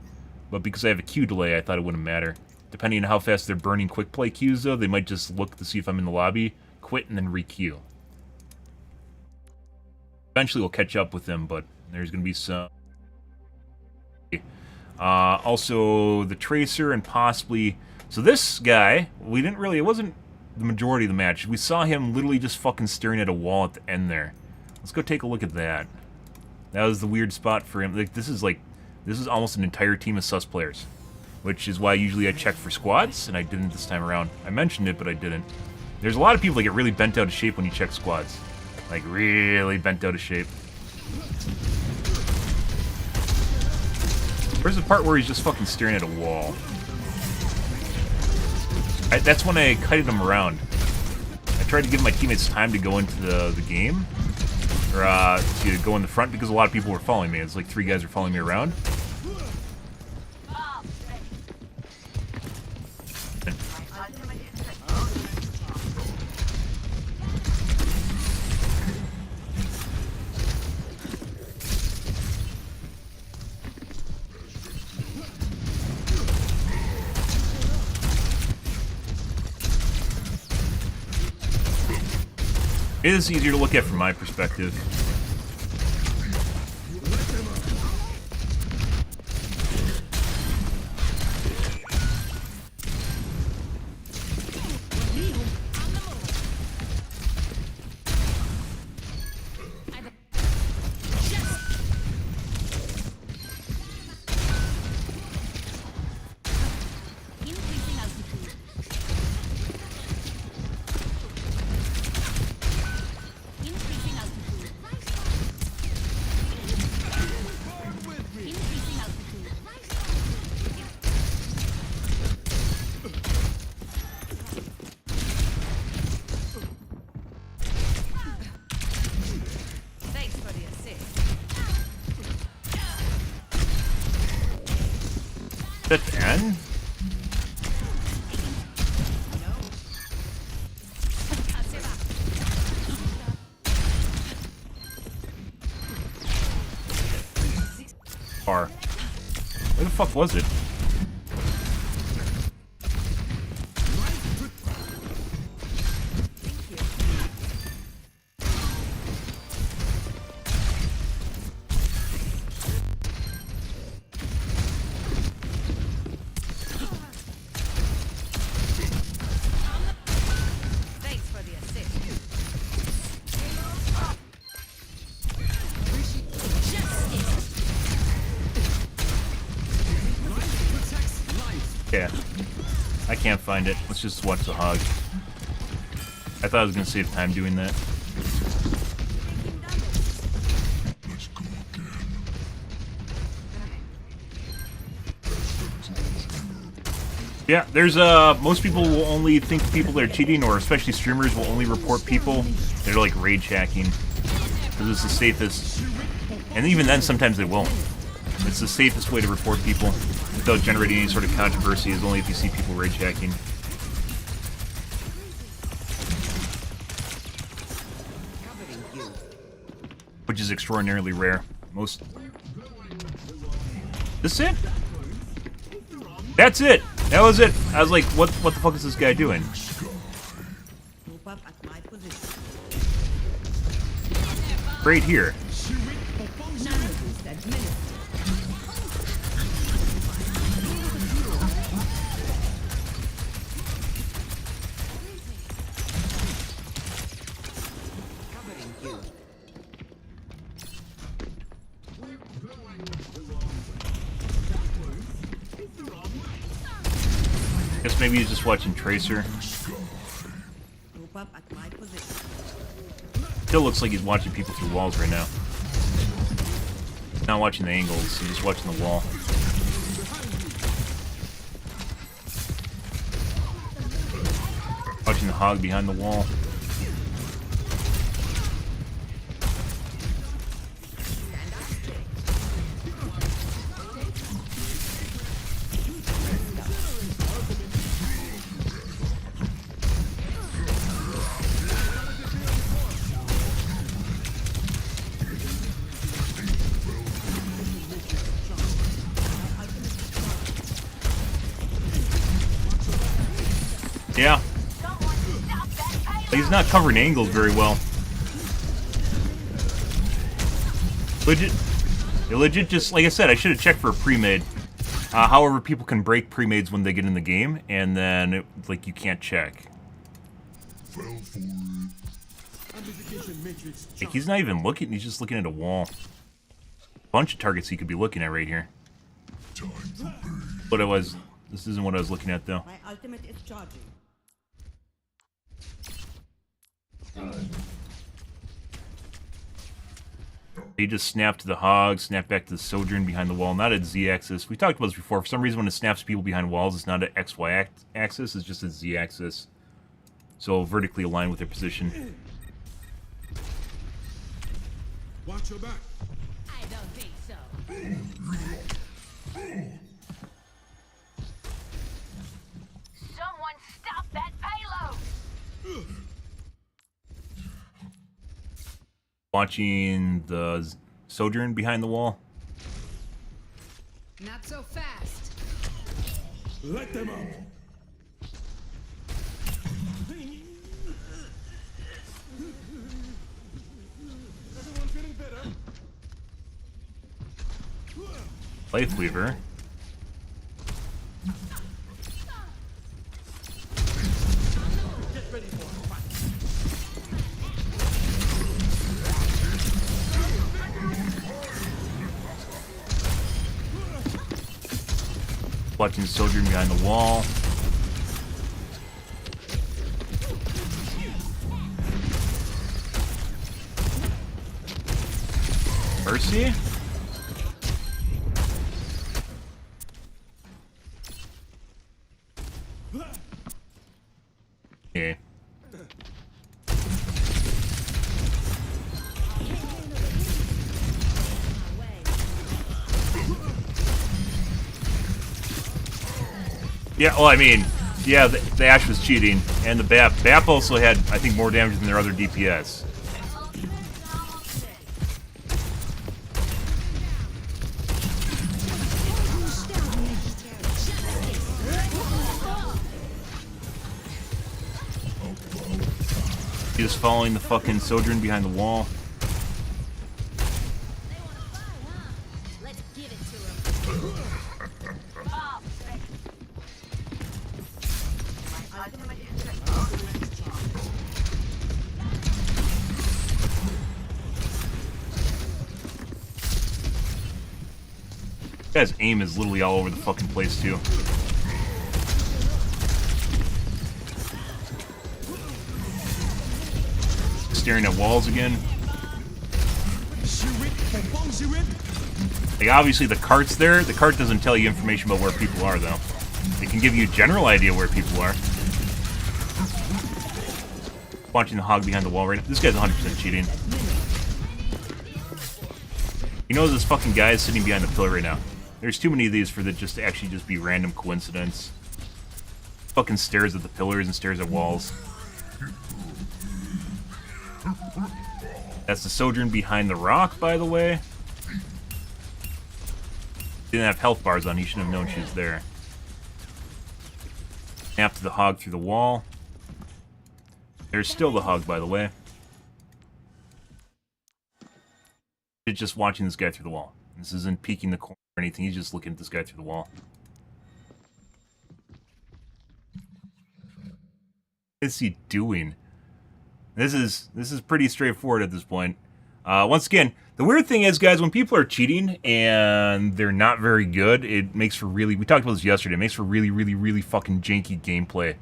but because I have a queue delay, I thought it wouldn't matter. Depending on how fast they're burning quick play queues, though, they might just look to see if I'm in the lobby, quit, and then re-queue. Eventually we'll catch up with them, but there's going to be some... also, the Tracer and possibly... So this guy, we didn't really... It wasn't the majority of the match. We saw him literally just fucking staring at a wall at the end there. Let's go take a look at that. That was the weird spot for him. This is almost an entire team of sus players. Which is why usually I check for squads, and I didn't this time around. I mentioned it, but I didn't. There's a lot of people that get really bent out of shape when you check squads. Like, really bent out of shape. Where's the part where he's just fucking staring at a wall? That's when I kited him around. I tried to give my teammates time to go into the game. Or, to go in the front, because a lot of people were following me. It's like 3 guys were following me around. It is easier to look at from my perspective. That end? Far. Where the fuck was it? Yeah. I can't find it. Let's just watch the hog. I thought I was gonna save time doing that. Yeah, there's most people will only think people that are cheating, or especially streamers will only report people that are like rage hacking. Because it's the safest. And even then sometimes they won't. It's the safest way to report people without generating any sort of controversy, is only if you see people rage hacking. Which is extraordinarily rare. Most... This it? That's it! That was it! I was like, what the fuck is this guy doing? Right here. Guess maybe he's just watching Tracer. Still looks like he's watching people through walls right now. Not watching the angles, he's just watching the wall. Watching the hog behind the wall. Yeah. He's not covering angles very well. Legit just, like I said, I should have checked for a pre-made. However, people can break pre-mades when they get in the game, and then, like, you can't check. Like, he's not even looking, he's just looking at a wall. Bunch of targets he could be looking at right here. But this isn't what I was looking at, though. My ultimate is charging. He just snapped to the hog, snapped back to the sojourn behind the wall, not at Z-axis. We talked about this before. For some reason, when it snaps people behind walls, it's not an XY axis, it's just a Z-axis. So vertically aligned with their position. Watch your back. I don't think so. Someone stop that payload! Watching the sojourn behind the wall. Not so fast. Let them up. Everyone feeling better? Life Weaver. Get ready for it. Watching the sojourn behind the wall. Mercy? Okay. Yeah, well, I mean, yeah, the Ashe was cheating, and the BAP. BAP also had, I think, more damage than their other DPS. He was following the fucking sojourn behind the wall. Let's give it to him. This guy's aim is literally all over the fucking place, too. Staring at walls again. Like, obviously the cart's there. The cart doesn't tell you information about where people are, though. It can give you a general idea where people are. Watching the hog behind the wall right now. This guy's 100% cheating. He knows this fucking guy is sitting behind the pillar right now. There's too many of these for that just to actually just be random coincidence. Fucking stares at the pillars and stares at walls. That's the sojourn behind the rock, by the way. Didn't have health bars on, he shouldn't have known she was there. Snap to the hog through the wall. There's still the hog, by the way. It's just watching this guy through the wall. This isn't peeking the corner or anything, he's just looking at this guy through the wall. What is he doing? This is pretty straightforward at this point. Once again, the weird thing is, guys, when people are cheating and they're not very good, it makes for really... We talked about this yesterday. It makes for really, really, really fucking janky gameplay.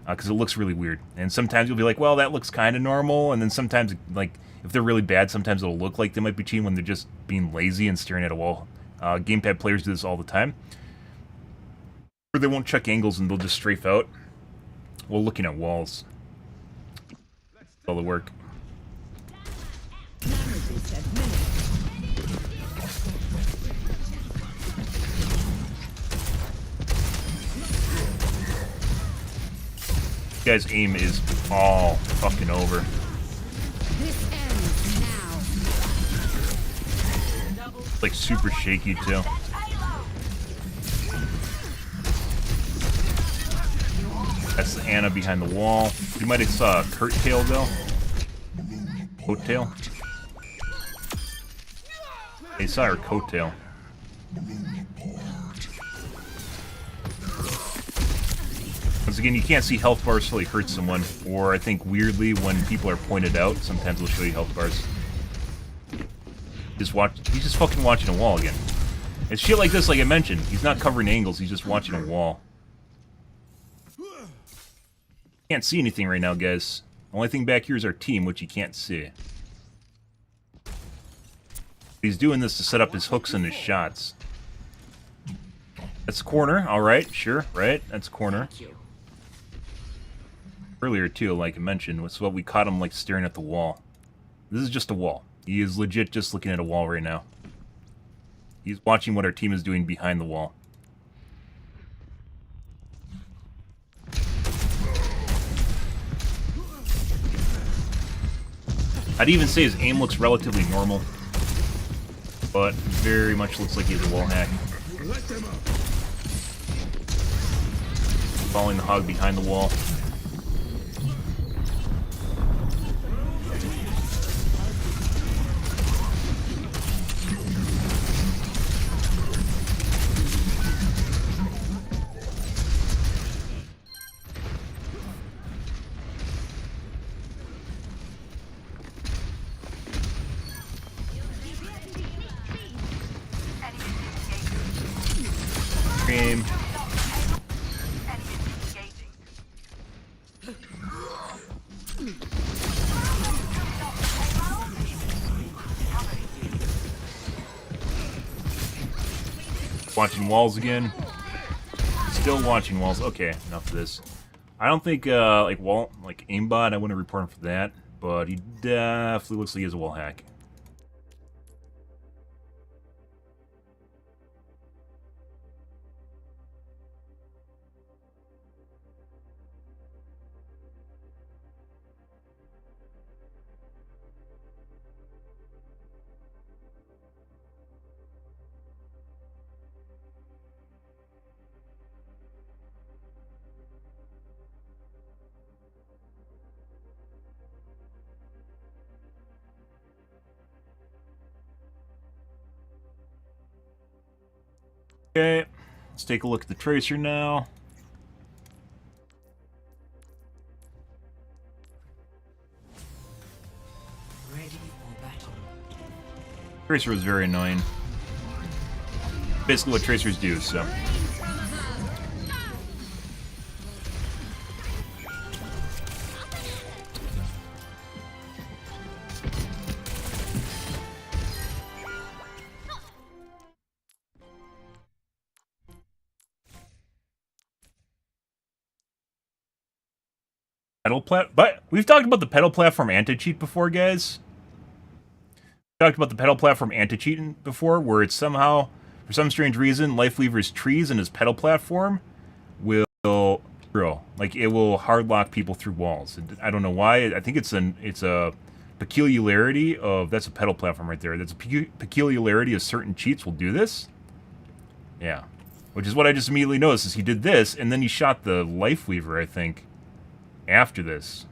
Because it looks really weird. And sometimes you'll be like, well, that looks kind of normal. And then sometimes, like, if they're really bad, sometimes it'll look like they might be cheating when they're just being lazy and staring at a wall. Gamepad players do this all the time. Or they won't check angles and they'll just strafe out while looking at walls. All the work. This guy's aim is all fucking over. This ends now. It's like super shaky too. That's the Anna behind the wall. You might have saw a Kurt tail though. Coat tail. They saw her coat tail. Once again, you can't see health bars till you hurt someone, or I think weirdly when people are pointed out, sometimes they'll show you health bars. He's just fucking watching a wall again. It's shit like this, like I mentioned. He's not covering angles, he's just watching a wall. Can't see anything right now, guys. Only thing back here is our team, which you can't see. He's doing this to set up his hooks and his shots. That's corner, alright, sure, right? That's corner. Earlier, too, like I mentioned, was what we caught him, like, staring at the wall. This is just a wall. He is legit just looking at a wall right now. He's watching what our team is doing behind the wall. I'd even say his aim looks relatively normal, but very much looks like he has a wall hack. Following the hog behind the wall. Game. Watching walls again. Still watching walls. Okay, enough of this. I don't think like aimbot, I wouldn't report him for that, but he definitely looks like he has a wall hack. Okay, let's take a look at the tracer now. Ready for battle. Tracer was very annoying. Basically what tracers do, so. But we've talked about the pedal platform anti-cheat before, guys. We talked about the pedal platform anti-cheating before, where it's somehow, for some strange reason, Lifeweaver's trees and his pedal platform will grow. Like, it will hardlock people through walls. I don't know why. I think it's a peculiarity of, that's a pedal platform right there. That's a peculiarity of certain cheats will do this. Yeah. Which is what I just immediately noticed, is he did this, and then he shot the Lifeweaver, I think, after this.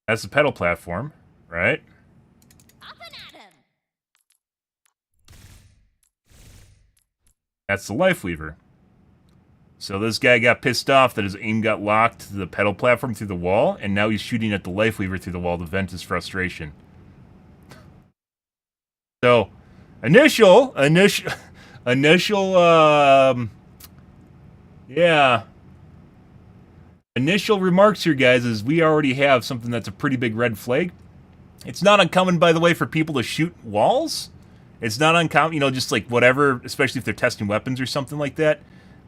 That's the pedal platform, right? Up and at him. That's the Lifeweaver. So this guy got pissed off that his aim got locked to the pedal platform through the wall, and now he's shooting at the Lifeweaver through the wall to vent his frustration. So, initial, yeah. Initial remarks here, guys, is we already have something that's a pretty big red flag. It's not uncommon, by the way, for people to shoot walls. It's not uncommon, you know, just like whatever, especially if they're testing weapons or something like that.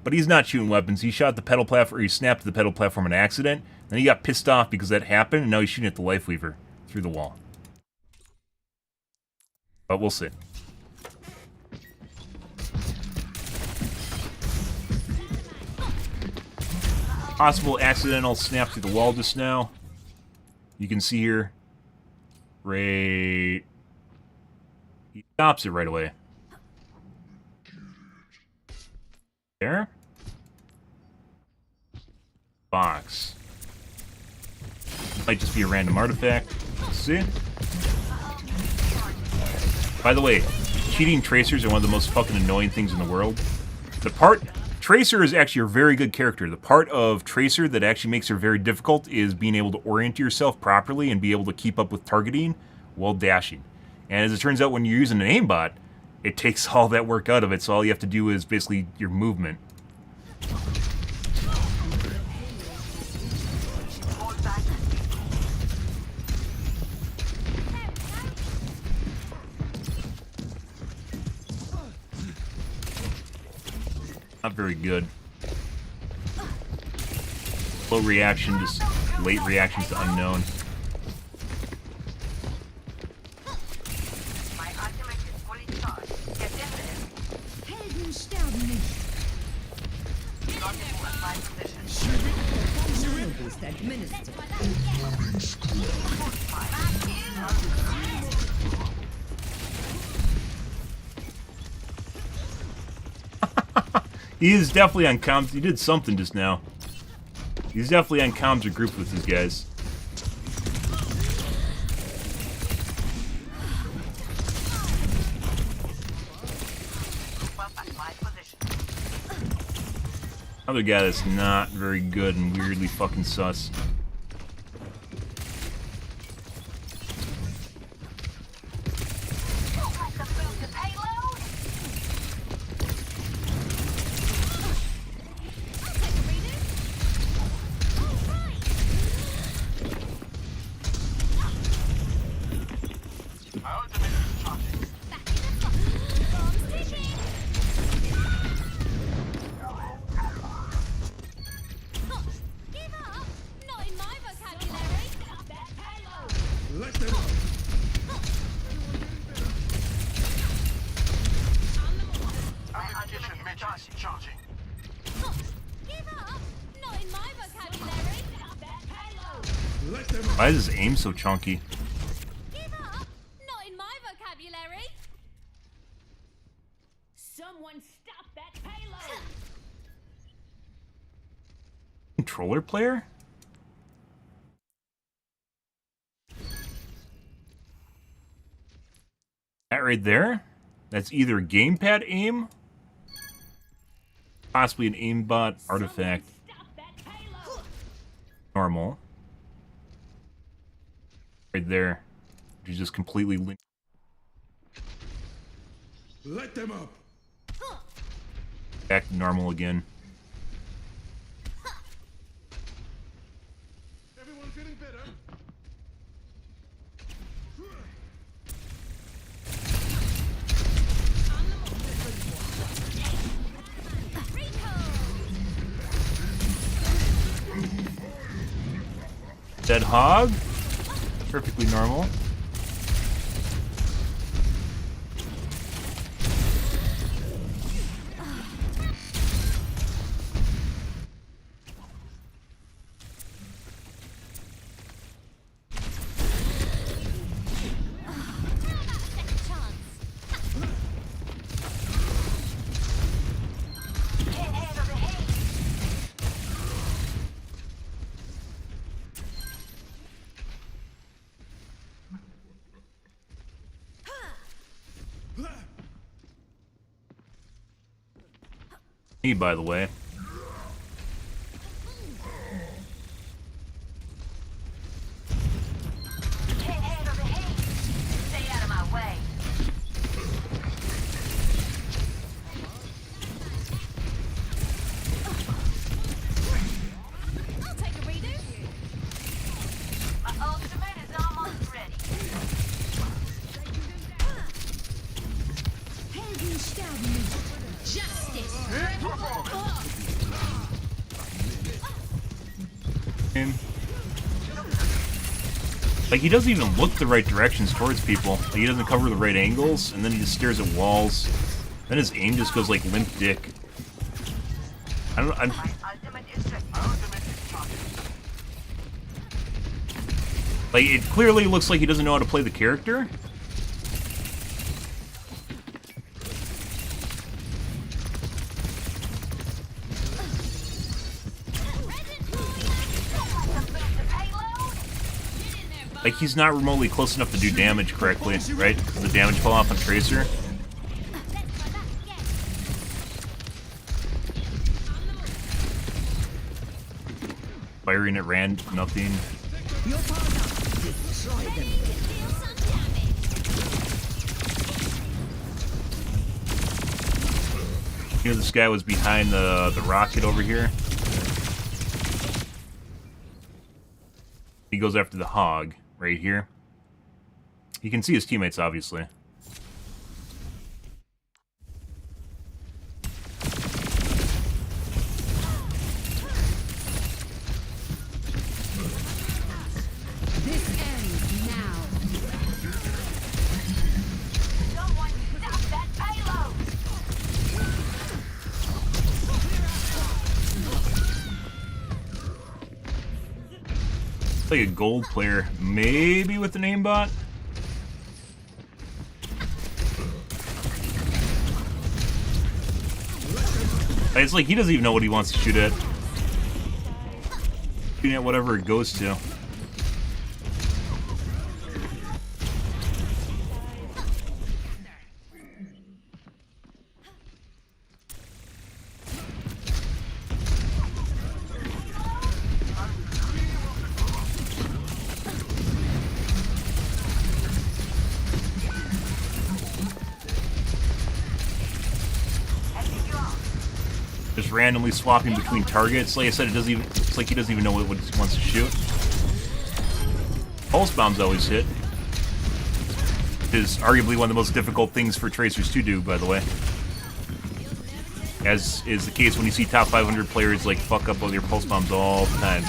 But he's not shooting weapons. He shot the pedal platform, or he snapped the pedal platform on accident. Then he got pissed off because that happened, and now he's shooting at the life weaver through the wall. But we'll see. Possible accidental snap through the wall just now. You can see here. Right. He stops it right away. There. Box. Might just be a random artifact. Let's see. By the way, cheating tracers are one of the most fucking annoying things in the world. Tracer is actually a very good character. The part of Tracer that actually makes her very difficult is being able to orient yourself properly and be able to keep up with targeting while dashing. And as it turns out, when you're using an aimbot, it takes all that work out of it, so all you have to do is basically your movement. Not very good. Slow reaction, just late reactions to unknown. My ultimate is fully charged. Get into it. Helden sterben nicht. Not to my position. Nano boost administered. He is definitely on comms. He did something just now. He's definitely on comms or groups with these guys. Other guy that's not very good and weirdly fucking sus. Let them up. Charging. Give up? Not in my vocabulary. Let them up. Why is his aim so chunky? Give up? Not in my vocabulary. Someone stop that payload! Controller player? That right there? That's either gamepad aim, possibly an aimbot artifact. Normal. Right there. Which is just completely linked. Let them up. Back to normal again. Everyone feeling better? Dead hog. Perfectly normal. Me, by the way. Stay out of my way. I'll take a reader. My ultimate is almost ready. Helden sterben nicht. Justice! Like, he doesn't even look the right directions towards people. Like, he doesn't cover the right angles, and then he just stares at walls. Then his aim just goes like limp dick. Like, it clearly looks like he doesn't know how to play the character. Like, he's not remotely close enough to do damage correctly, right? The damage fell off on Tracer. Firing at Rand, nothing. You know, this guy was behind the rocket over here. He goes after the hog right here. You can see his teammates, obviously. This ends now. Someone stop that payload! Like a gold player, maybe with an aimbot. It's like he doesn't even know what he wants to shoot at. Shooting at whatever it goes to. Just randomly swapping between targets. Like I said, it's like he doesn't even know what he wants to shoot. Pulse bombs always hit. Which is arguably one of the most difficult things for tracers to do, by the way. As is the case when you see top 500 players like fuck up with your pulse bombs all the time.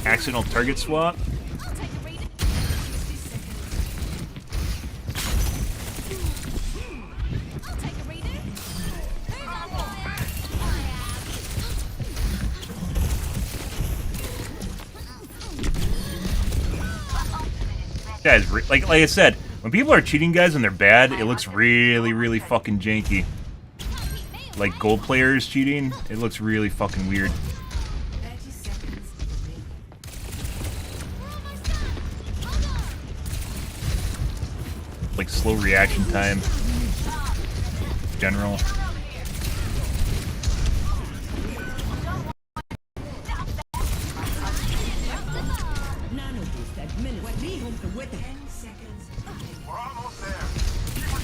Accidental target swap. Guys, like I said, when people are cheating, guys, and they're bad, it looks really, really fucking janky. Like gold players cheating, it looks really fucking weird. 30 seconds remaining. Like slow reaction time. General.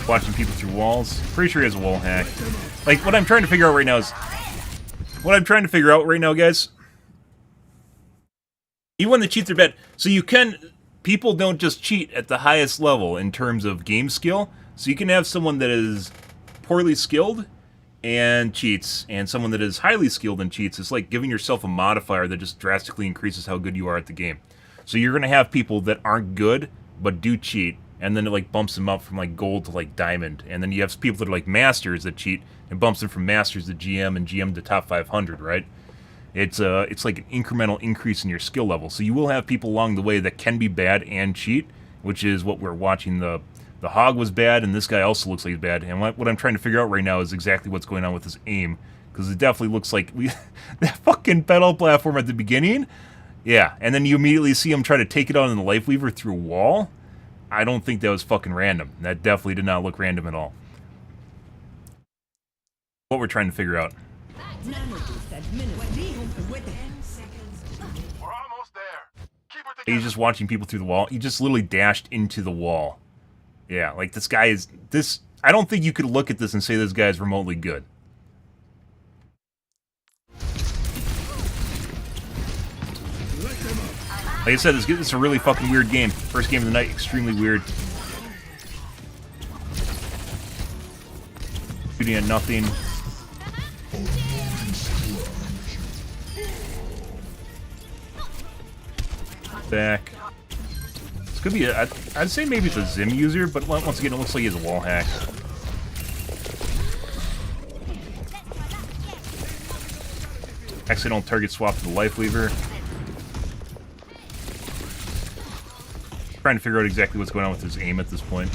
Watching people through walls. Pretty sure he has a wall hack. Like, what I'm trying to figure out right now is... What I'm trying to figure out right now, guys... Even when the cheats are bad... So you can... People don't just cheat at the highest level in terms of game skill. So you can have someone that is poorly skilled and cheats, and someone that is highly skilled and cheats. It's like giving yourself a modifier that just drastically increases how good you are at the game. So you're going to have people that aren't good, but do cheat. And then it like bumps them up from like gold to like diamond. And then you have people that are like masters that cheat and bumps them from masters to GM and GM to top 500, right? It's like an incremental increase in your skill level. So you will have people along the way that can be bad and cheat, which is what we're watching. The hog was bad, and this guy also looks like he's bad. And what I'm trying to figure out right now is exactly what's going on with his aim, because it definitely looks like that fucking pedal platform at the beginning. Yeah, and then you immediately see him try to take it on in the life weaver through a wall. I don't think that was fucking random. That definitely did not look random at all. What we're trying to figure out. We're almost there. Keep it together. He's just watching people through the wall. He just literally dashed into the wall. Yeah, like this guy is... I don't think you could look at this and say this guy is remotely good. Like I said, this is a really fucking weird game. First game of the night, extremely weird. Shooting at nothing. Back. This could be a, I'd say maybe it's a Zim user, but once again, it looks like he has a wall hack. Accidental target swap to the life lever. Trying to figure out exactly what's going on with his aim at this point.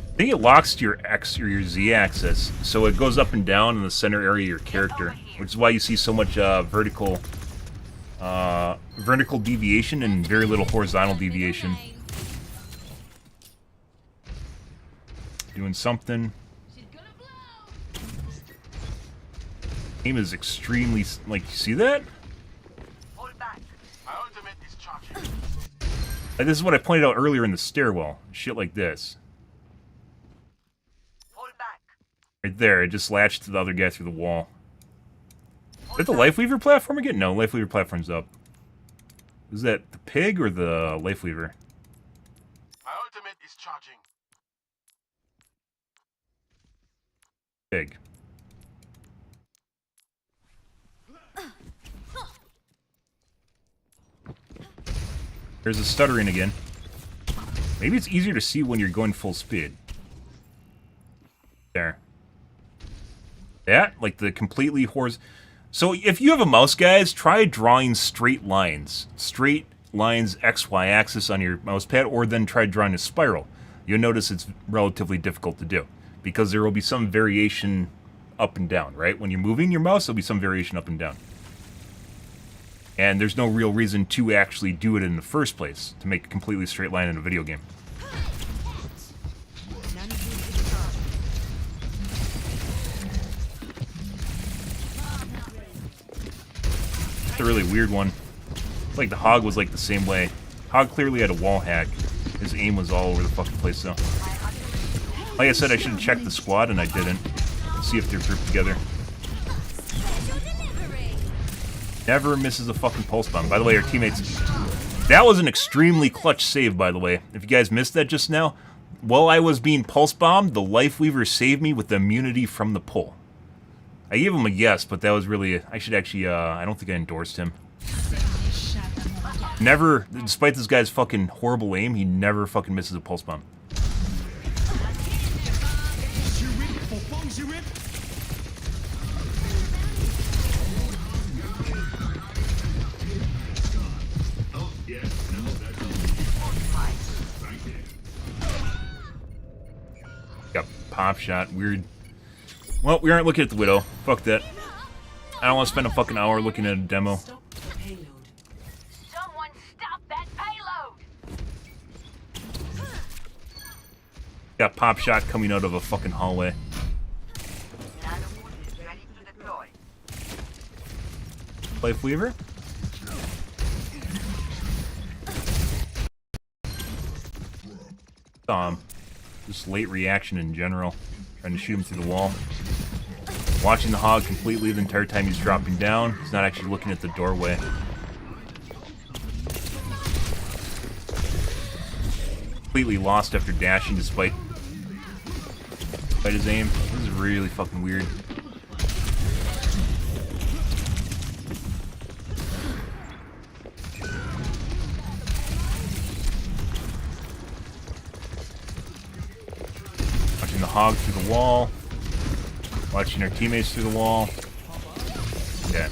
I think it locks to your X or your Z axis, so it goes up and down in the center area of your character, which is why you see so much vertical deviation and very little horizontal deviation. Doing something. Aim is extremely, like, you see that? Hold back. My ultimate is charging. Like, this is what I pointed out earlier in the stairwell. Shit like this. Hold back. Right there, it just latched to the other guy through the wall. Is that the Life Weaver platform again? No, Life Weaver platform's up. Is that the pig or the Life Weaver? My ultimate is charging. Pig. There's a stuttering again. Maybe it's easier to see when you're going full speed. There. That, like the completely horizontal. So if you have a mouse, guys, try drawing straight lines. Straight lines XY axis on your mouse pad, or then try drawing a spiral. You'll notice it's relatively difficult to do, because there will be some variation up and down, right? When you're moving your mouse, there'll be some variation up and down. And there's no real reason to actually do it in the first place, to make a completely straight line in a video game. It's a really weird one. It's like the Hog was like the same way. Hog clearly had a wall hack. His aim was all over the fucking place though. Like I said, I should have checked the squad and I didn't. Let's see if they're grouped together. Never misses a fucking pulse bomb. By the way, our teammates... That was an extremely clutch save, by the way. If you guys missed that just now, while I was being pulse bombed, the Life Weaver saved me with the immunity from the pull. I gave him a yes, but that was really... I should actually... I don't think I endorsed him. Never... Despite this guy's fucking horrible aim, he never fucking misses a pulse bomb. Got pop shot. Weird. Well, we aren't looking at the Widow. Fuck that. I don't want to spend a fucking hour looking at a demo. Stop the payload. Someone stop that payload! Got pop shot coming out of a fucking hallway. Nanowood is ready to deploy. Life Weaver? Just late reaction in general. Trying to shoot him through the wall. Watching the Hog completely the entire time he's dropping down. He's not actually looking at the doorway. Completely lost after dashing despite his aim. This is really fucking weird. Watching the Hog through the wall. Watching our teammates through the wall. Yeah.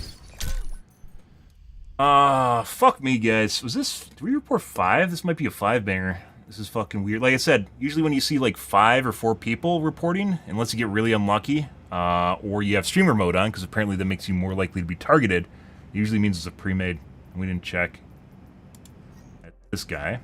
Fuck me, guys. Was this... Did we report 5? This might be a 5-banger. This is fucking weird. Like I said, usually when you see like 5 or 4 people reporting, unless you get really unlucky, or you have streamer mode on, because apparently that makes you more likely to be targeted, it usually means it's a pre-made. And we didn't check. This guy.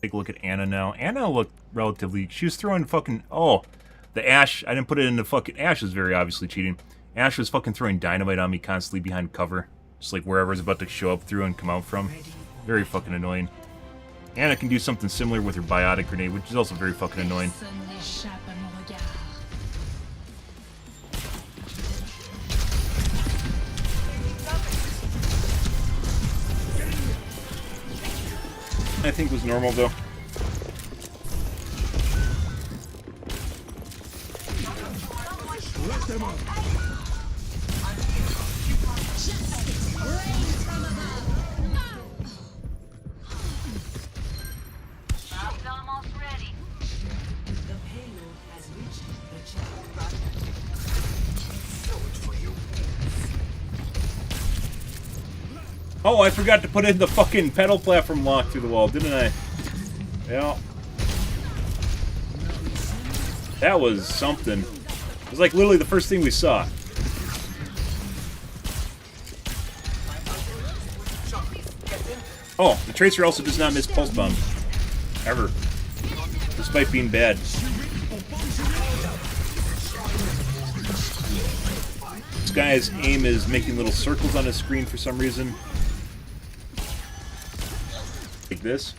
Take a look at Anna now. Anna looked relatively... She was throwing fucking... Oh, the Ashe. I didn't put it in the fucking... Ashe was very obviously cheating. Ashe was fucking throwing dynamite on me constantly behind cover. Just like wherever it's about to show up through and come out from. Very fucking annoying. Anna can do something similar with her biotic grenade, which is also very fucking annoying. I think was normal though. Let them up. I'm almost ready. The payload has reached the checkpoint. Oh, I forgot to put in the fucking pedal platform lock through the wall, didn't I? Yeah. That was something. It was like literally the first thing we saw. Oh, the Tracer also does not miss Pulse Bomb. Ever. Despite being bad. This guy's aim is making little circles on his screen for some reason. Like this.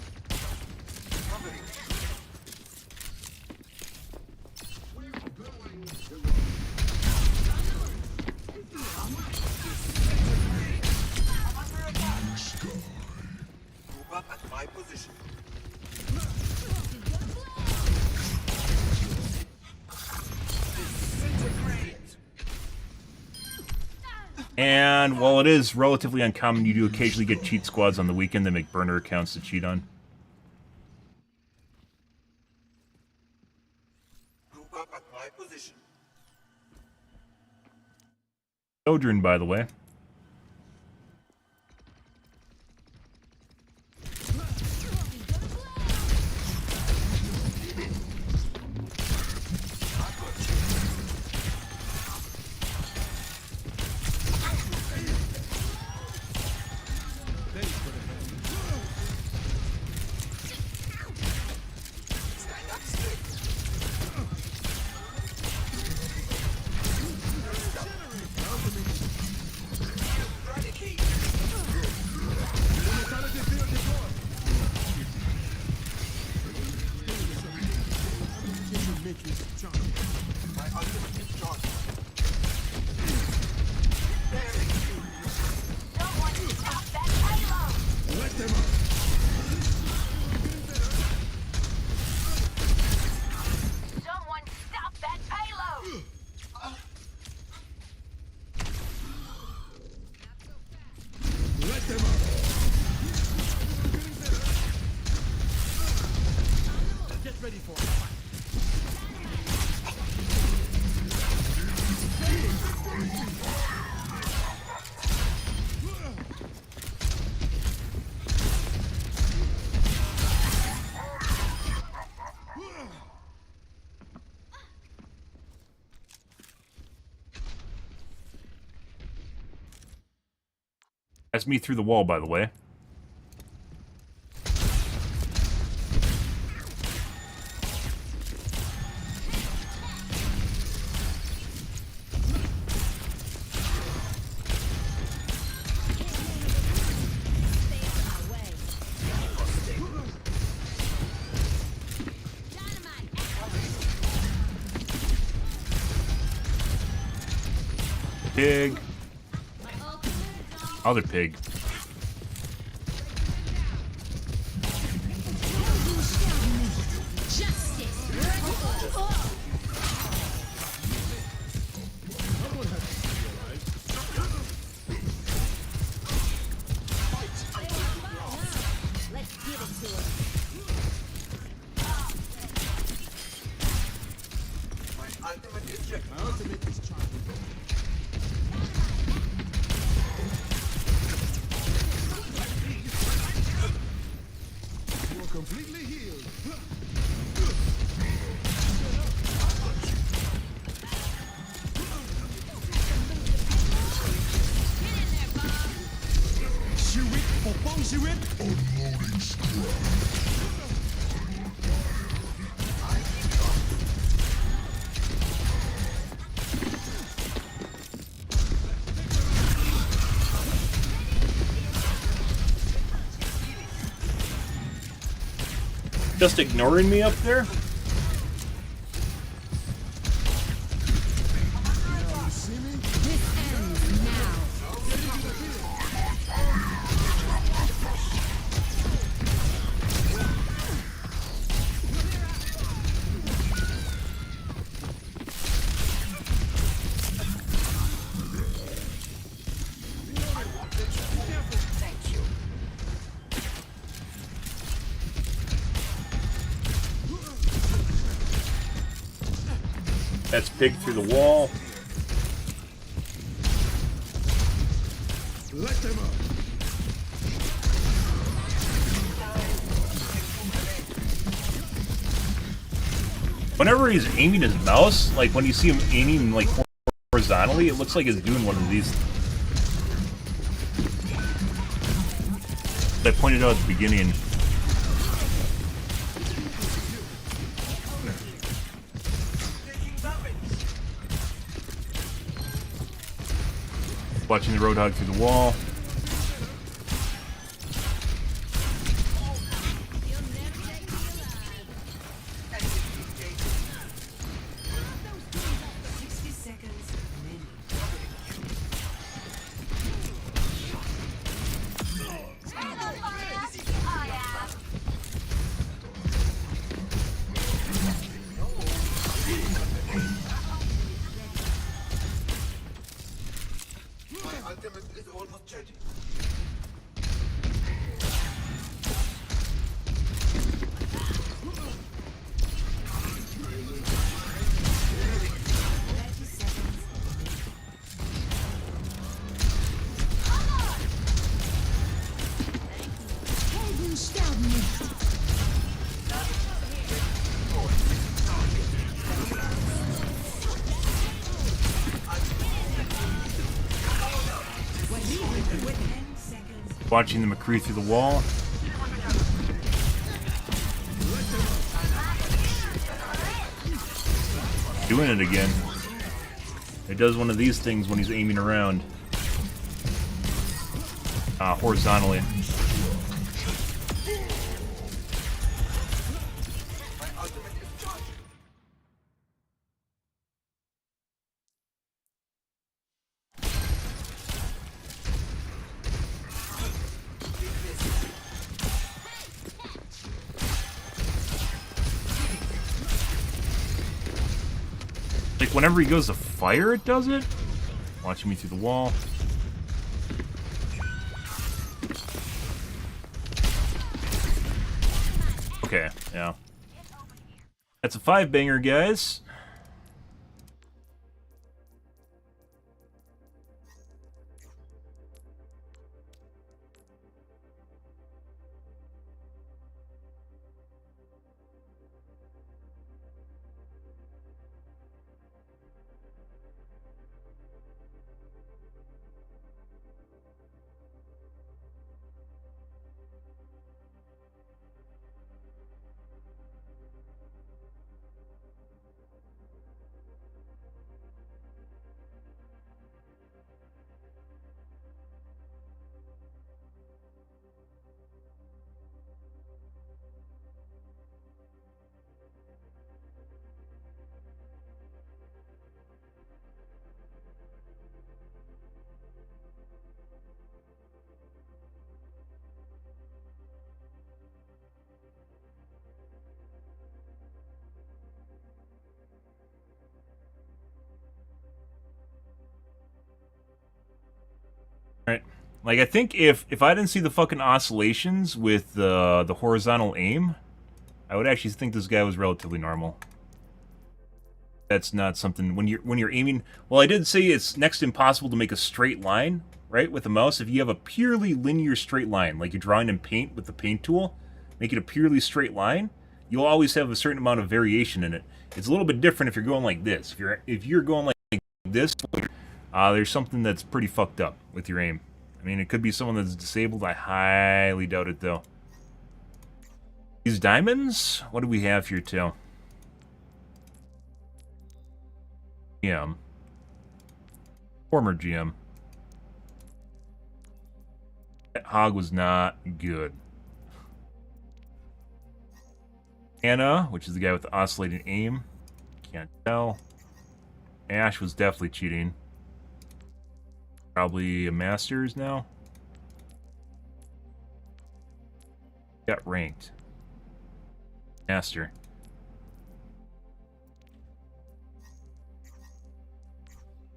And while it is relatively uncommon, you do occasionally get cheat squads on the weekend that make burner accounts to cheat on. Sojourn, by the way. That's me through the wall, by the way. Pig. Other pig. just ignoring me up there? This ends now. That's pig through the wall. Let them up. Whenever he's aiming his mouse, like when you see him aiming like horizontally, it looks like he's doing one of these. I pointed out at the beginning. Watching the Roadhog through the wall. Watching the McCree through the wall. Doing it again. It does one of these things when he's aiming around. Horizontally. Like whenever he goes to fire, it does it. Watching me through the wall. Okay, yeah. That's a 5-banger, guys. Right. Like, I think if I didn't see the fucking oscillations with the horizontal aim, I would actually think this guy was relatively normal. That's not something when you're aiming. Well, I did say it's next to impossible to make a straight line, right, with a mouse. If you have a purely linear straight line, like you're drawing in paint with the paint tool, make it a purely straight line, you'll always have a certain amount of variation in it. It's a little bit different if you're going like this. If you're going like this, there's something that's pretty fucked up with your aim. I mean, it could be someone that's disabled. I highly doubt it, though. These diamonds? What do we have here, too? GM. Former GM. That hog was not good. Anna, which is the guy with the oscillating aim. Can't tell. Ash was definitely cheating. Probably a Masters now. Got ranked. Master.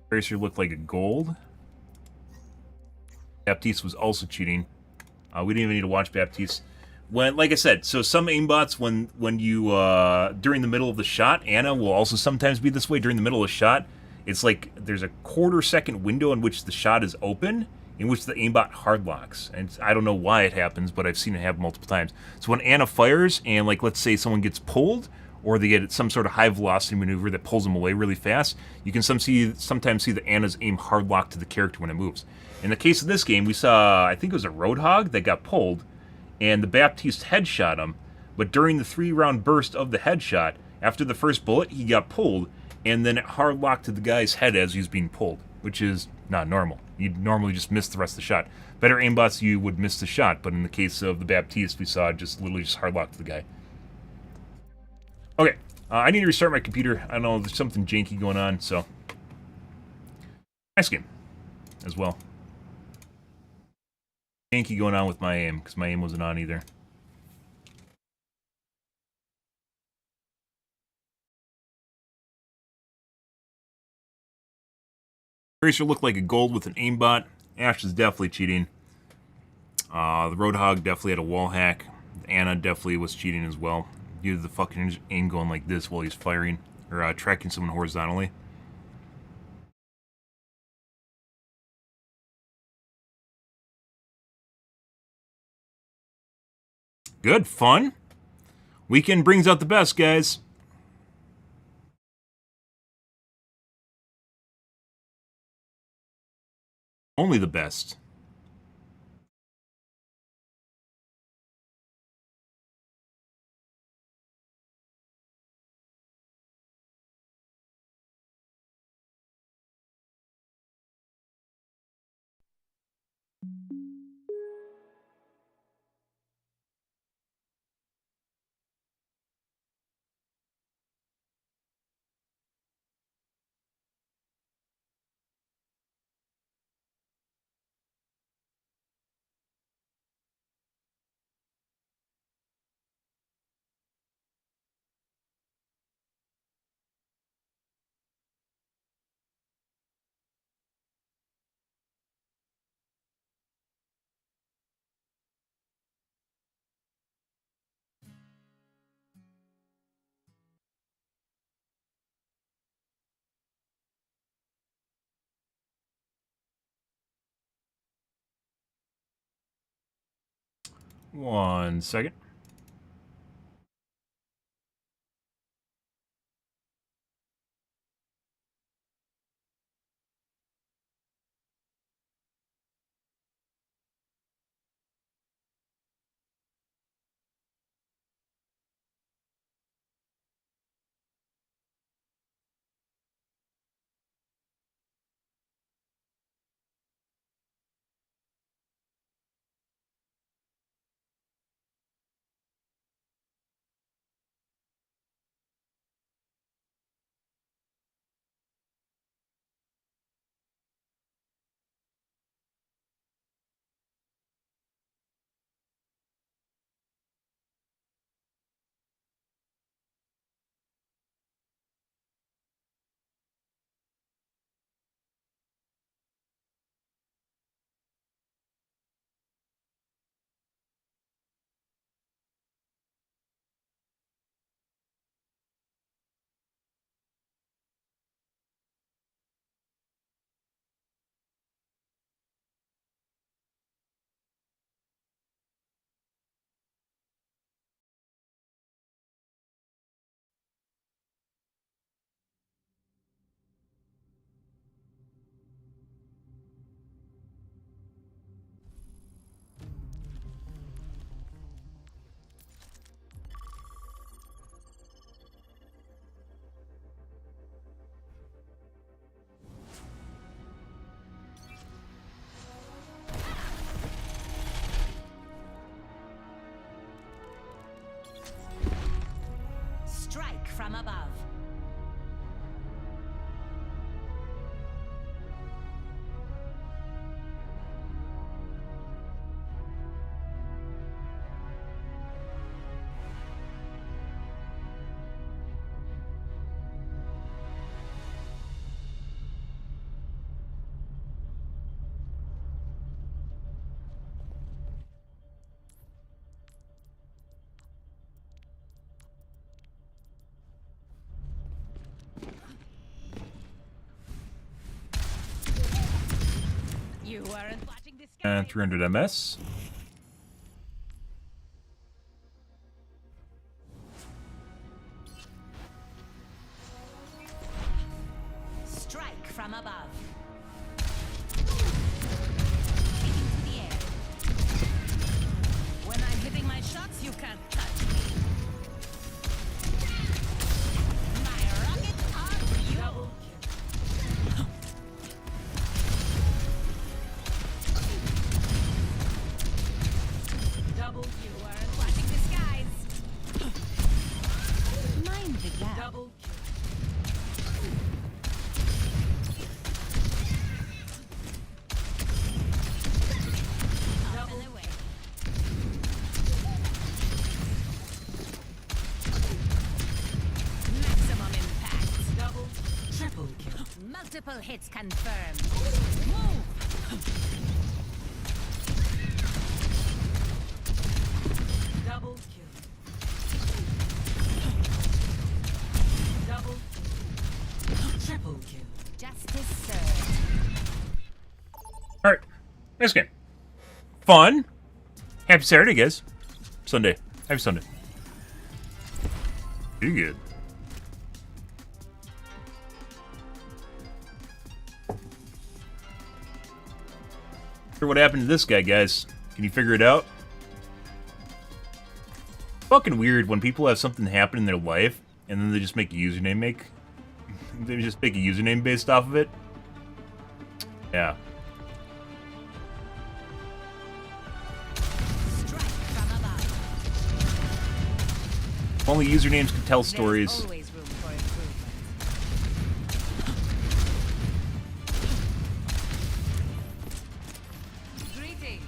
Tracer looked like a gold. Baptiste was also cheating. We didn't even need to watch Baptiste. When, like I said, so some aimbots, when you during the middle of the shot, Anna will also sometimes be this way during the middle of the shot. It's like there's a quarter-second window in which the shot is open, in which the aimbot hard locks, and I don't know why it happens, but I've seen it happen multiple times. So when Anna fires, and like let's say someone gets pulled, or they get some sort of high velocity maneuver that pulls them away really fast, you can sometimes see that Anna's aim hard locked to the character when it moves. In the case of this game, we saw, I think it was a Roadhog that got pulled, and the Baptiste headshot him, but during the 3-round burst of the headshot, after the first bullet, he got pulled, and then it hard locked to the guy's head as he was being pulled, which is not normal. You'd normally just miss the rest of the shot. Better aimbots, you would miss the shot, but in the case of the Baptiste, we saw just literally just hard locked to the guy. Okay, I need to restart my computer. I don't know, there's something janky going on, so. Nice game, as well. Janky going on with my aim, because my aim wasn't on either. Tracer looked like a gold with an aimbot. Ash is definitely cheating. The Roadhog definitely had a wall hack. Anna definitely was cheating as well. Due to the fucking aim going like this while he's firing, or tracking someone horizontally. Good, fun. Weekend brings out the best, guys. Only the best. One second. from above. You weren't watching this guy. And 300 MS. Strike from above. Hitting to the air. When I'm hitting my shots, you can't touch me. My rockets are fuel. Double You kill. weren't watching the skies. Mind the gap. Double kill. Up and away. Maximum impact. Double. Triple kill. Multiple hits confirmed. Move. Double kill. Double kill. Triple kill. Justice served. Alright. Next game. Fun. Happy Saturday, guys. Sunday. Happy Sunday. Pretty good. Wonder what happened to this guy, guys. Can you figure it out? Fucking weird when people have something happen in their life and then they just make a username they just make a username based off of it. Yeah. Strike from above. Only usernames can tell There's stories. always room for improvement. Greetings.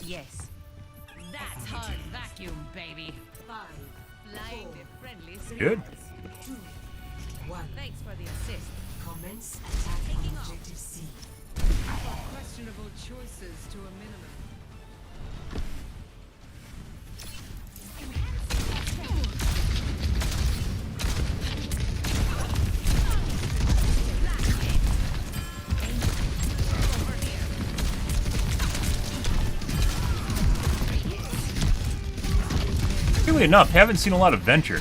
Yes. That's hard vacuum, baby. 5, Flying the friendly Good. skies. 2, 1. Thanks for the assist. Commence attack on Taking off. objective C. Questionable choices to a minimum. Over here. Really enough, haven't seen a lot of Venture.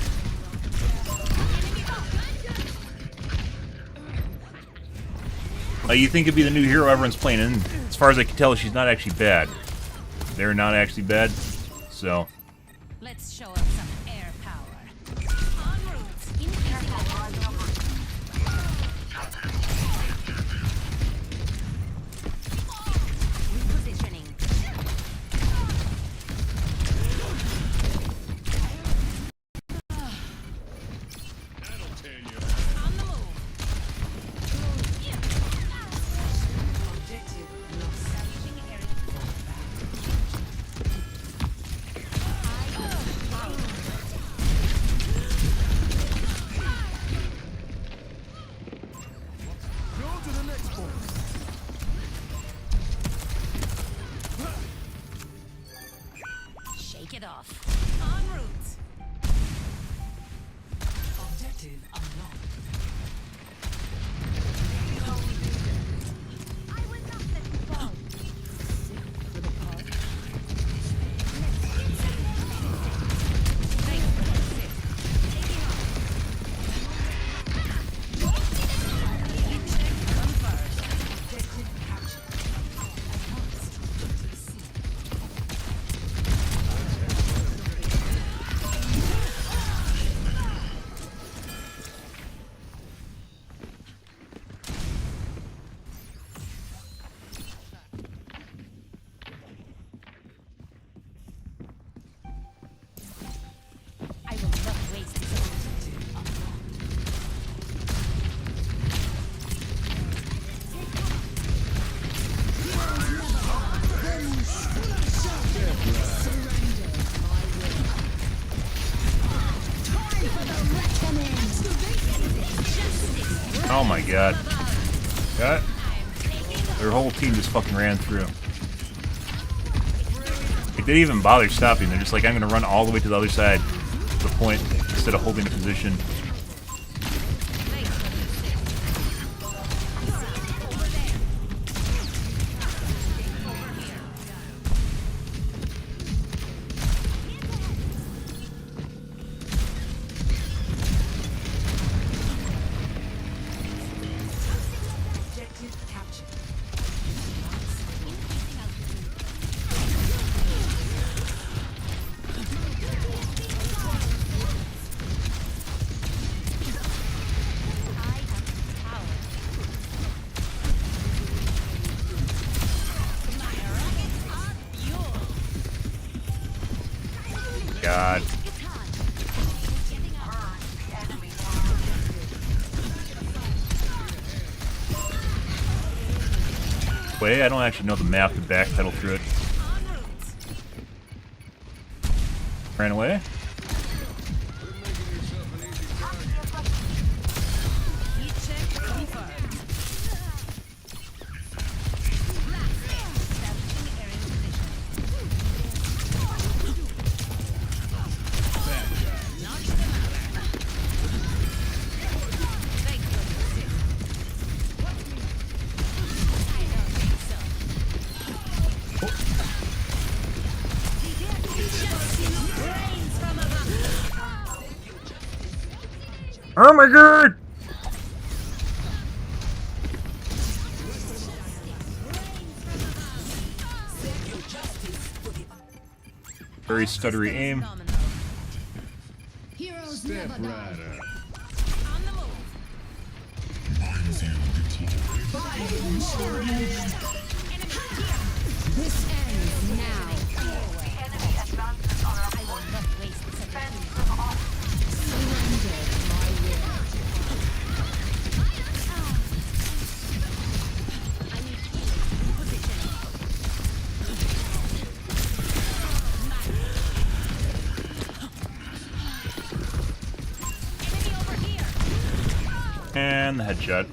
You think it'd be the new hero everyone's playing, and as far as I can tell, she's not actually bad. They're not actually bad, so... Let's show up some air power. En route. Increasing repositioning. On the move. Objective lost. Establishing area. Shake it off. En route. Objective unlocked. I will not let you fall. Thanks for the assist. Taking off. Come first. Objective captured. Advanced objective C. Oh my god. That, their whole team just fucking ran through. They didn't even bother stopping. They're just like, I'm gonna run all the way to the other side to the point instead of holding a position. God. Wait, I don't actually know the map to backpedal through it. Ran away? Oh my god! Very stuttery aim. Heroes never die. This ends now. Enemy advances on our I will not waste the fence second. them off. Surrender my will. I need healing. Position. Enemy over here. And the headshot.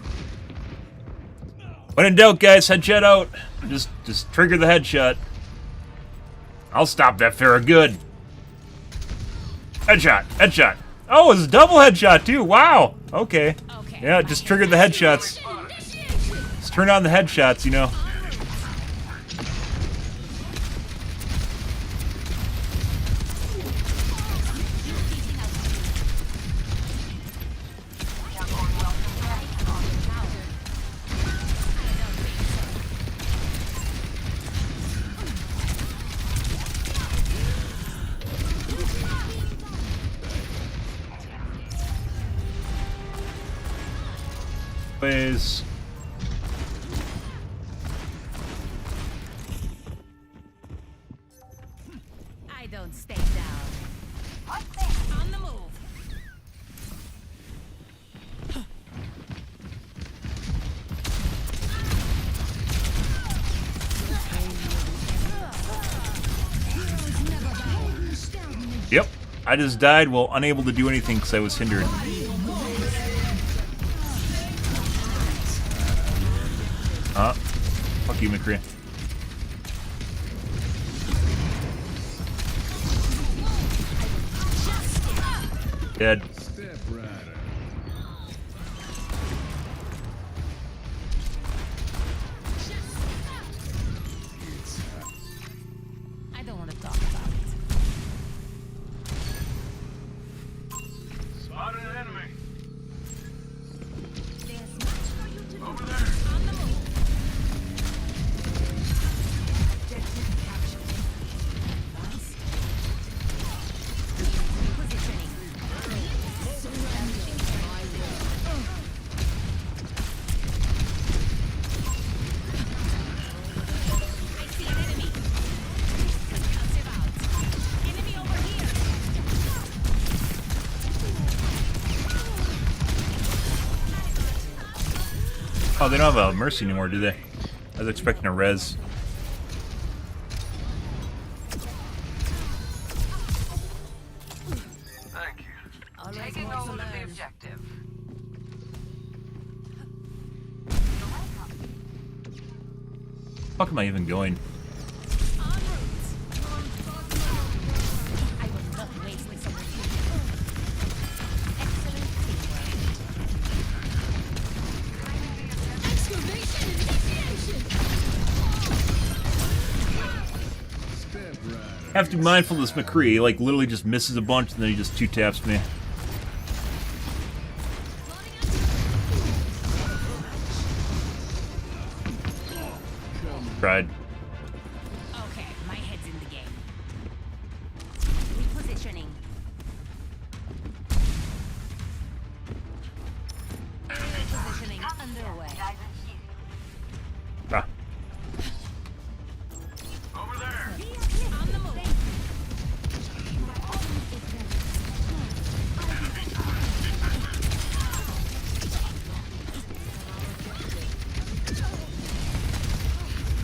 When in doubt, guys, headshot out. Just trigger the headshot. I'll stop that Pharah good. Headshot, headshot. Oh, it's a double headshot too. Wow. Okay. Okay. Yeah, just triggered the headshots. Just turn on the headshots, you know. Ways. I don't stay down. On the move. Yep. I just died while unable to do anything because I was hindered. Fuck you, McCree. Dead. I don't want to talk about it. Spotted an enemy. There's much for you to do. Over there. On the move. Positioning. I see an enemy. Concussive out. Enemy over here. Oh, they don't have a mercy anymore, do they? I was expecting a res. Thank you. Always more Hold the objective. Fuck am I even going? I will not waste this opportunity. Excellent teamwork. Excavation initiation! Have to be mindful of this McCree. He, like, literally just misses a bunch and then he just two-taps me. Tried. Okay, my head's in the game. Repositioning. Repositioning underway. Ah. Over there. On the move.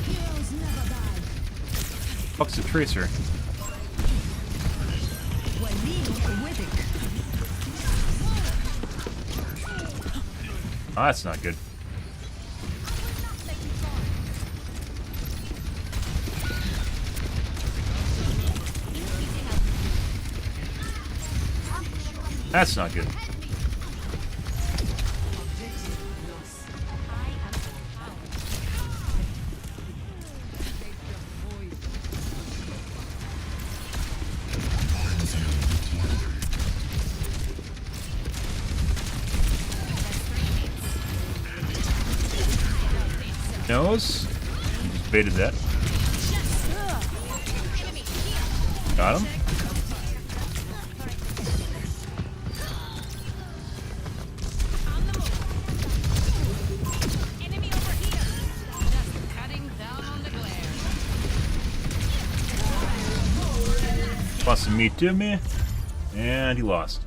Heroes never die. Fuck's the tracer? Oh, that's not good. That's not good. Nose. Just baited that. Got him. Enemy over here. Just cutting down on the glare. Wants to meet to me. And he lost.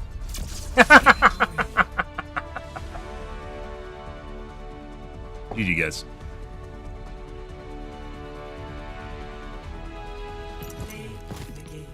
GG, guys. Play the game.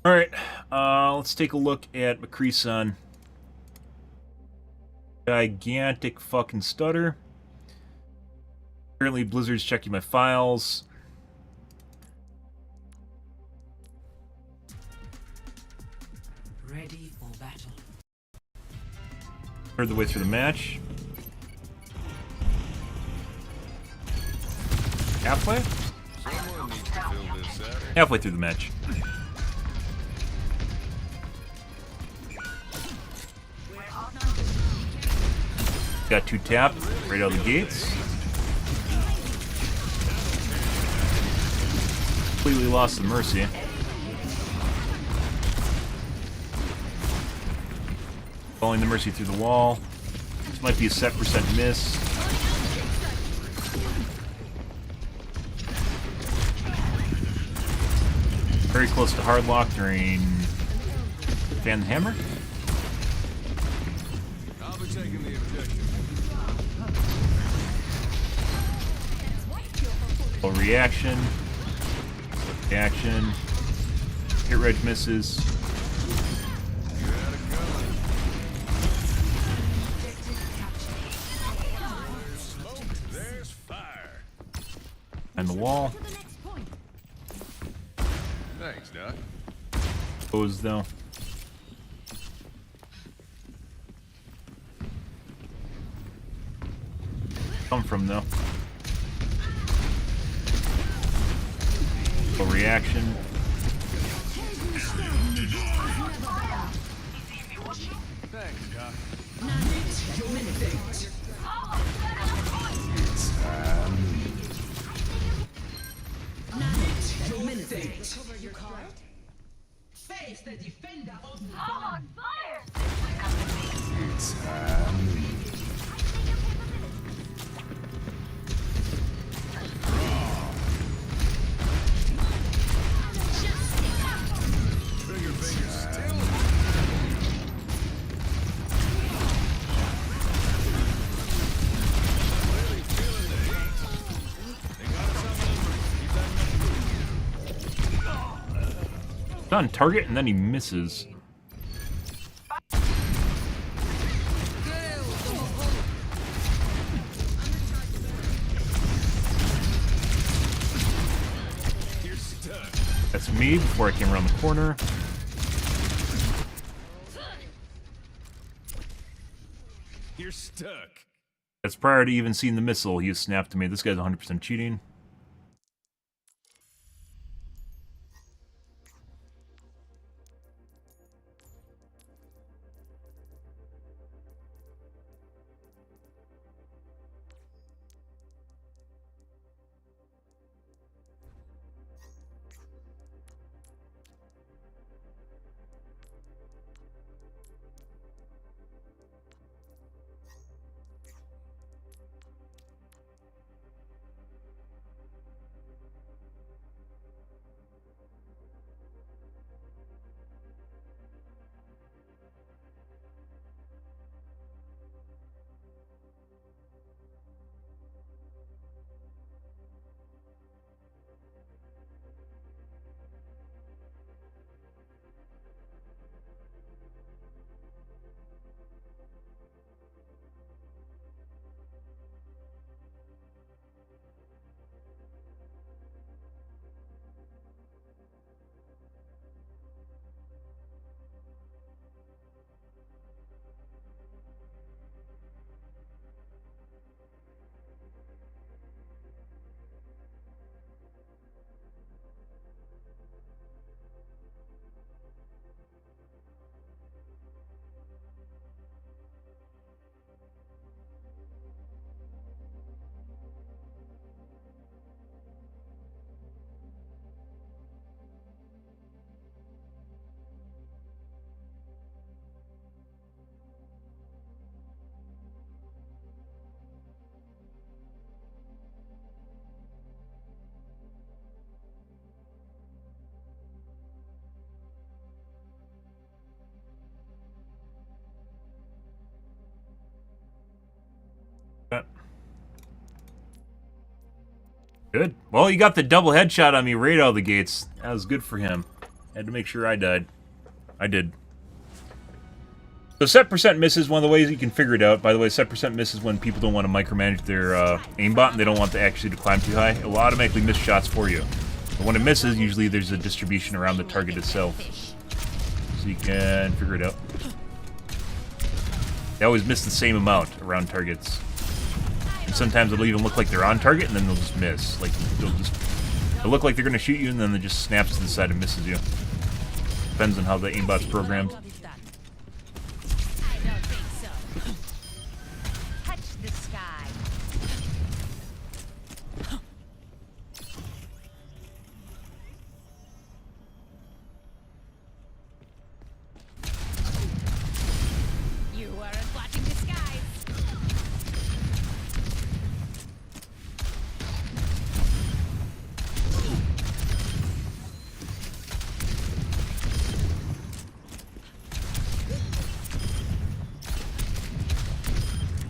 Alright, let's take a look at McCree-san. Gigantic fucking stutter. Apparently Blizzard's checking my files. Ready for battle. Third the way through the match. Halfway? Halfway through the match. Got two tapped right out of the gates. Completely lost the Mercy. Following the Mercy through the wall. This might be a set percent miss. Very close to hardlock during Fan the Hammer. I'll be taking the objection. Full reaction. Reaction. Hit reg misses. There's fire. And the wall. Thanks, Doc. Goes though. Come from though. Full reaction. Thanks, Doc. on target and then he misses. That's me before I came around the corner. You're stuck. That's prior to even seeing the missile. He was snapped to me. This guy's 100% cheating. Good. Well, he got the double headshot on me right out of the gates. That was good for him. Had to make sure I died. I did. So set percent miss is one of the ways you can figure it out. By the way, set percent miss is when people don't want to micromanage their aimbot and they don't want to actually to climb too high. It will automatically miss shots for you. But when it misses, usually there's a distribution around the target itself. So you can figure it out. They always miss the same amount around targets. And sometimes it'll even look like they're on target and then they'll just miss. Like, they'll look like they're going to shoot you and then it just snaps to the side and misses you. Depends on how the aimbot's programmed. I don't think so. Touch the sky. You weren't watching the skies.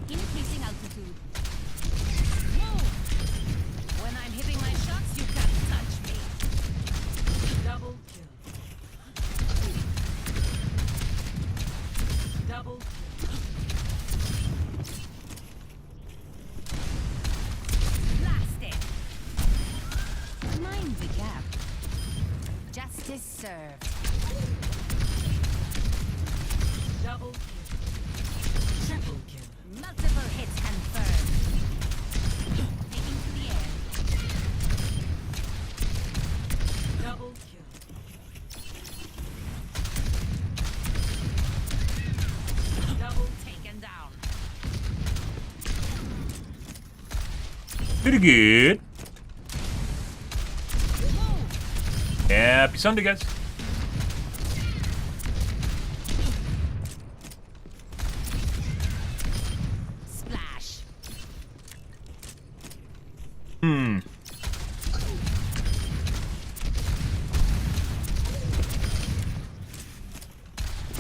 Increasing altitude. Move! When I'm hitting my shots, you can't touch me. Double kill. Double kill. Blast it! Mind the gap. Justice served. Double kill. Triple kill. Multiple hits confirmed. Taking to the air. Double kill. Double taken down. Pretty good. Happy Sunday, guys. Splash.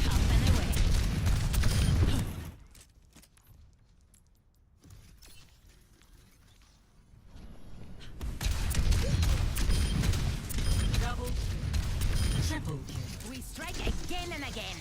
Up and away. Double kill. Triple kill. strike again and again.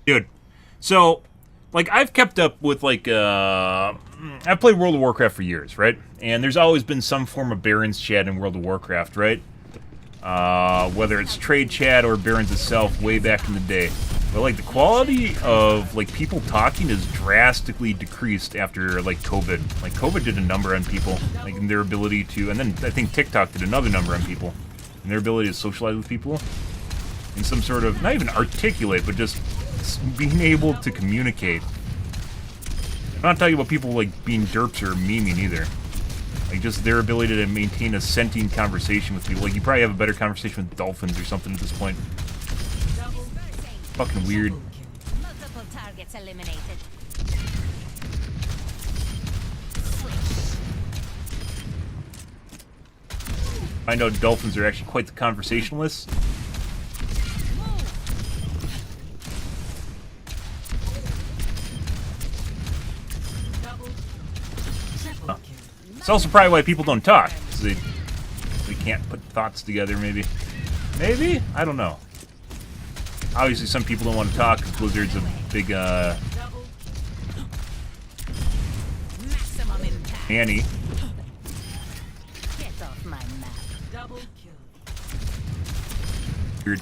Dude, so, like, I've kept up with, like, I've played World of Warcraft for years, right? And there's always been some form of Barons chat in World of Warcraft, right? Whether it's trade chat or Barons itself way back in the day. But, like, the quality of, like, people talking is drastically decreased after, like, COVID. Like, COVID did a number on people, like, in their ability to, and then I think TikTok did another number on people, and their ability to socialize with people in some sort of, not even articulate, but just being able to communicate. I'm not talking about people like being derps or memeing either. Like just their ability to maintain a sentient conversation with people. Like you probably have a better conversation with dolphins or something at this point. Fucking weird. Multiple targets eliminated. I know dolphins are actually quite the conversationalists. It's also probably why people don't talk. 'Cause they can't put thoughts together, maybe. Maybe? I don't know. Obviously, some people don't want to talk because Blizzard's a big, Maximum impact. Annie. Get off my map. Double kill. Weird.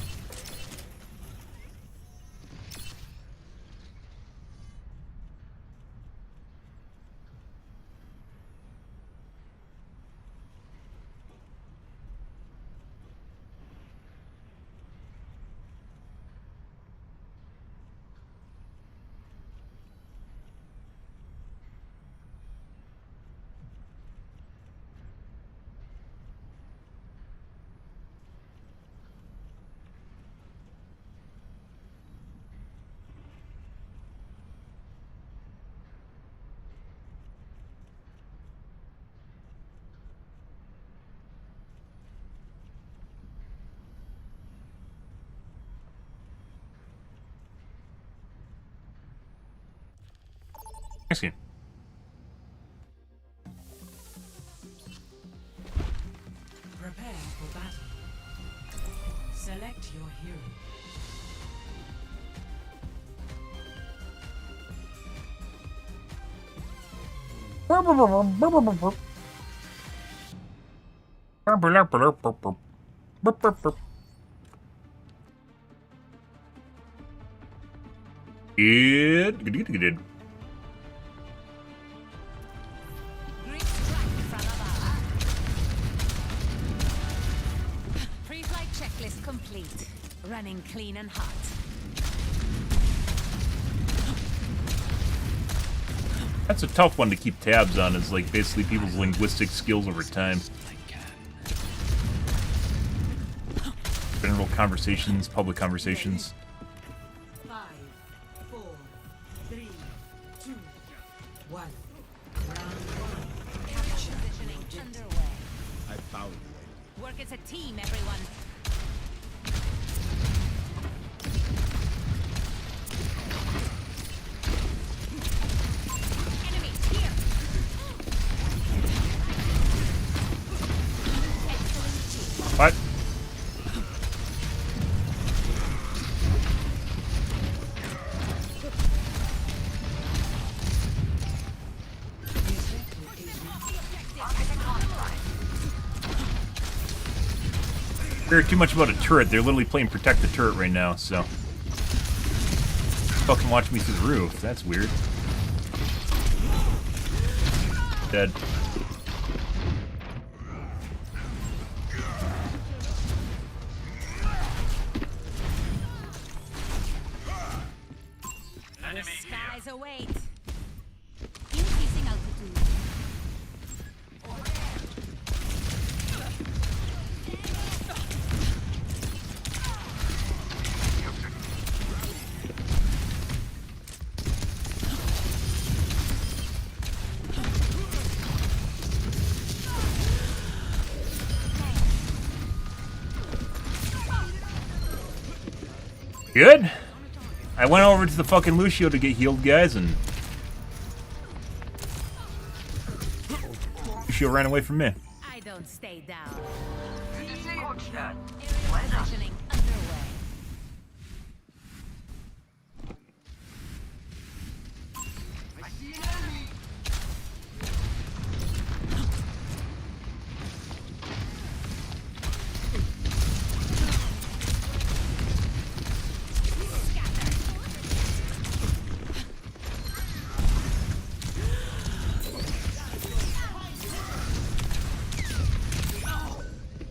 Thanks, game. Prepare for battle. Select your hero. Good. Great strike from above. Pre-flight checklist complete. Running clean and hot. That's a tough one to keep tabs on, is like basically people's linguistic skills over time. General conversations, public conversations. 5, 4, 3, 2, 1. Round 1. Capture Positioning objective. underway. I found you. Work as a team, everyone. Enemy here. Excellent team. What? Care too much about a turret. They're literally playing protect the turret right now, so. Fucking watch me through the roof. That's weird. Dead. The skies await. Increasing altitude. Good? I went over to the fucking Lucio to get healed, guys, and Lucio ran away from me. I don't stay down. Good to see you. Area positioning underway. I see an enemy.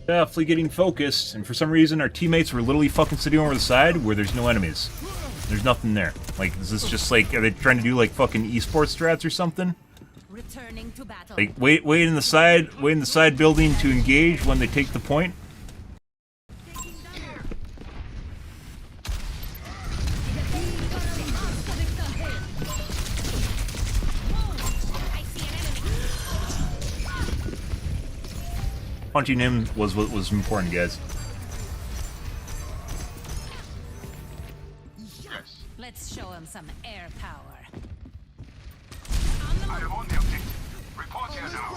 Definitely getting focused, and for some reason our teammates were literally fucking sitting over the side where there's no enemies. There's nothing there. Like, is this just like, are they trying to do like fucking esports strats or something? Returning to battle. Like, wait in the side building to engage when they take the point? Punching him was what was important, guys. Yes. Let's show him some air power. I am on the objective. Reporting us out.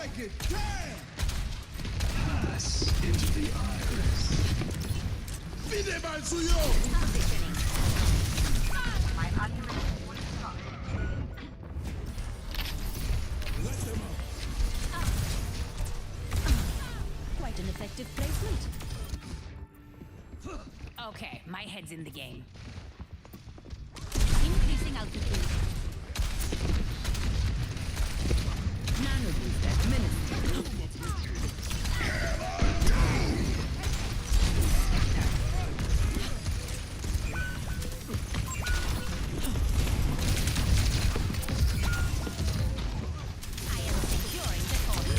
Quite an effective placement. Okay, my head's in the game. Increasing altitude. Nano boost administered. I am securing the point.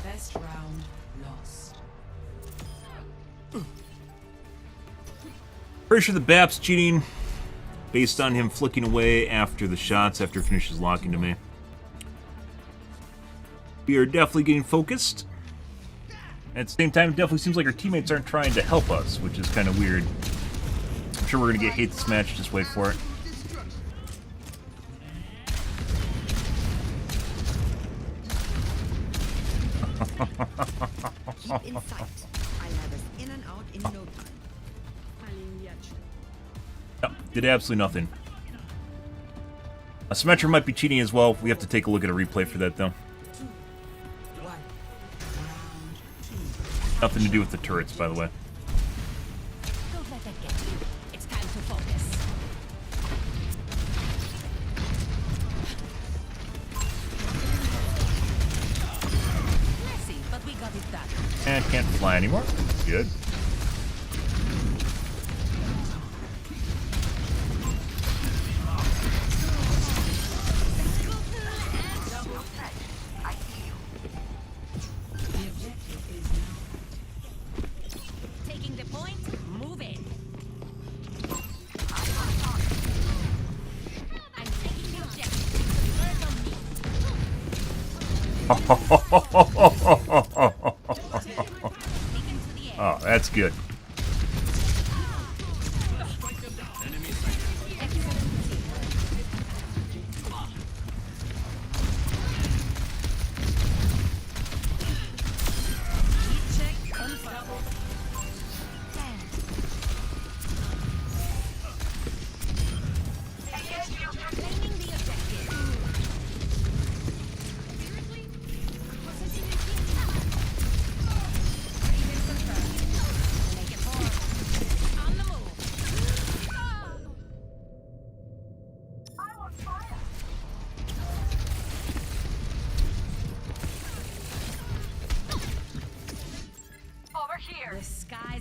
Best round lost. Pretty sure the BAP's cheating based on him flicking away after the shots after he finishes locking to me. We are definitely getting focused. At the same time, it definitely seems like our teammates aren't trying to help us, which is kind of weird. I'm sure we're going to get hate this match, just wait for it. Keep in sight. I'll have us in and out in no time. Yep, did absolutely nothing. Symmetra might be cheating as well. We have to take a look at a replay for that, though. Nothing to do with the turrets, by the way. Don't let that get you. It's time to focus. Messy, but we got it done. And can't fly anymore. Good. Taking the point, move in. I'm taking the objective. Bird on me. Taken to the air. Oh, that's good. Check confirmed. Claiming the objective. Positioning.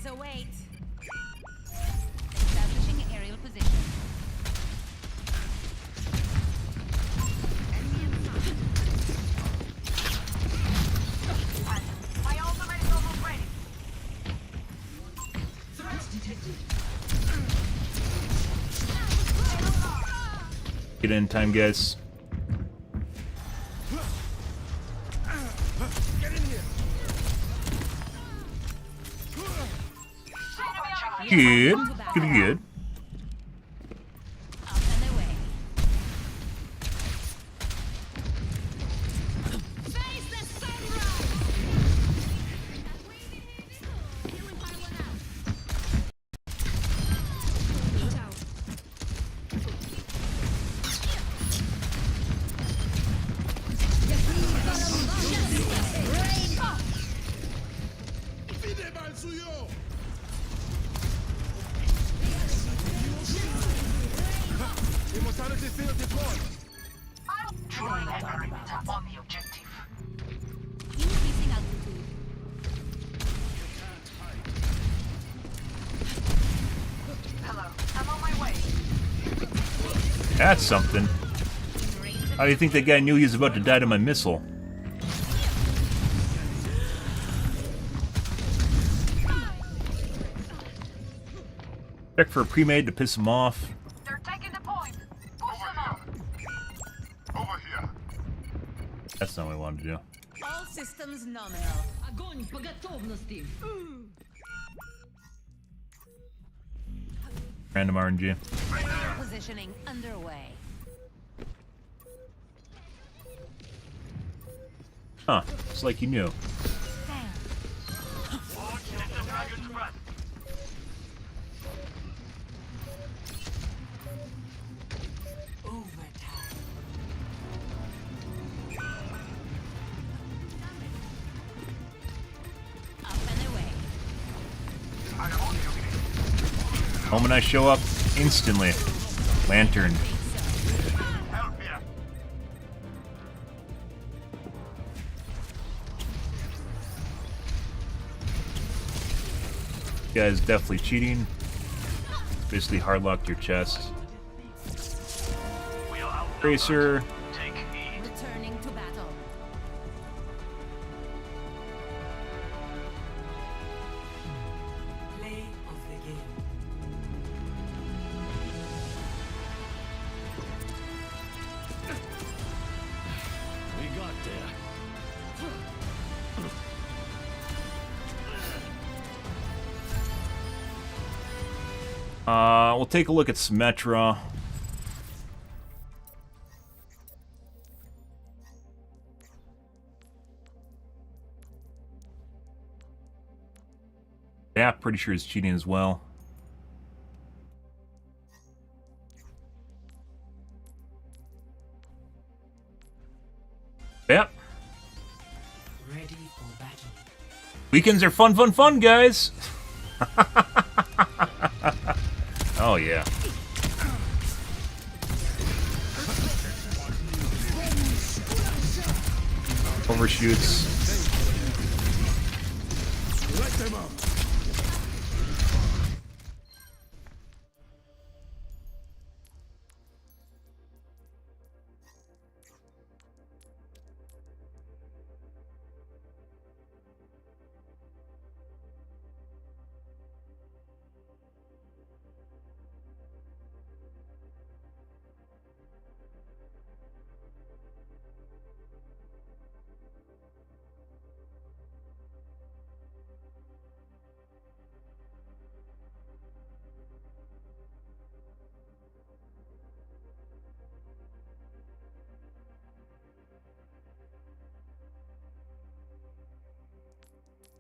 Surprises await. Establishing aerial position. My ultimate is almost ready. Get in time, guys. Good. Good. Up and away. Face the sunrise! You and my one out. Drawing a perimeter on the objective. Increasing altitude. Hello, I'm on my way. That's something. How do you think that guy knew he was about to die to my missile? Check for a pre-made to piss him off. They're taking the point. Push them out. Over here. That's not what I wanted to do. All systems nominal. Огонь по готовности. Random RNG. Positioning underway. Huh. It's like you knew. Overtime. Up and away. Moment I show up, instantly. Lantern. Help here. You guys definitely cheating. Basically hardlocked your chest. Tracer. Take heed. Returning to battle. Play of the game. We got there. We'll take a look at Symmetra. Yeah, pretty sure he's cheating as well. Yep. Ready for battle. Weekends are fun, fun, fun, guys! Oh, yeah. Overshoots. Let them out.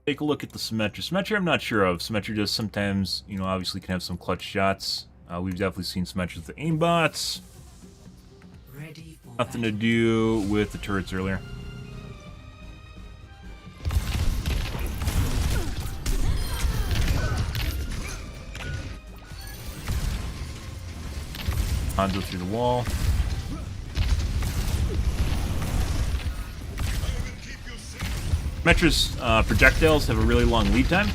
Take a look at the Symmetra. Symmetra I'm not sure of. Symmetra just sometimes, you know, obviously can have some clutch shots. We've definitely seen Symmetra with the aimbots. Ready for Nothing to battle. do with the turrets earlier. Hanzo through the wall. Symmetra's projectiles have a really long lead time.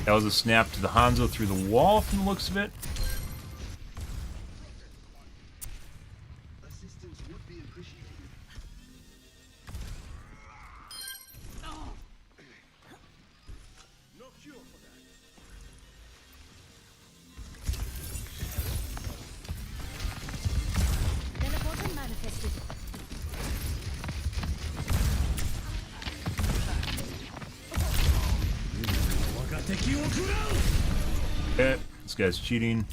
That was a snap to the Hanzo through the wall from the looks of it. Teleporter manifested. Okay, this guy's cheating.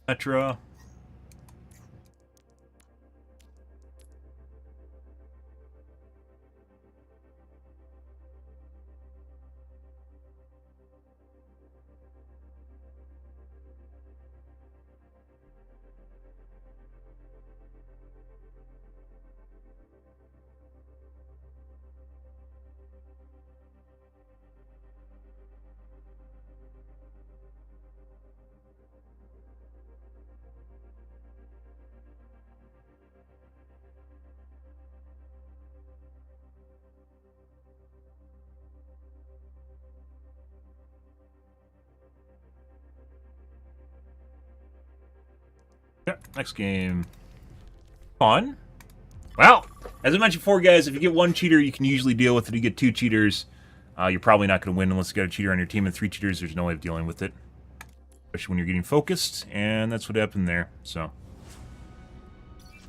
Petra. Yeah, next game. Fun. Well, as I mentioned before, guys, if you get one cheater, you can usually deal with it. If you get two cheaters, you're probably not going to win unless you got a cheater on your team. And three cheaters, there's no way of dealing with it. Especially when you're getting focused, and that's what happened there. So,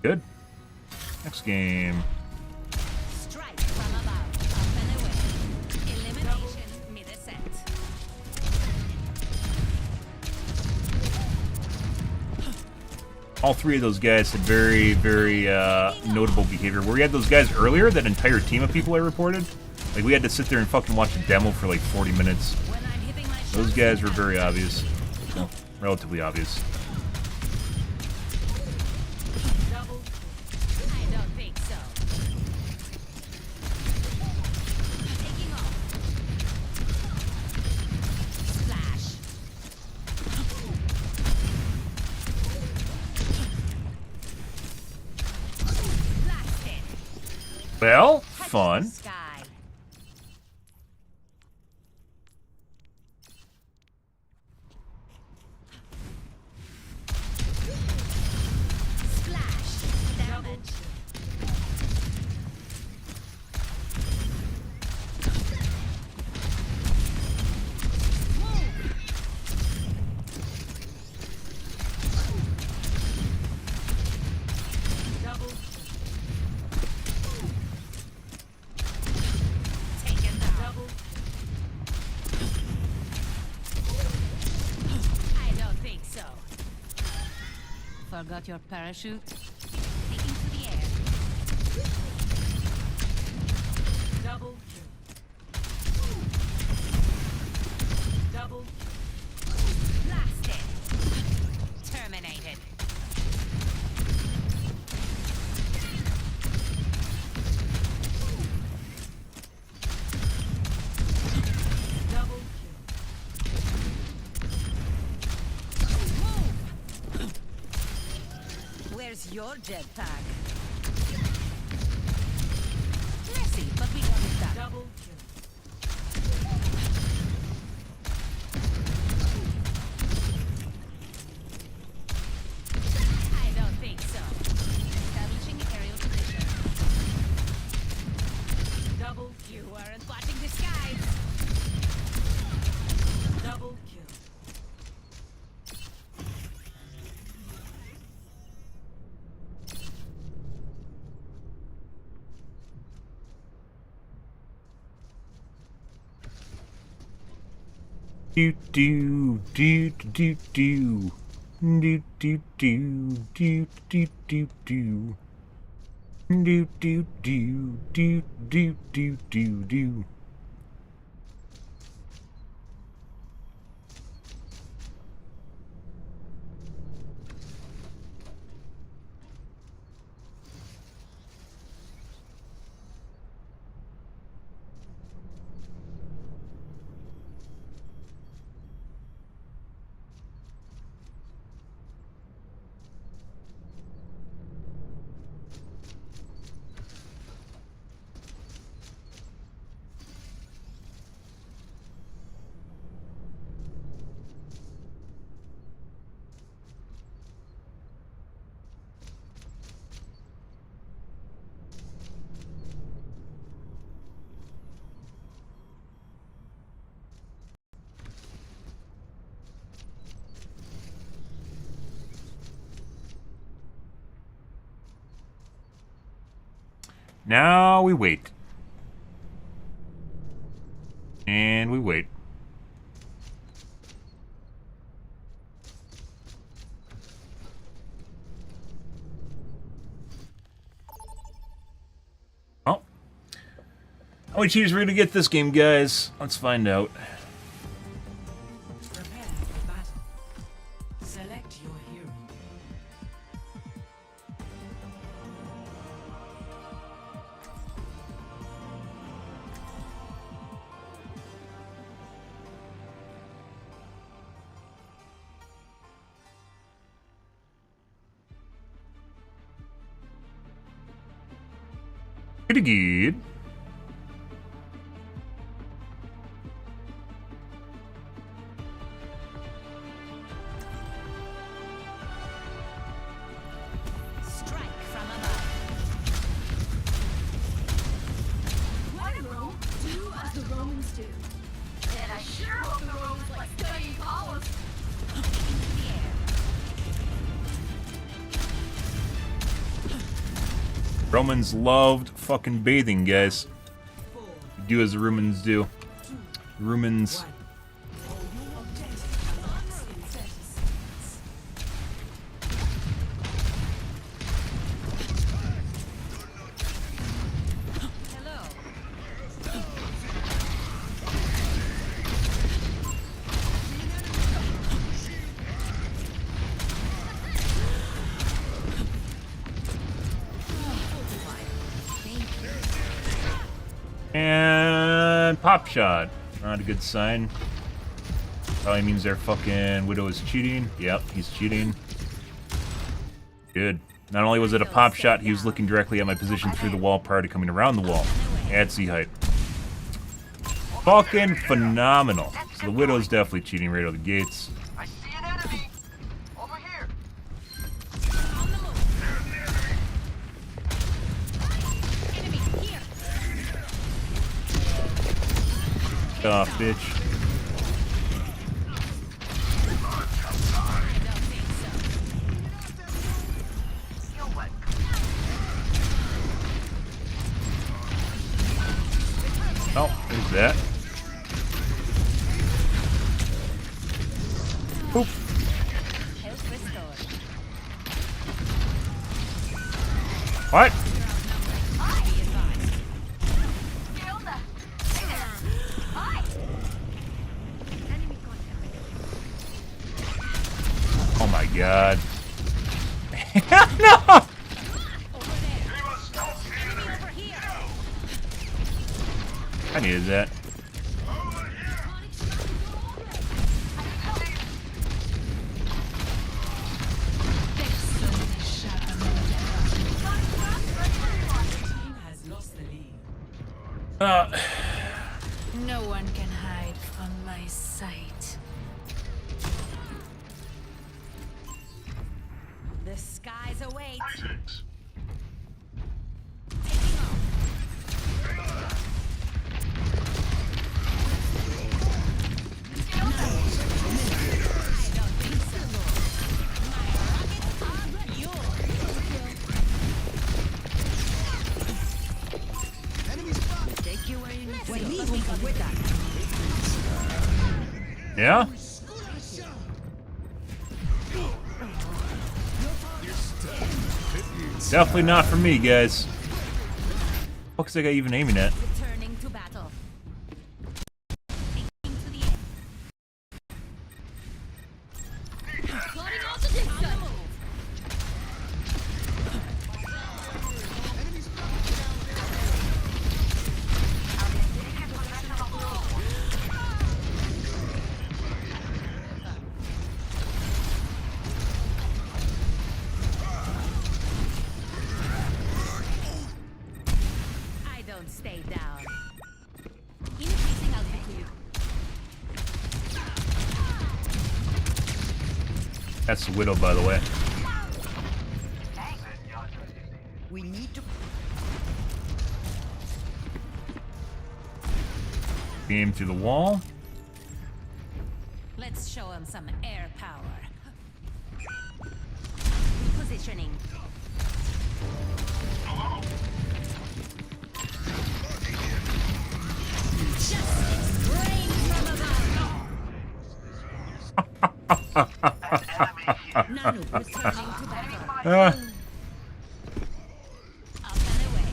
good. Next game. Strike from above. Up and away. Elimination mid-ascent. All three of those guys had very, very notable behavior. Where we had those guys earlier, that entire team of people I reported, like we had to sit there and fucking watch a demo for like 40 minutes. When I'm hitting my Those shots, guys were very obvious. Well, relatively obvious. double. I don't think so. Taking off. Splash. Blasted. Well, Touch fun. the sky. Splash. Damage. Double. Taken down. Double. I don't think so. Forgot your parachute? Taking to the air. Double kill. Double. Blasted. Terminated. Double kill. Where's your jetpack? Messy, but we got it done. Double kill. I don't think so. Establishing aerial position. Double. You weren't watching the skies. Double kill. Do do do do do do do do do do do do do do do do do do do do. Now we wait. And we wait. Oh. How many cheaters are we gonna get this game, guys? Let's find out. Prepare for battle. Select your hero. Pretty good. Strike from above. When in Rome, do as the Romans do. And I sure hope the Romans like studying olives. Into the air. Romans loved fucking bathing, guys. Do as the Romans do. Romans. Hello. And pop shot. Not a good sign. Probably means their fucking Widow is cheating. Yep, he's cheating. Good. Not only was it a pop shot, he was looking directly at my position through the wall prior to coming around the wall. At C height. Fucking phenomenal. So the Widow's definitely cheating right out of the gates. I see an enemy. Over here. On the move. Enemy here. Get off, bitch. I don't think so. You're what? Oh, there's that. Boop. Health restored. What? Be advised. Kill them. Hi. Enemy contact. Oh my god. No! Over there. Enemy over here. I needed that. Team has lost the lead. No one can hide from my sight. The skies await. Six. Taking off. I don't think so. My rockets are yours. Take you where you need to Let's be. see what we got with that. Yeah? Definitely not for me, guys. What was I even aiming at? Returning to battle. Taking to the air. Plotting out the dig gun. I don't stay down. Increasing altitude. That's the Widow, by the way. We need to Beam through the wall. Let's show him some air power. Positioning. Nano returning to battle. Ah. Up and away.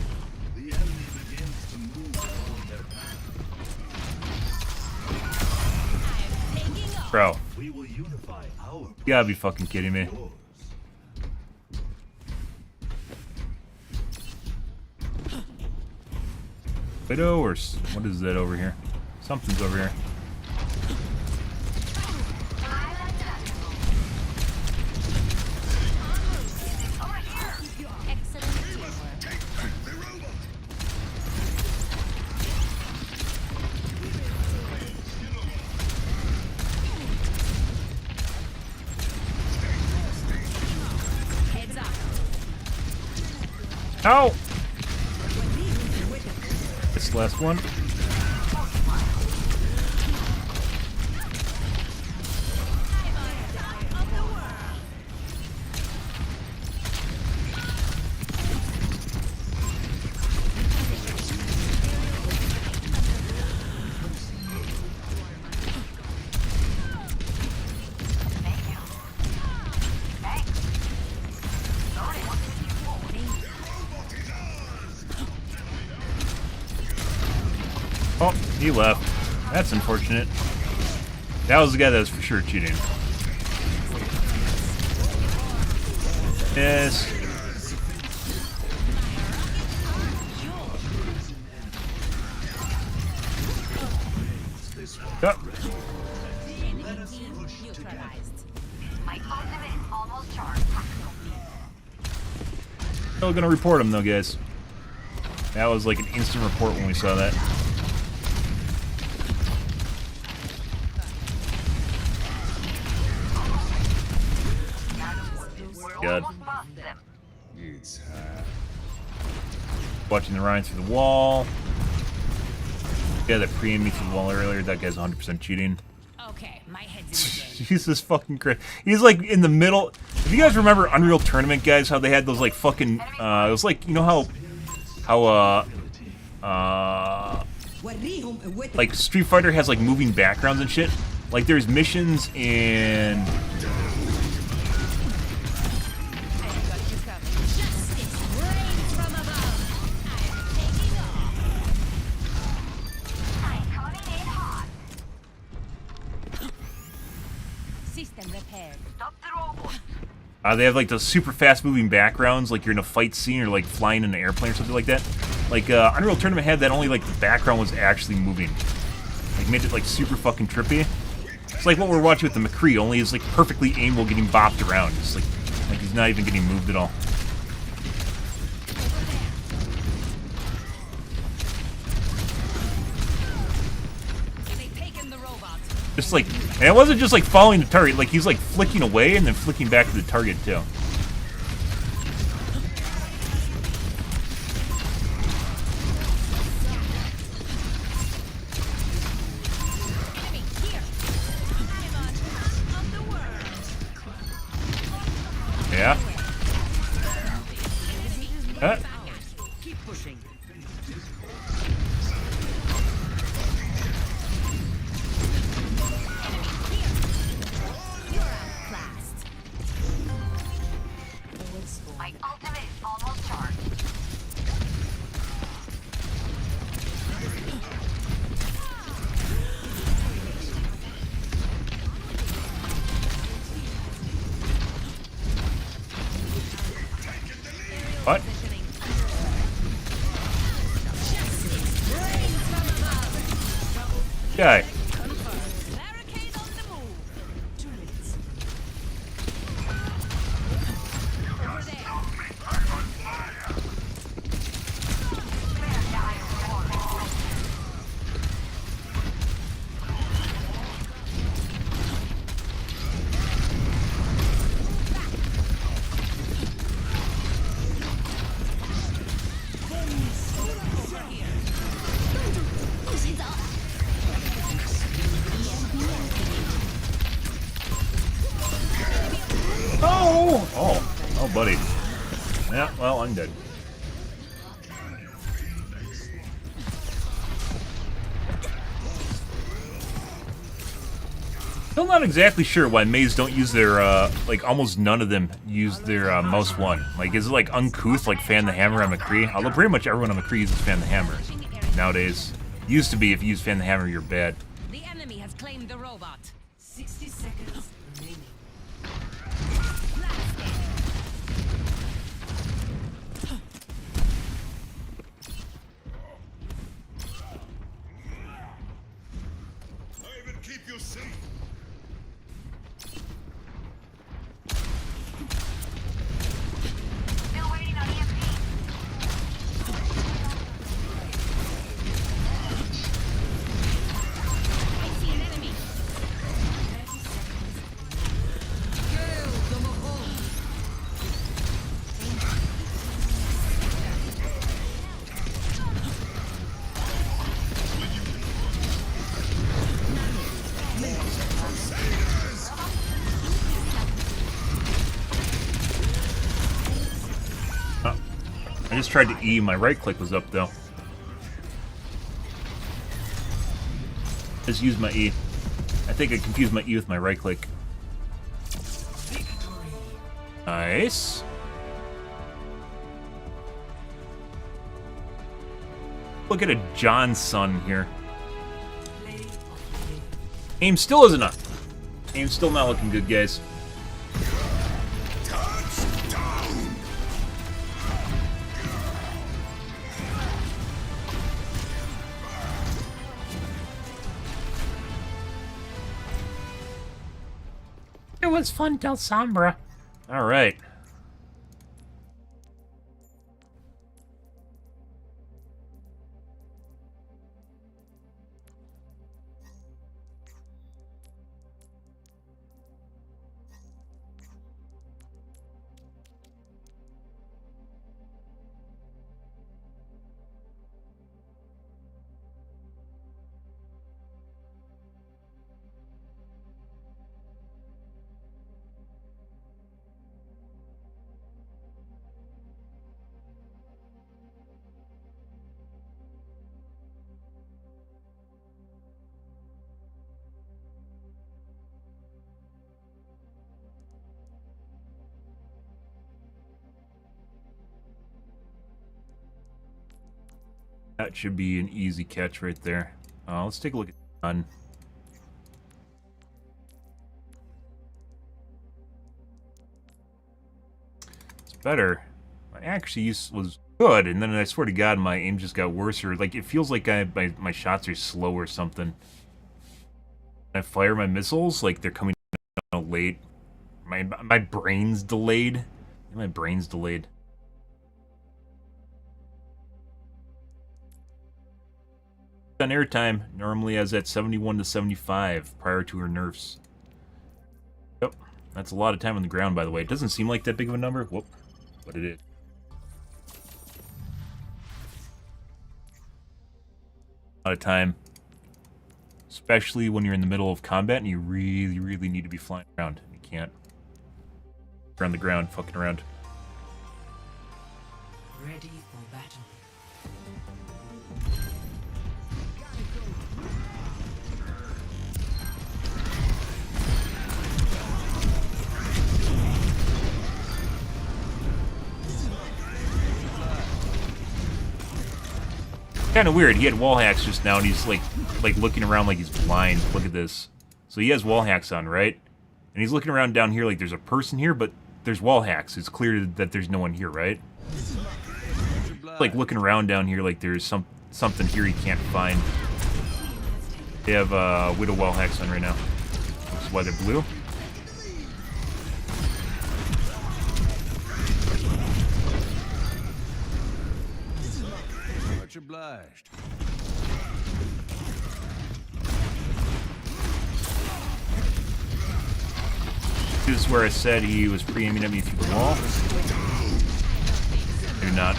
The enemy begins to move along their path. I'm taking off. Bro, We will unify our you gotta be fucking kidding me. yours. Widow or what is that over here? Something's over here. Excellent teamwork. Heads up. Ow! This last one. Oh, he left. That's unfortunate. That was the guy that was for sure cheating. Yes. Yep. Enemy team neutralized. My ultimate is almost charged. Still gonna report him though, guys. That was like an instant report when we saw that. God. Watching the Ryan through the wall. Yeah, that pre-aimed me through the wall earlier. That guy's 100% cheating. Okay, my head's in the game. Jesus fucking Christ. He's like in the middle. If you guys remember Unreal Tournament, guys, how they had those like fucking, it was like, you know how like Street Fighter has like moving backgrounds and shit? Like there's missions in... System repaired. Stop the robot. they have like those super fast moving backgrounds, like you're in a fight scene or like flying in an airplane or something like that. Like Unreal Tournament had that, only like the background was actually moving. Like made it like super fucking trippy. It's like what we're watching with the McCree, only it's like perfectly aimable getting bopped around. It's like he's not even getting moved at all. They've taken the robot. Just like, and it wasn't just like following the target, like he's like flicking away and then flicking back to the target too. Enemy here. I'm on top of the world. Yeah. Keep pushing. You're outclassed. My ultimate is almost charged. What? Guy. Barricade on the move. Over there. Oh! Oh. Oh, buddy. Yeah, well, I'm dead. Still not exactly sure why maids don't use their, like, almost none of them use their, mouse one. Like, is it, like, uncouth, like Fan the Hammer on McCree? Although pretty much everyone on McCree uses Fan the Hammer. Nowadays. Used to be, if you use Fan the Hammer, you're bad. The enemy has claimed the robot. 60 seconds remaining. I will keep you safe. Still waiting on EMP. I see an enemy. I just tried to E, my right click was up though. Just used my E. I think I confused my E with my right click. Nice. Look at a John's son here. Aim still isn't up. Aim's still not looking good, guys. It was fun, Del Sombra. All right. That should be an easy catch right there. Let's take a look at the gun. It's better. My accuracy was good, and then I swear to God, my aim just got worse. Or like it feels like my shots are slow or something. I fire my missiles like they're coming out late. My brain's delayed. My brain's delayed. On airtime, normally I was at 71 to 75 prior to her nerfs. Yep, that's a lot of time on the ground, by the way. It doesn't seem like that big of a number, whoop, but it is. A lot of time, especially when you're in the middle of combat and you really, really need to be flying around. You can't around the ground, fucking around. Ready for battle. Kind of weird. He had wall hacks just now, and he's like looking around like he's blind. Look at this. So he has wall hacks on, right? And he's looking around down here like there's a person here, but there's wall hacks. It's clear that there's no one here, right? Like looking around down here like there's something here he can't find. They have Widow wall hacks on right now. That's why they're blue. Much obliged. This is where I said he was pre-aiming at me through the wall. Maybe not.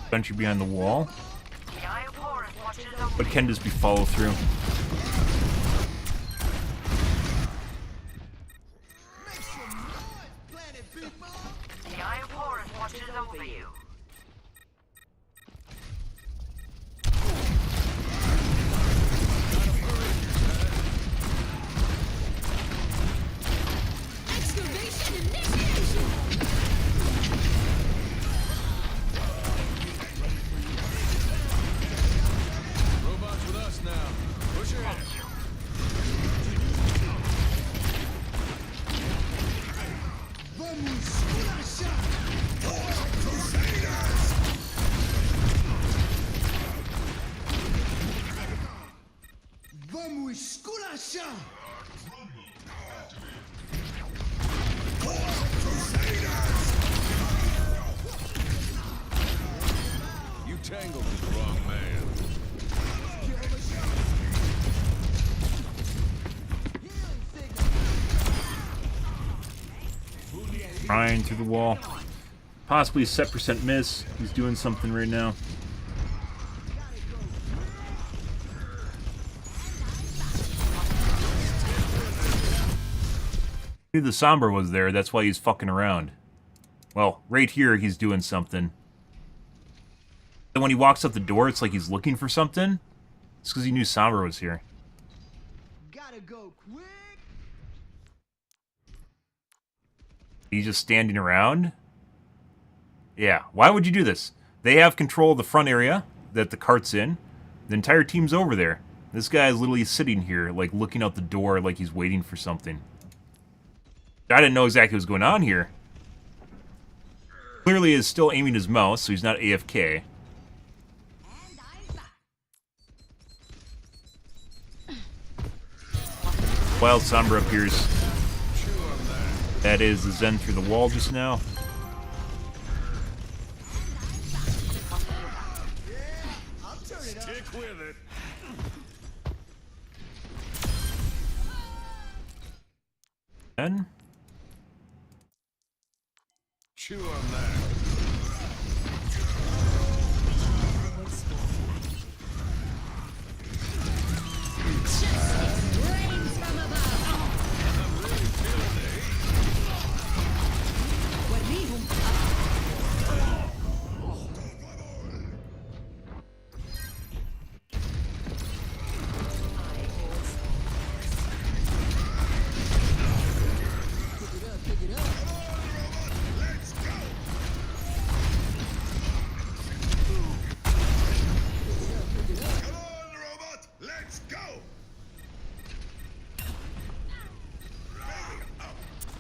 Sentry behind the wall. But can just be follow through. The Eye of Horus watches over you. Excavation initiation! Robots with us now. Push your head. You tangled with the wrong man. Trying through the wall. Possibly a set percent miss. He's doing something right now. Knew the Sombra was there, that's why he's fucking around. Well, right here he's doing something. And when he walks up the door, it's like he's looking for something. It's because he knew Sombra was here. Gotta go quick. He's just standing around? Yeah, why would you do this? They have control of the front area that the cart's in. The entire team's over there. This guy is literally sitting here, like, looking out the door like he's waiting for something. I didn't know exactly what was going on here. Clearly is still aiming his mouse, so he's not AFK. Wild Sombra appears. That is the Zen through the wall just now. Stick with it. Then Chew on that.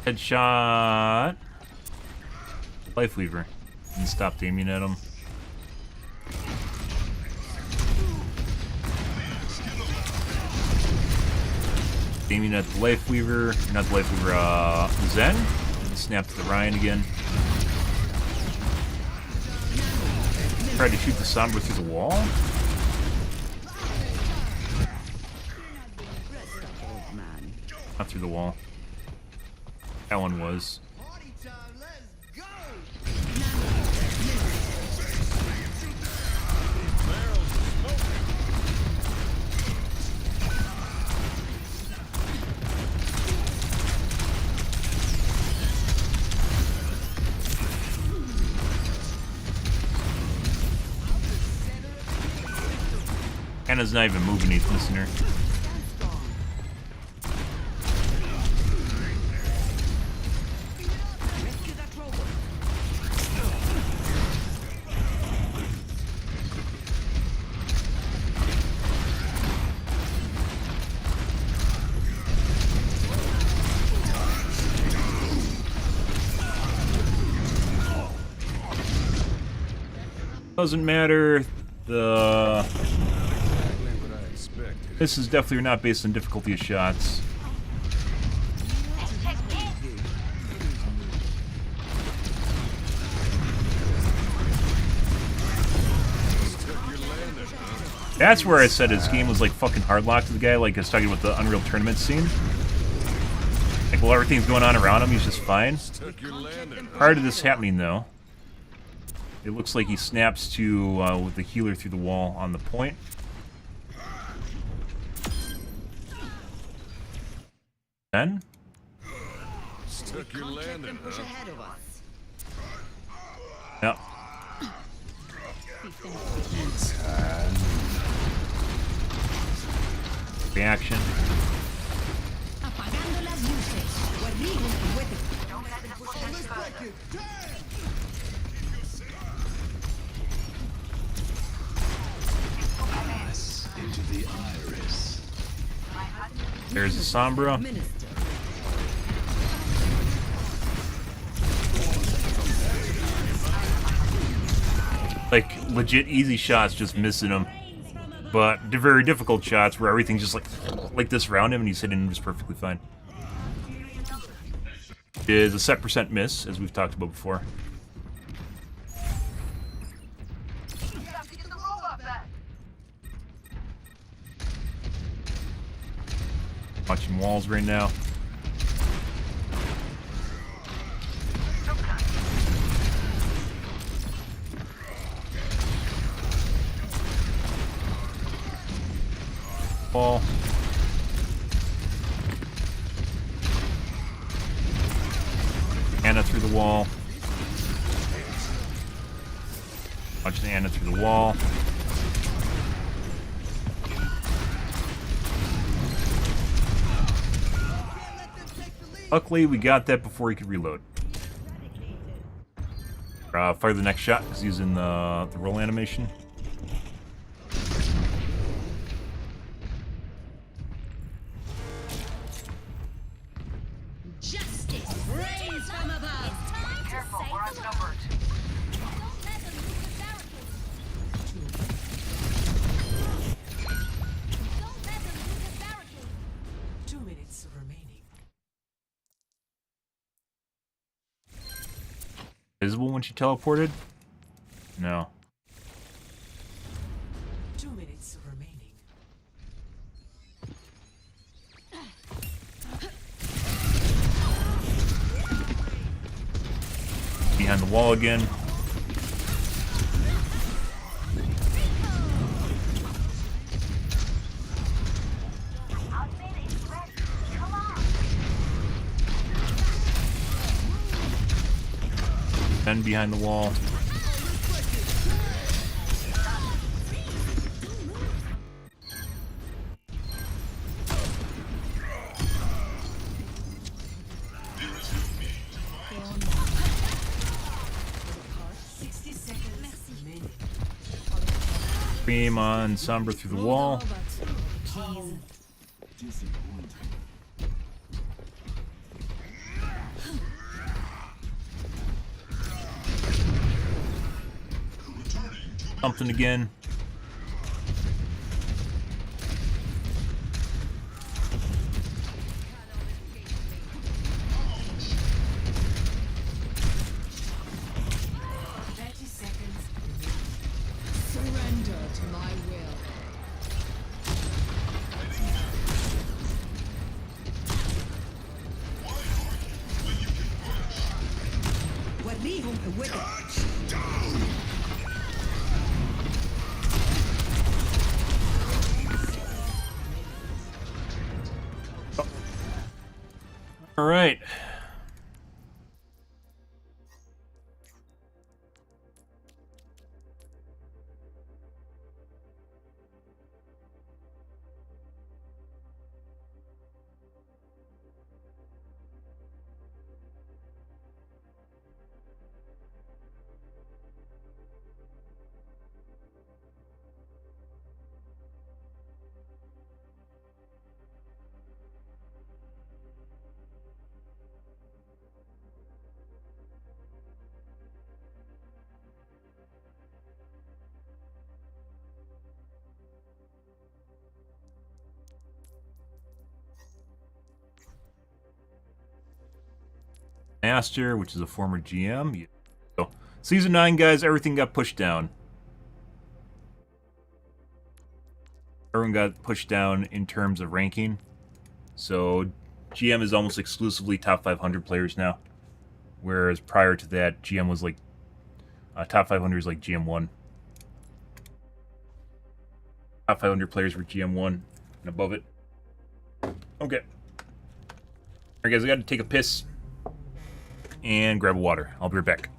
headshot. Life Weaver. And stopped aiming at him. Aiming at the Life Weaver. Not the Life Weaver, Zen. And snapped the Ryan again. Tried to shoot the Sombra through the wall. Not through the wall. That one was. Anna's not even moving, he's missing her. Doesn't matter. This is definitely not based on difficulty of shots. That's where I said his game was like fucking hard locked to the guy, like I was talking about the Unreal Tournament scene. Like while everything's going on around him, he's just fine. Prior to this happening though, It looks like he snaps to with the healer through the wall on the point. Then Stuck your landing, push ahead of us. yep. Reaction. Apagando las luces. Into the iris. There's the Sombra. Like, legit easy shots, just missing him. But they're very difficult shots where everything's just like this around him and he's hitting him just perfectly fine. It is a set percent miss, as we've talked about before. Watching walls right now. Wall. Anna through the wall. Watching Anna through the wall. Luckily, we got that before he could reload. Fire the next shot because he's in the roll animation. Justice reigns from above. Careful, we're outnumbered. Don't let them lose the barricade. Don't let them lose the barricade. 2 minutes remaining. Visible when she teleported? No. 2 minutes remaining. Behind the wall again. Then behind the wall. Beam on Sombra through the wall. Something again. Surrender to my will. All right. Master, which is a former GM. So, Season 9, guys, everything got pushed down. Everyone got pushed down in terms of ranking. So, GM is almost exclusively top 500 players now. Whereas prior to that, GM was like Top 500 is like GM1. Top 500 players were GM1 and above it. Okay. Alright guys, I gotta take a piss and grab a water. I'll be right back.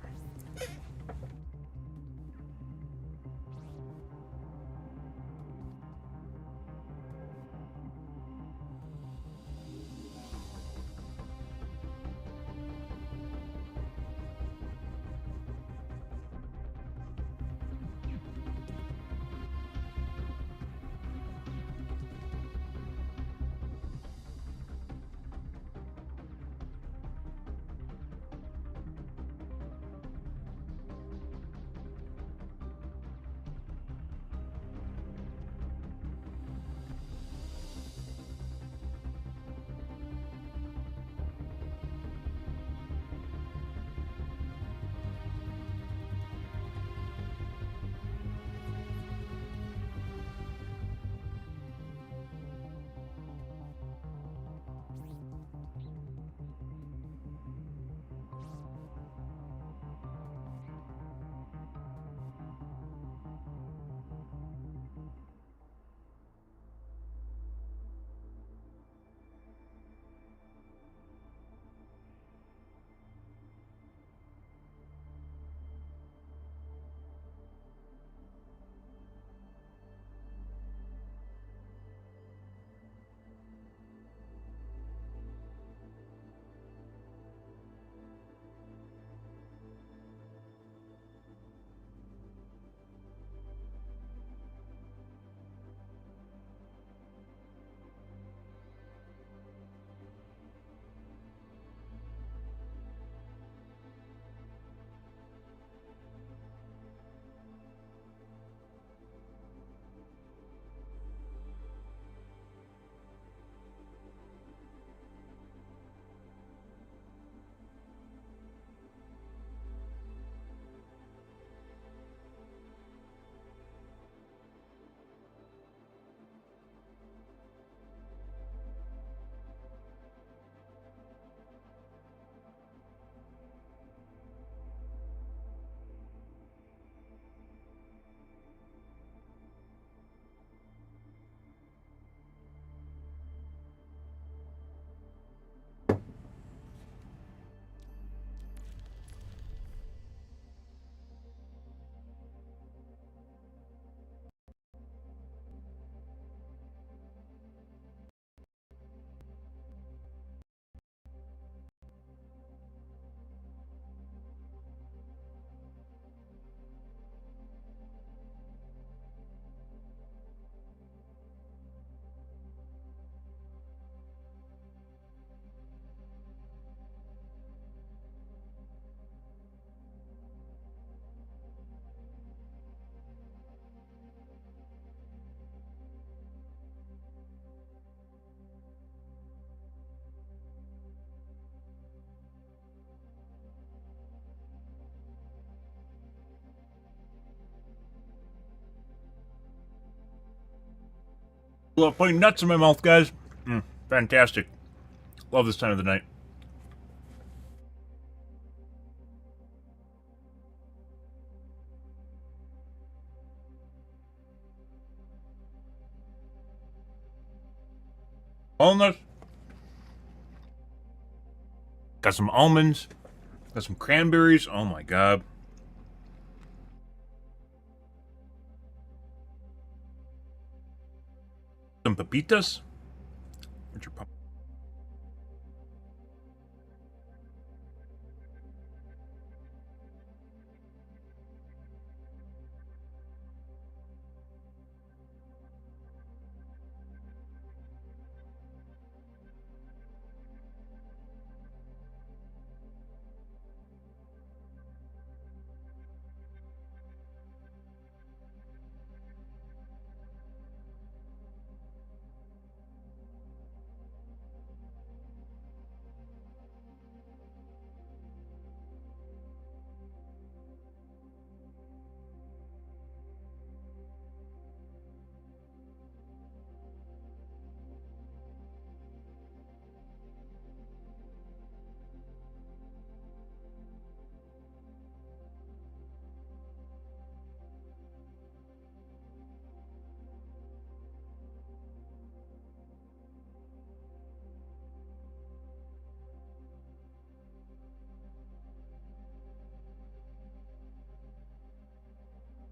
Love putting nuts in my mouth, guys. Fantastic. Love this time of the night. Walnuts. Got some almonds. Got some cranberries. Oh my god. Some pepitas. Where's your pumpkin?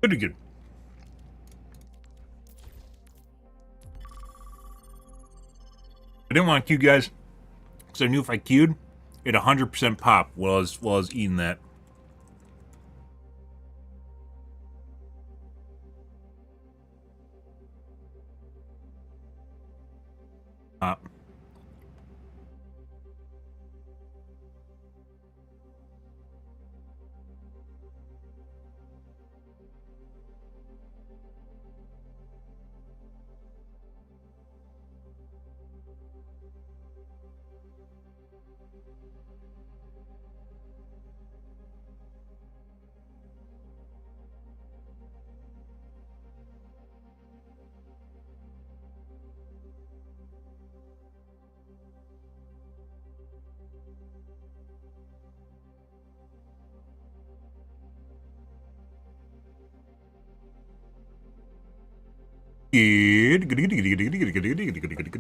Pretty good. I didn't want to queue, guys, because I knew if I queued, it'd 100% pop while I was eating that.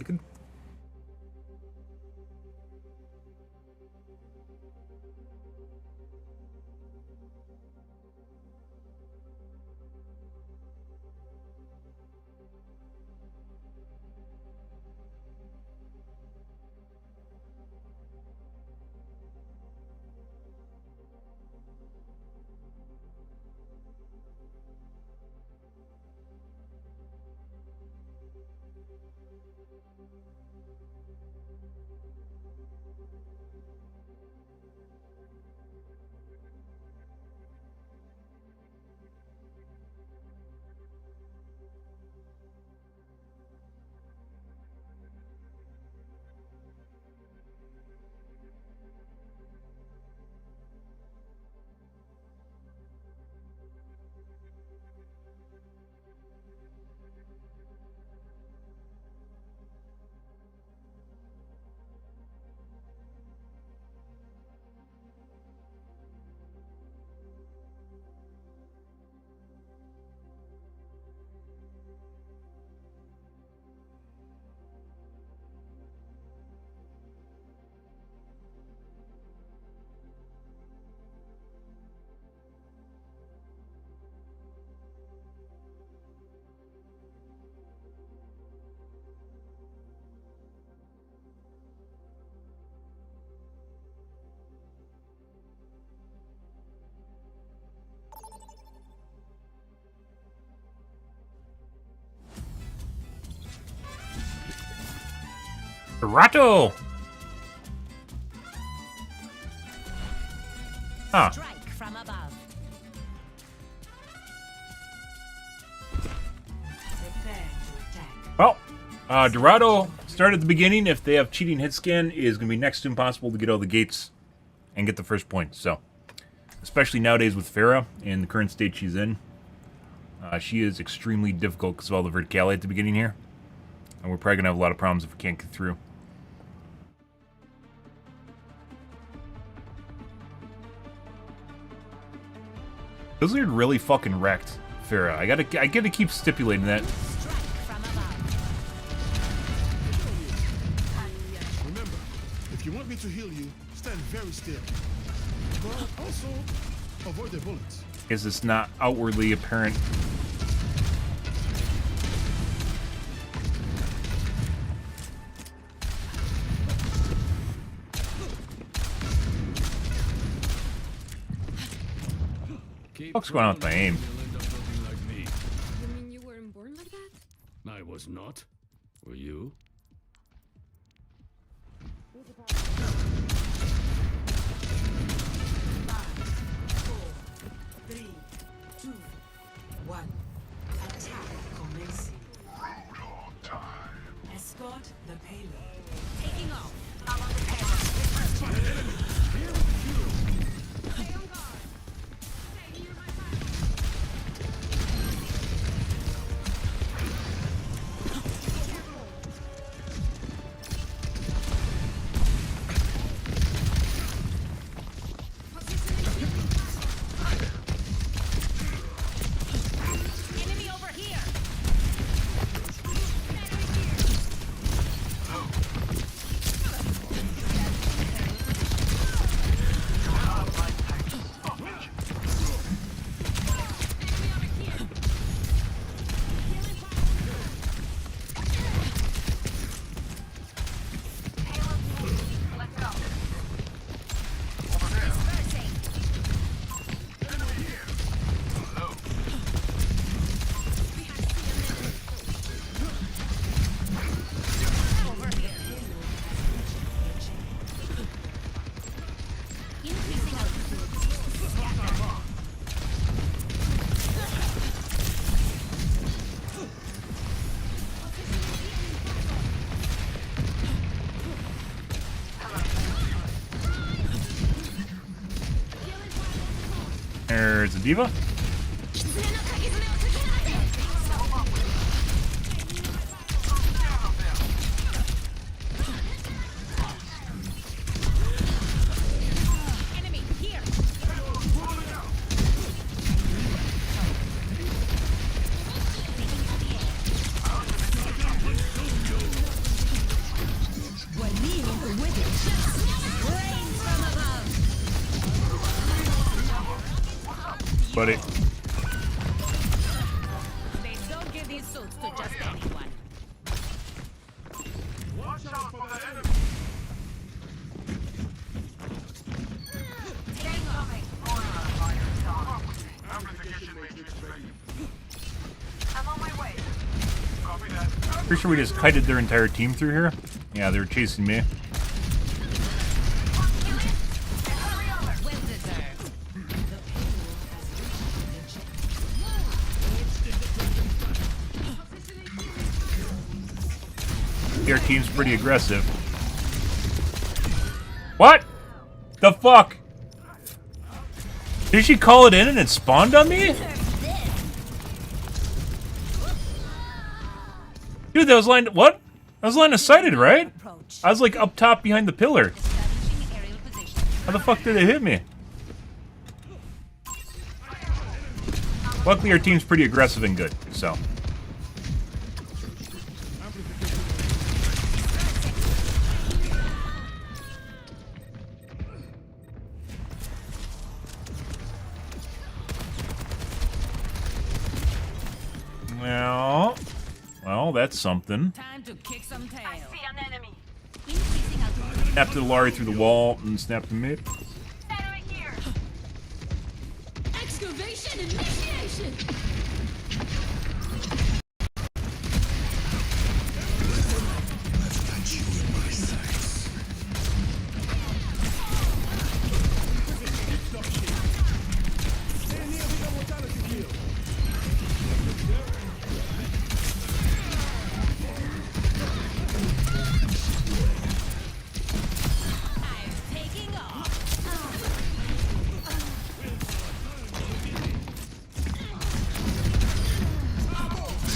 Good. Ratto! Huh. Strike from above. Prepare to attack. Well, Dorado start at the beginning. If they have cheating hit scan, is going to be next to impossible to get all the gates and get the first point. So, especially nowadays with Pharah in the current state she's in, she is extremely difficult because of all the verticality at the beginning here. And we're probably going to have a lot of problems if we can't get through. Blizzard really fucking wrecked Pharah. I gotta keep stipulating that. Strike from above. Remember, if you want me to heal you, stand very still. But also, avoid the bullets. Is it's not outwardly apparent. What's going on with my aim? You mean you weren't born like that? I was not. Were you? 3, 2, 1. Attack commencing. Escort the payload. Taking off. I'm on the payload. Stay on guard. Stay near my back. Enemy over here. There's a diva. Enemy here. Buddy. They don't give these suits to just anyone. Watch out for the enemy. Amplification matrix ready. I'm on my way. Copy that. Pretty sure we just kited their entire team through here. Yeah, they were chasing me. Well deserved. Their team's pretty aggressive. What? The fuck? Did she call it in and it spawned on me? Dude, that was line. What? That was line of sighted, right? I was like up top behind the pillar. How the fuck did it hit me? Luckily, our team's pretty aggressive and good, so. Well, that's something. Time to kick some tail. I see an enemy. Snapped the Lari through the wall and snapped the mid. Enemy here. Excavation initiation! I'm taking off.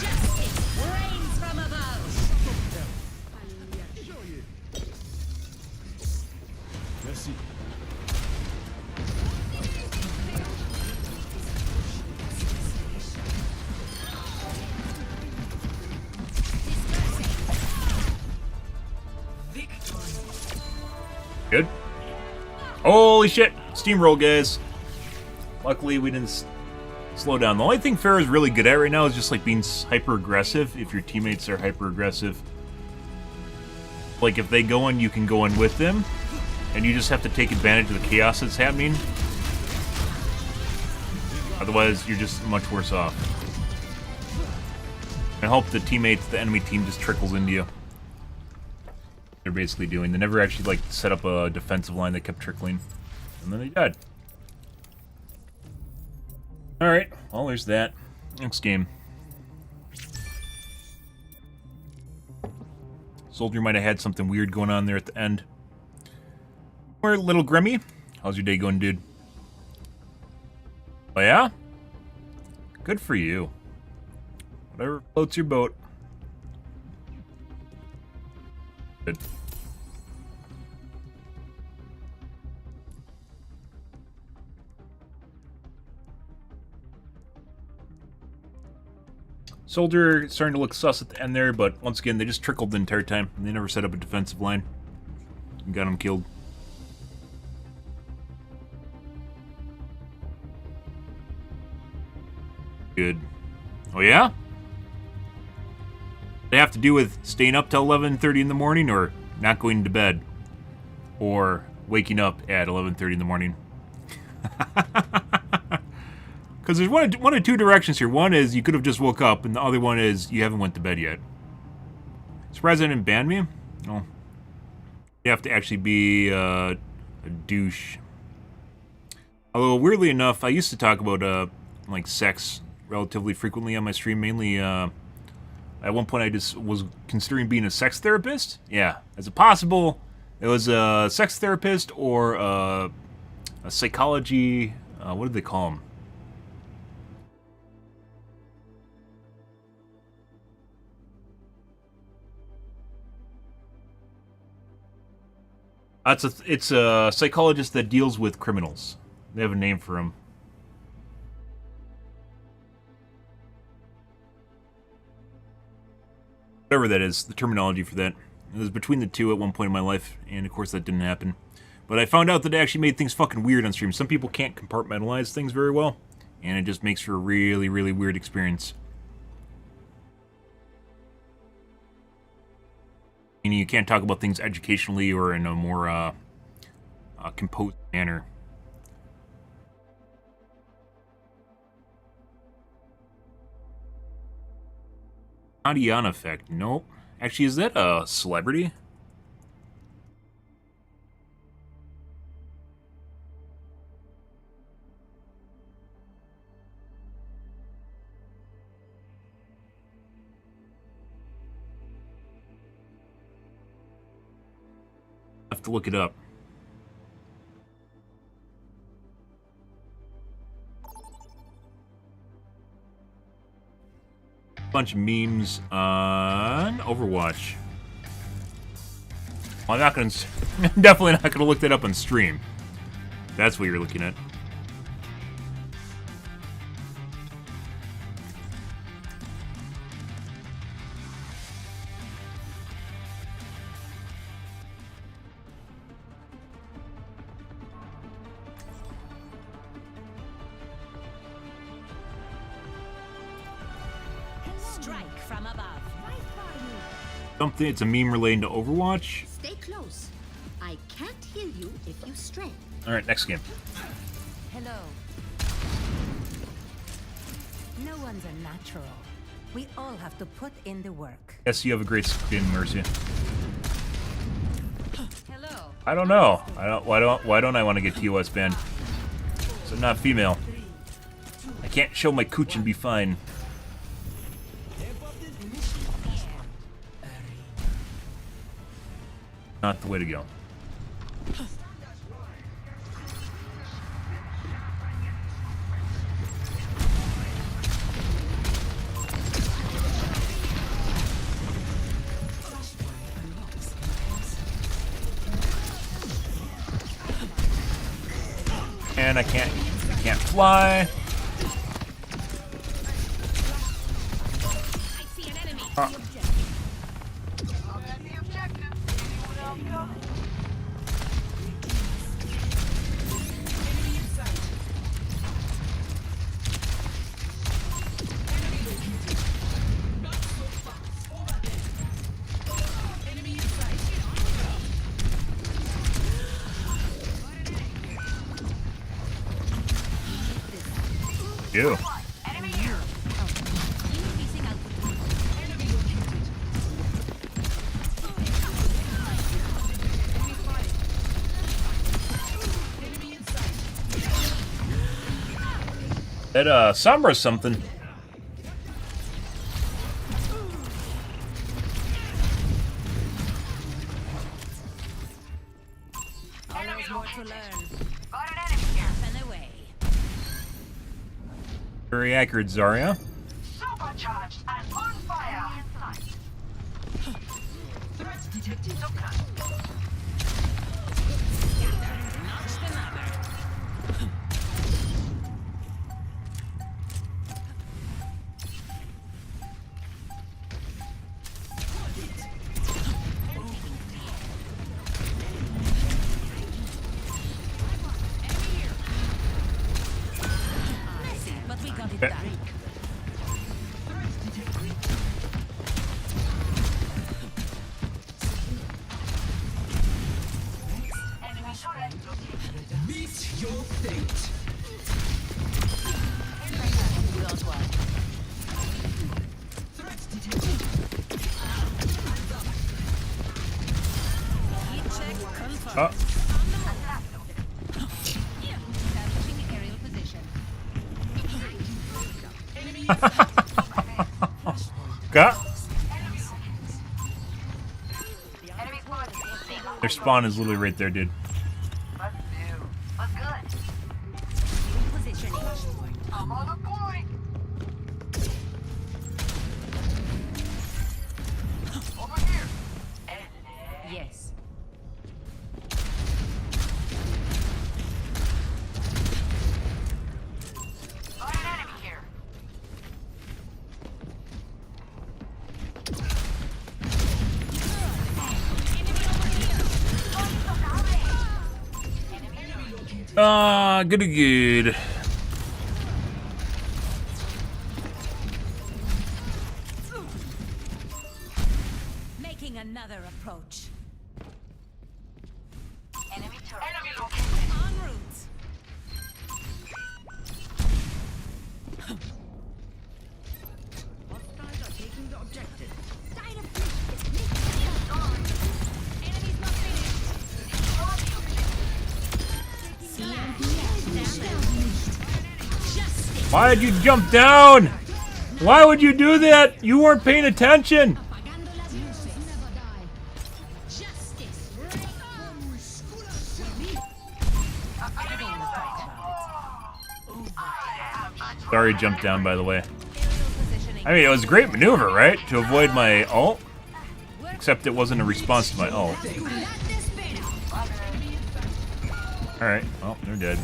Justice reigns from above. Merci. Good. Holy shit! Steamroll, guys. Luckily, we didn't slow down. The only thing Pharah's really good at right now is just like being hyper aggressive. If your teammates are hyper aggressive, like if they go in, you can go in with them, and you just have to take advantage of the chaos that's happening. Otherwise, you're just much worse off. I hope the teammates, the enemy team, just trickles into you. They're basically doing. They never actually like set up a defensive line that kept trickling, and then they died. All right, well, there's that. Next game. Soldier might have had something weird going on there at the end. We're a little grimy. How's your day going, dude? Oh yeah? Good for you. Whatever floats your boat. Good. Soldier starting to look sus at the end there, but once again, they just trickled the entire time, and they never set up a defensive line. And got him killed. Good. Oh yeah? They have to do with staying up till 11:30 in the morning, or not going to bed, or waking up at 11:30 in the morning. Because there's one of two directions here. One is you could have just woke up, and the other one is you haven't went to bed yet. Surprised they didn't ban me? No. You have to actually be a douche. Although weirdly enough, I used to talk about like sex relatively frequently on my stream. Mainly, at one point I just was considering being a sex therapist. Yeah, as a possible, it was a sex therapist or a psychology What did they call them? It's a psychologist that deals with criminals. They have a name for him. Whatever that is, the terminology for that. It was between the two at one point in my life, and of course that didn't happen. But I found out that it actually made things fucking weird on stream. Some people can't compartmentalize things very well, and it just makes for a really, really weird experience. Meaning you can't talk about things educationally or in a more composed manner. Adiana effect. Nope. Actually, is that a celebrity? I have to look it up. Bunch of memes on Overwatch. Well, I'm not gonna. I'm definitely not gonna look that up on stream. That's what you're looking at. Strike from above. Something. It's a meme relating to Overwatch. Stay close. I can't heal you if you stray. All right, next game. Hello. No one's a natural. We all have to put in the work. Yes, you have a great skin, Mercy. Hello. I don't know. Why don't I want to get TOS banned? So I'm not female. I can't show my cooch and be fine. Not the way to go. And I can't fly. I see an enemy. You. That Sombra something. Always more to learn. Got an enemy here. And away. Very accurate, Zarya. Supercharged and on fire. Threat detected. But we got it done. Enemy turret. Meet your fate. Don't worry. Threat detected. Heat check confirmed. Oh. Establishing aerial position. Got. Enemy squad is being Their spawn is literally right there, dude. Let's do. What's good? I'm on the point. Over here. Yes. Got an enemy here. Good. Making another approach. Enemy turret. Enemy located. En route. Hostiles are taking the objective. Enemies not finished. Why did you jump down? Why would you do that? You weren't paying attention. Apagando las luces. Never die. Justice. Sorry, jumped down, by the way. I mean, it was a great maneuver, right? To avoid my ult. Except it wasn't a response to my ult. Alright, well, they're dead.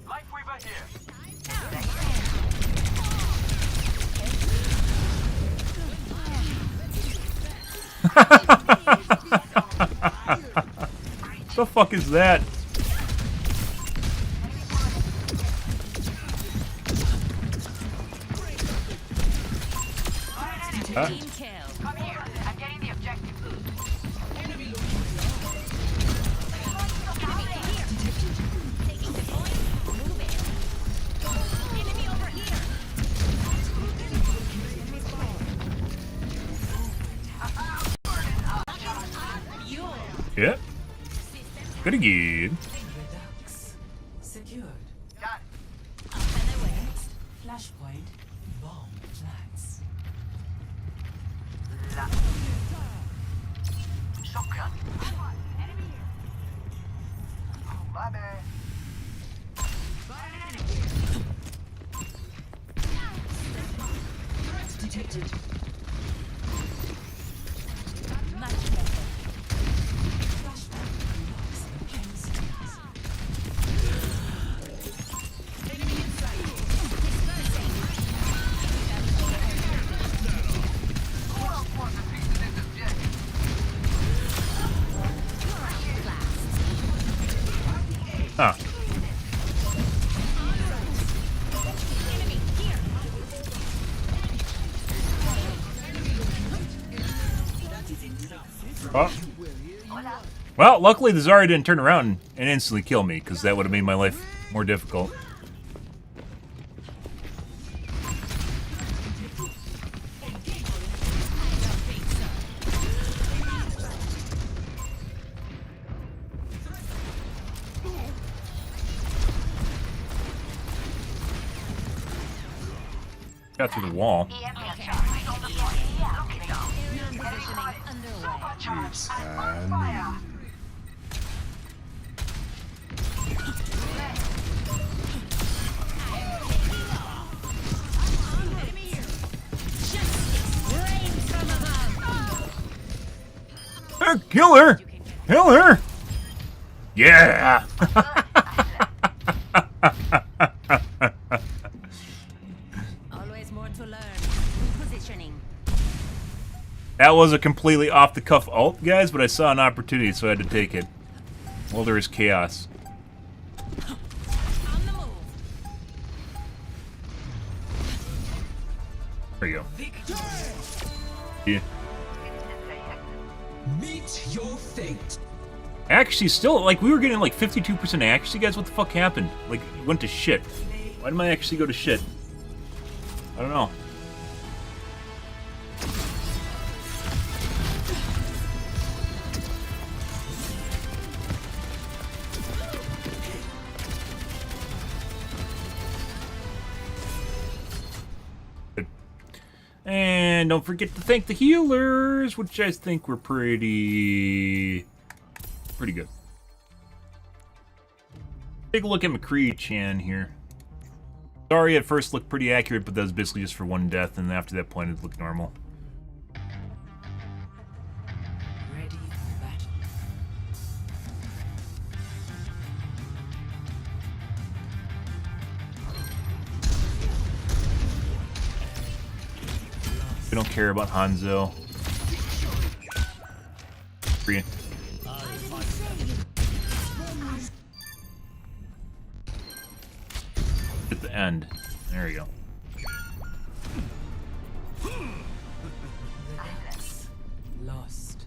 Life Weaver here. The fuck is that? Huh? Team kill. Come here. I'm getting the objective. Taking the point. Move it. Enemy over here. Yeah. Good again. Redux. Secured. Got it. Up and away. Flashpoint. Bomb plants. Shotgun. Enemy here. My bad. Detected. Much better. Flashpoint unlocks in 10 seconds. Enemy in sight. Who else wants a piece of this objective? Huh. Enemy here. Well, luckily the Zarya didn't turn around and instantly kill me, because that would have made my life more difficult. Got through the wall. EMP charge on the point. Looking down. Positioning underway. Charge and fire. Enemy here. Justice reigns from above. Kill her! Kill her! Yeah! Always more to learn. Positioning. That was a completely off-the-cuff ult, guys, but I saw an opportunity, so I had to take it. Well, there is chaos. On the move. There you go. Yeah. Meet your fate. Actually, still, like, we were getting, like, 52% accuracy, guys. What the fuck happened? Like, it went to shit. Why did my accuracy go to shit? I don't know. And don't forget to thank the healers, which I think were pretty good. Take a look at McCree-chan here. Sorry, at first looked pretty accurate, but that was basically just for one death, and after that point it looked normal. Ready for battle. We don't care about Hanzo. Free. At the end. There we go. Lost.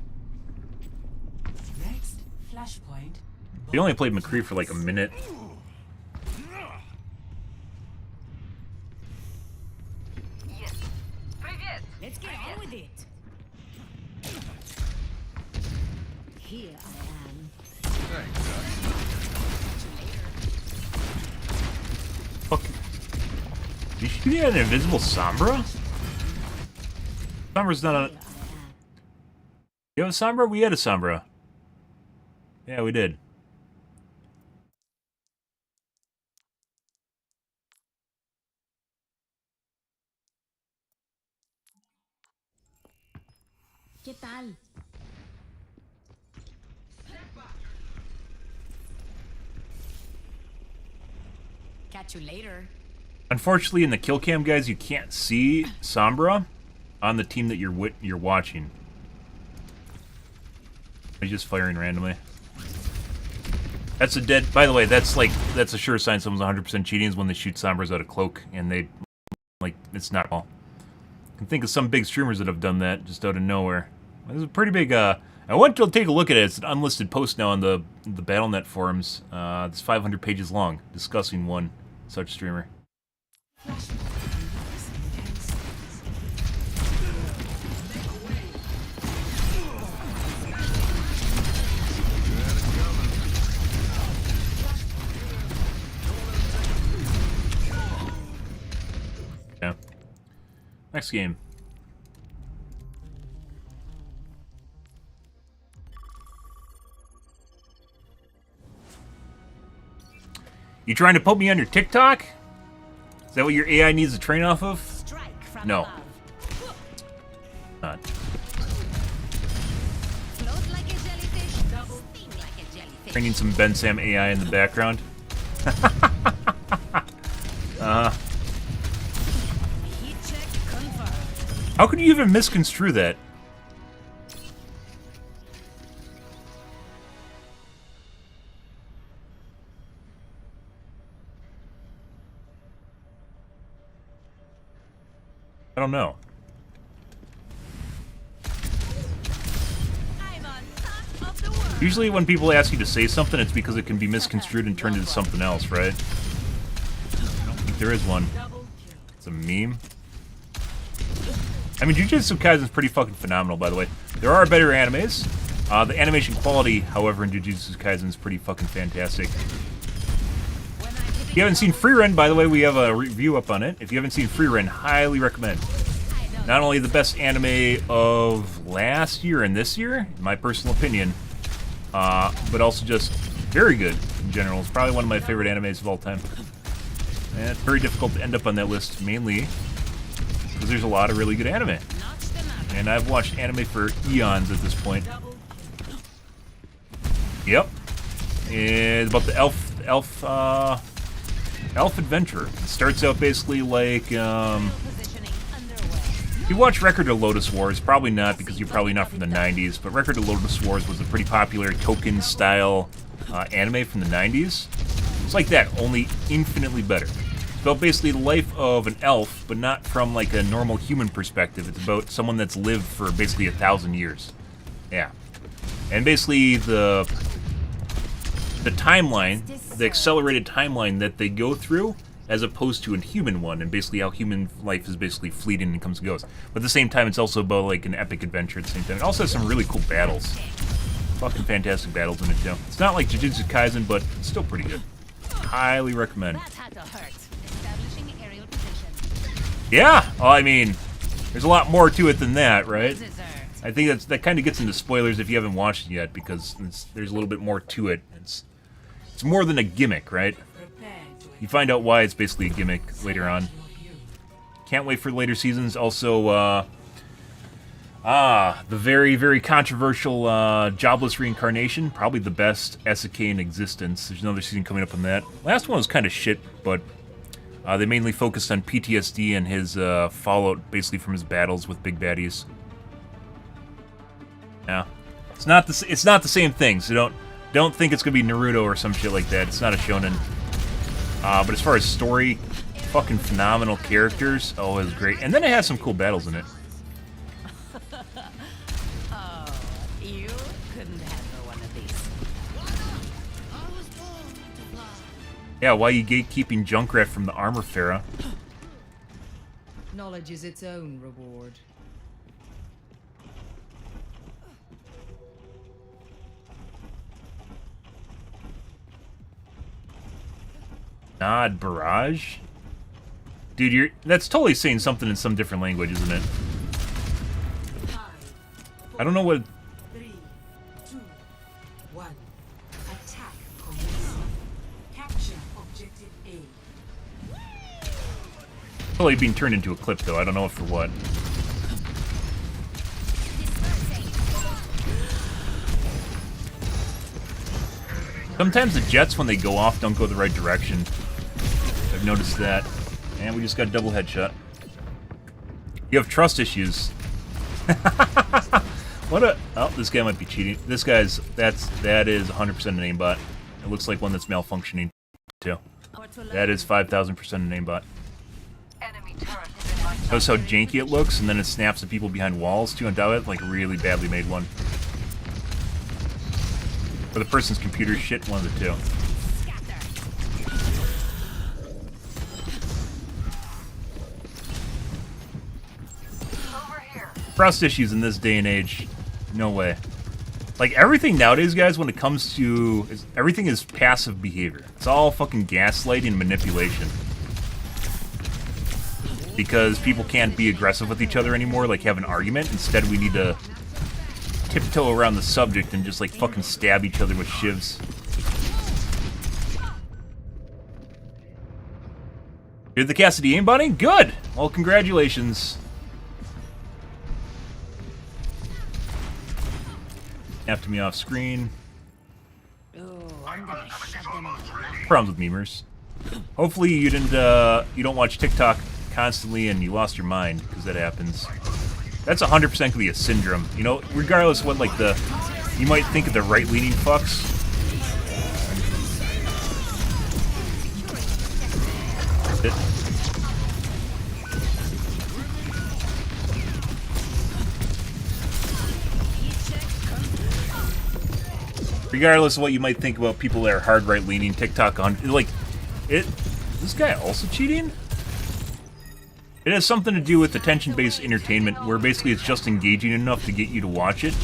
Next, flashpoint. We only played McCree for like a minute. Yes. Привет. Let's get on with it. Here I am. Fuck. Did you shoot at an invisible Sombra? Sombra's not a... You have a Sombra? We had a Sombra. Yeah, we did. ¿Qué tal? Catch you later. Unfortunately, in the kill cam, guys, you can't see Sombra on the team that you're watching. He's just firing randomly. That's a dead... By the way, that's a sure sign someone's 100% cheating is when they shoot Sombras out of cloak, and they... Like, it's not all. I can think of some big streamers that have done that just out of nowhere. This is a pretty big... I went to take a look at it. It's an unlisted post now on the BattleNet forums. It's 500 pages long, discussing one such streamer. Yeah. Next game. You trying to poke me on your TikTok? Is that what your AI needs to train off of? No. Not. Training some Ben Sam AI in the background. How could you even misconstrue that? I don't know. Usually when people ask you to say something, it's because it can be misconstrued and turned into something else, right? I don't think there is one. It's a meme. I mean, Jujutsu Kaisen's pretty fucking phenomenal, by the way. There are better animes. The animation quality, however, in Jujutsu Kaisen is pretty fucking fantastic. If you haven't seen Free Run, by the way, we have a review up on it. If you haven't seen Free Run, highly recommend. Not only the best anime of last year and this year, in my personal opinion, but also just very good in general. It's probably one of my favorite animes of all time. And it's very difficult to end up on that list, mainly because there's a lot of really good anime. And I've watched anime for eons at this point. Yep. It's about the elf adventure. It starts out basically like, if you watch Record of Lodoss Wars, probably not, because you're probably not from the 90s, but Record of Lodoss Wars was a pretty popular token-style anime from the 90s. It's like that, only infinitely better. It's about basically the life of an elf, but not from like a normal human perspective. It's about someone that's lived for basically 1,000 years. Yeah. And basically the timeline, the accelerated timeline that they go through, as opposed to a human one, and basically how human life is basically fleeting and comes and goes. But at the same time, it's also about like an epic adventure at the same time. It also has some really cool battles. Fucking fantastic battles in it, too. It's not like Jujutsu Kaisen, but it's still pretty good. Highly recommend. Yeah, well, I mean, There's a lot more to it than that, right? I think that kind of gets into spoilers if you haven't watched it yet, because there's a little bit more to it. It's more than a gimmick, right? You find out why it's basically a gimmick later on. Can't wait for later seasons. Also, the very, very controversial Jobless Reincarnation. Probably the best SK in existence. There's another season coming up on that. Last one was kind of shit, but they mainly focused on PTSD and his fallout, basically from his battles with big baddies. Yeah, it's not the same thing. So don't think it's gonna be Naruto or some shit like that. It's not a shonen. But as far as story, fucking phenomenal characters. Oh, it was great, and then it has some cool battles in it. Oh, you couldn't handle one of these. Yeah, why are you gatekeeping Junkrat from the armor, Pharah? Knowledge is its own reward. Nod Barrage? Dude, that's totally saying something in some different language, isn't it? I don't know what... 3, 2, 1. Attack commencing. Capture objective A. Totally being turned into a clip, though. I don't know for what. Sometimes the jets, when they go off, don't go the right direction. I've noticed that. And we just got a double headshot. You have trust issues. What a... Oh, this guy might be cheating. This guy's... That is 100% an aimbot. It looks like one that's malfunctioning, too. That is 5,000% an aimbot. Notice how janky it looks, and then it snaps at people behind walls, too, on top of it. Like, really badly made one. Or the person's computer shit, one of the two. Trust issues in this day and age. No way. Like, everything nowadays, guys, when it comes to... everything is passive behavior. It's all fucking gaslighting and manipulation. Because people can't be aggressive with each other anymore, like have an argument. Instead, we need to tiptoe around the subject and just, like, fucking stab each other with shivs. Did the Cassidy aimbotting? Good! Well, congratulations. After me off screen. Problems with memers. Hopefully you don't watch TikTok constantly and you lost your mind, because that happens. That's 100% gonna be a syndrome. You know, regardless of what, like, you might think of the right-leaning fucks. Regardless of what you might think about people that are hard right-leaning, TikTok on, like, this guy also cheating? It has something to do with attention-based entertainment, where basically it's just engaging enough to get you to watch it,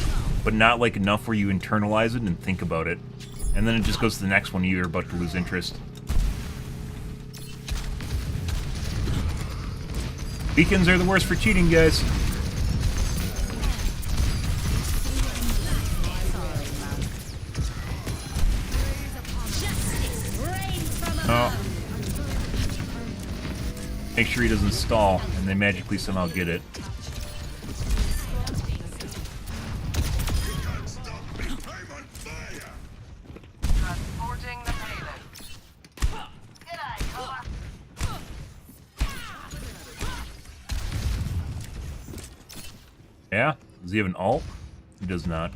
but not, like, enough where you internalize it and think about it. And then it just goes to the next one, you're about to lose interest. Beacons are the worst for cheating, guys. Oh. Make sure he doesn't stall, and they magically somehow get it. Yeah? Does he have an ult? He does not.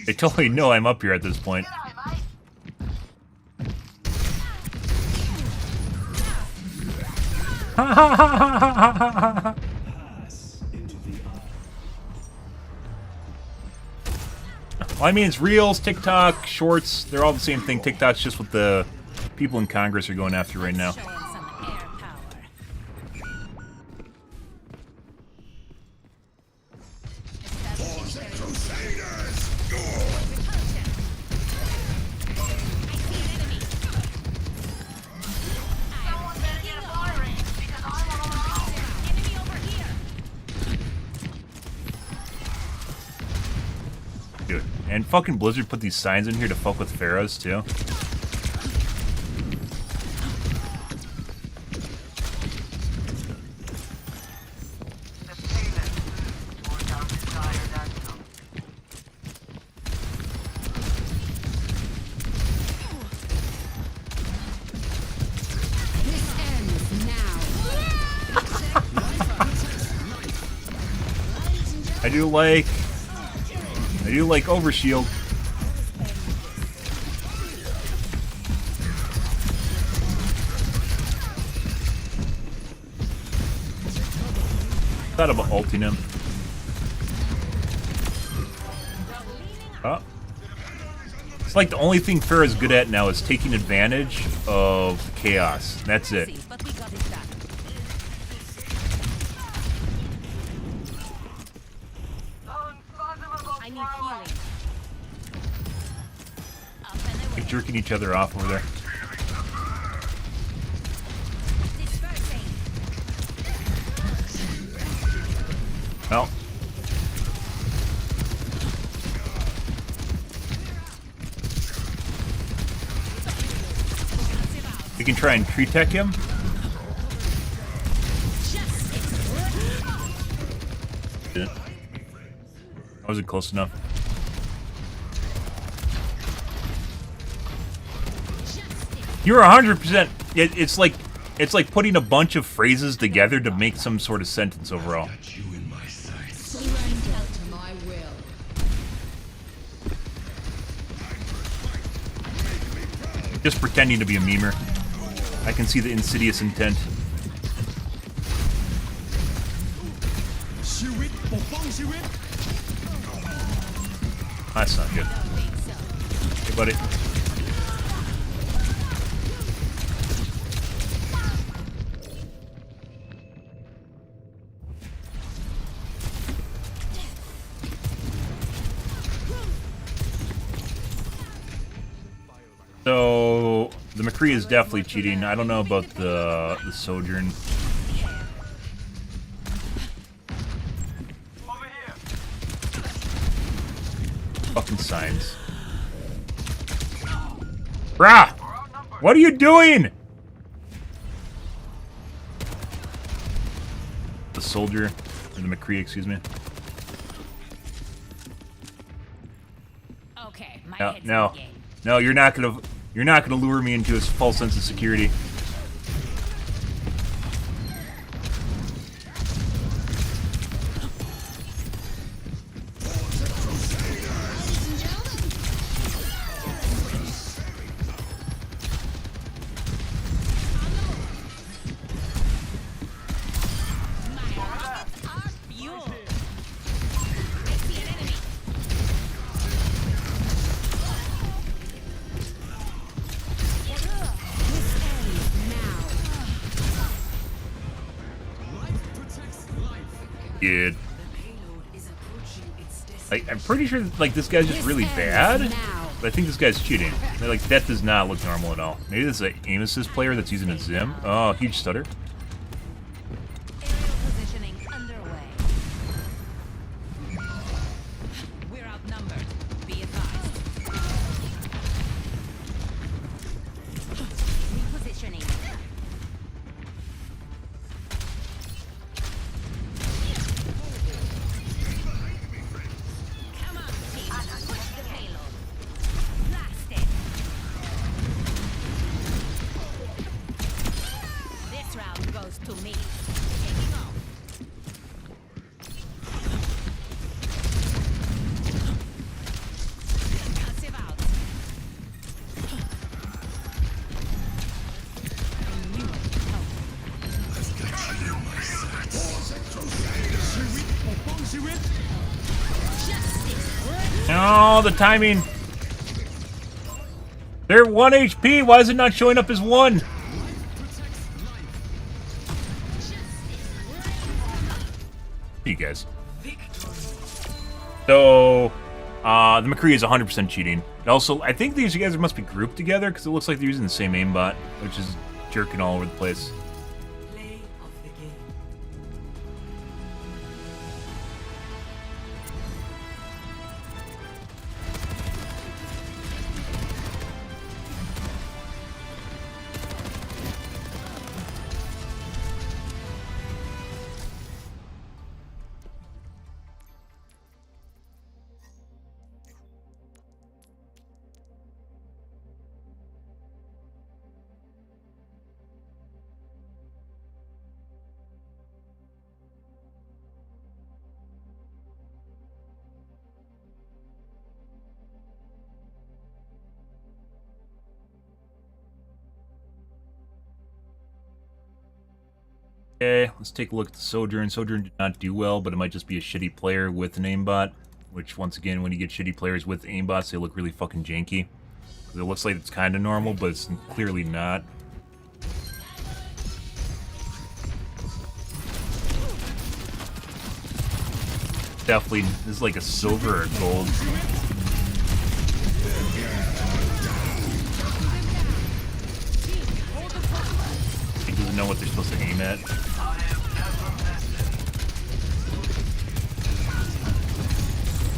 They totally know I'm up here at this point. Well, I mean, it's Reels, TikTok, Shorts, they're all the same thing. TikTok's just what the people in Congress are going after right now. And fucking Blizzard put these signs in here to fuck with Pharahs, too. I do like overshield. Thought about ulting him. Oh. It's like the only thing Pharah is good at now is taking advantage of chaos. That's it. They're jerking each other off over there. Well. We can try and tree tech him. Didn't. I wasn't close enough. You're 100%. It's like putting a bunch of phrases together to make some sort of sentence overall. Just pretending to be a memer. I can see the insidious intent. That's not good. Hey, buddy. So the McCree is definitely cheating. I don't know about the Sojourn. Fucking signs. Brah! What are you doing? The soldier, or the McCree, excuse me. Okay, no, you're not gonna lure me into a false sense of security. Dude. Like, I'm pretty sure like this guy's just really bad, but I think this guy's cheating. Like, that does not look normal at all. Maybe this is an aim assist player that's using a Zim. Oh, huge stutter. Oh, the timing. They're 1 HP. Why is it not showing up as 1? You guys. So, the McCree is 100% cheating. Also, I think these guys must be grouped together because it looks like they're using the same aimbot, which is jerking all over the place. Okay, let's take a look at the Sojourn. Sojourn did not do well, but it might just be a shitty player with an aimbot. Which, once again, when you get shitty players with aimbots, they look really fucking janky. It looks like it's kind of normal, but it's clearly not. Definitely, this is like a silver or gold. He doesn't know what they're supposed to aim at.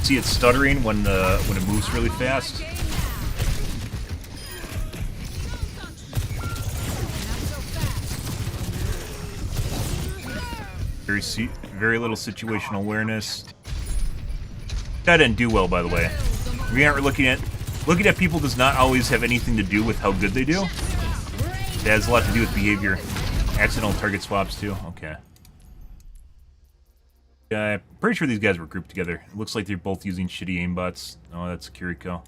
See it stuttering when it moves really fast. Very little situational awareness. That didn't do well, by the way. We aren't looking at people does not always have anything to do with how good they do. It has a lot to do with behavior. Accidental target swaps too. Okay. I'm pretty sure these guys were grouped together. It looks like they're both using shitty aimbots. Oh, that's Kiriko.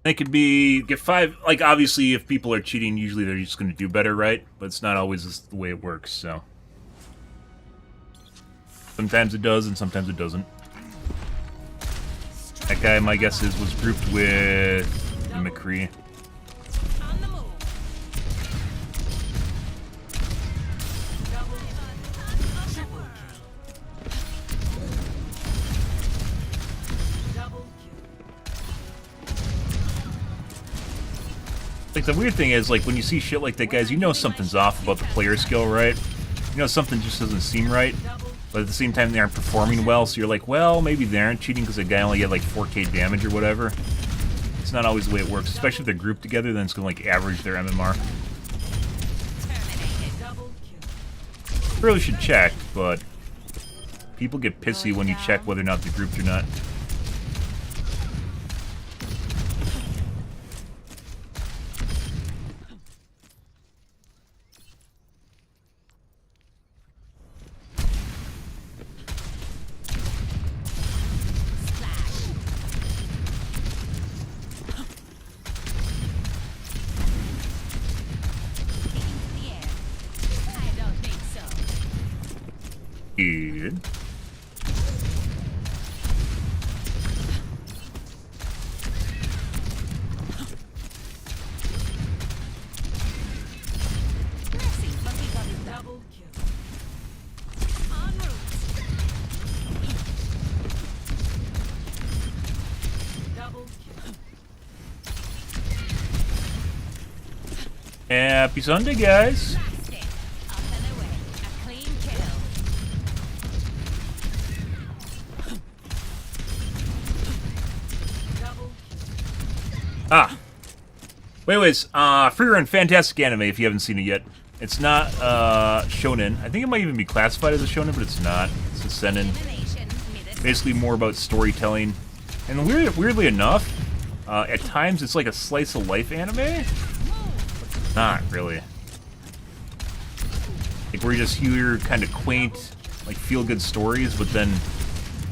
They could get 5, like, obviously, if people are cheating, usually they're just going to do better, right? But it's not always the way it works, so. Sometimes it does, and sometimes it doesn't. That guy, my guess is, was grouped with McCree. Like, the weird thing is, like, when you see shit like that, guys, you know something's off about the player skill, right? You know something just doesn't seem right, but at the same time, they aren't performing well, so you're like, well, maybe they aren't cheating because the guy only had, like, 4k damage or whatever. It's not always the way it works, especially if they're grouped together, then it's gonna, like, average their MMR. Really should check, but people get pissy when you check whether or not they're grouped or not. Good. Happy Sunday, guys. Ah. Wait, free run fantastic anime if you haven't seen it yet. It's not shonen. I think it might even be classified as a shonen, but it's not. It's a seinen. Basically more about storytelling. And weirdly enough, at times it's like a slice of life anime. But not really. Like where you just hear kind of quaint, like feel good stories, but then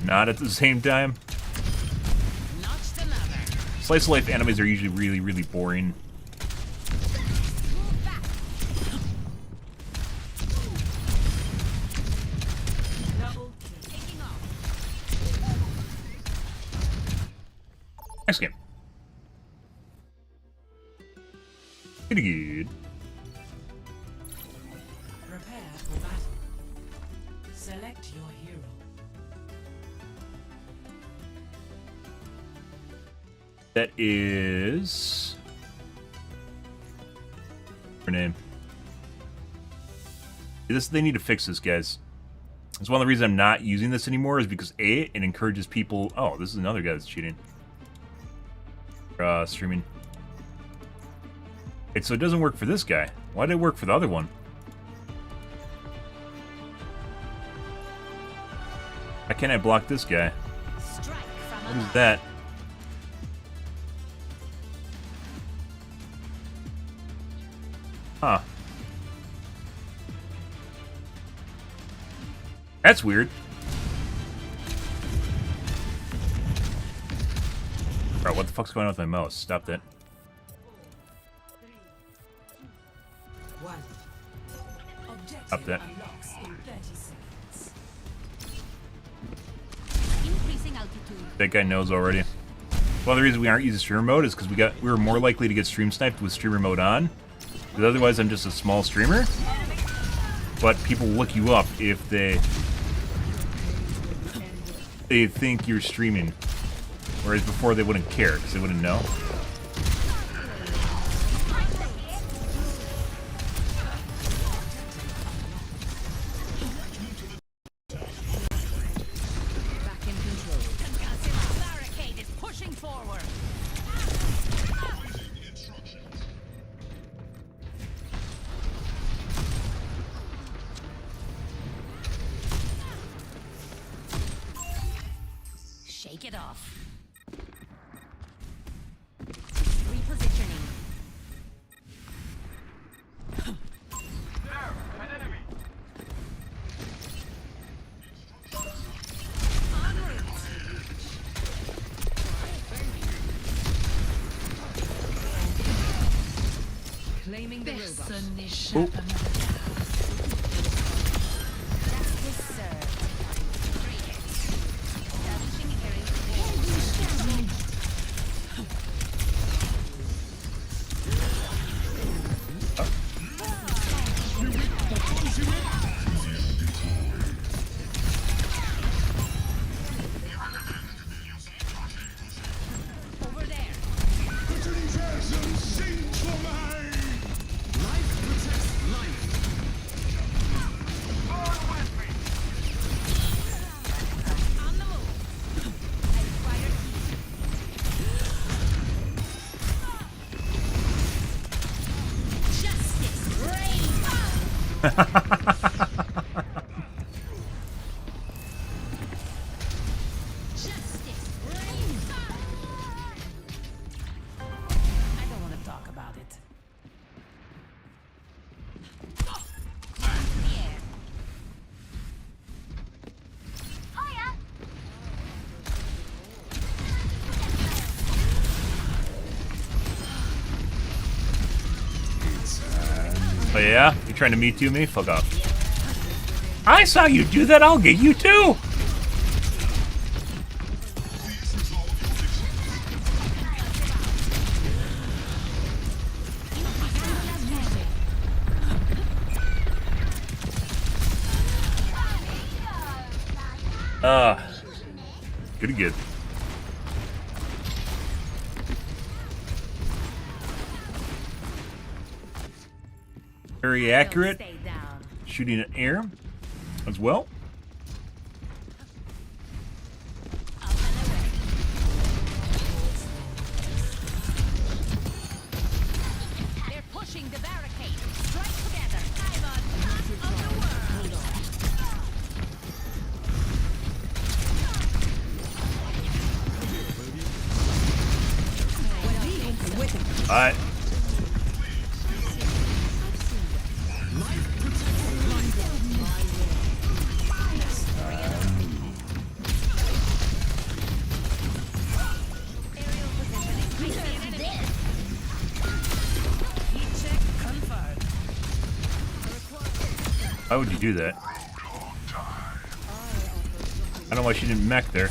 not at the same time. Slice of life animes are usually really, really boring. Next game. Pretty good. Prepare for battle. Select your hero. That is her name. They need to fix this, guys. It's one of the reasons I'm not using this anymore is because A, it encourages people. Oh, this is another guy that's cheating. Streaming. So it doesn't work for this guy. Why did it work for the other one? Why can't I block this guy? What is that? Huh. That's weird. Bro, what the fuck's going on with my mouse? Stop that. Stop that. That guy knows already. One of the reasons we aren't using streamer mode is because we were more likely to get stream sniped with streamer mode on. Because otherwise I'm just a small streamer. But people look you up if they think you're streaming. Whereas before they wouldn't care because they wouldn't know. Shake it off. Repositioning. There, an enemy. Claiming the robot. Oh yeah? You trying to Me Too me? Fuck off. I saw you do that, I'll get you too! Good. Very accurate. Shooting at air as well. They're pushing the barricade. Strike together. I'm on top of the world. Alright. Why would you do that? I don't know why she didn't mech there.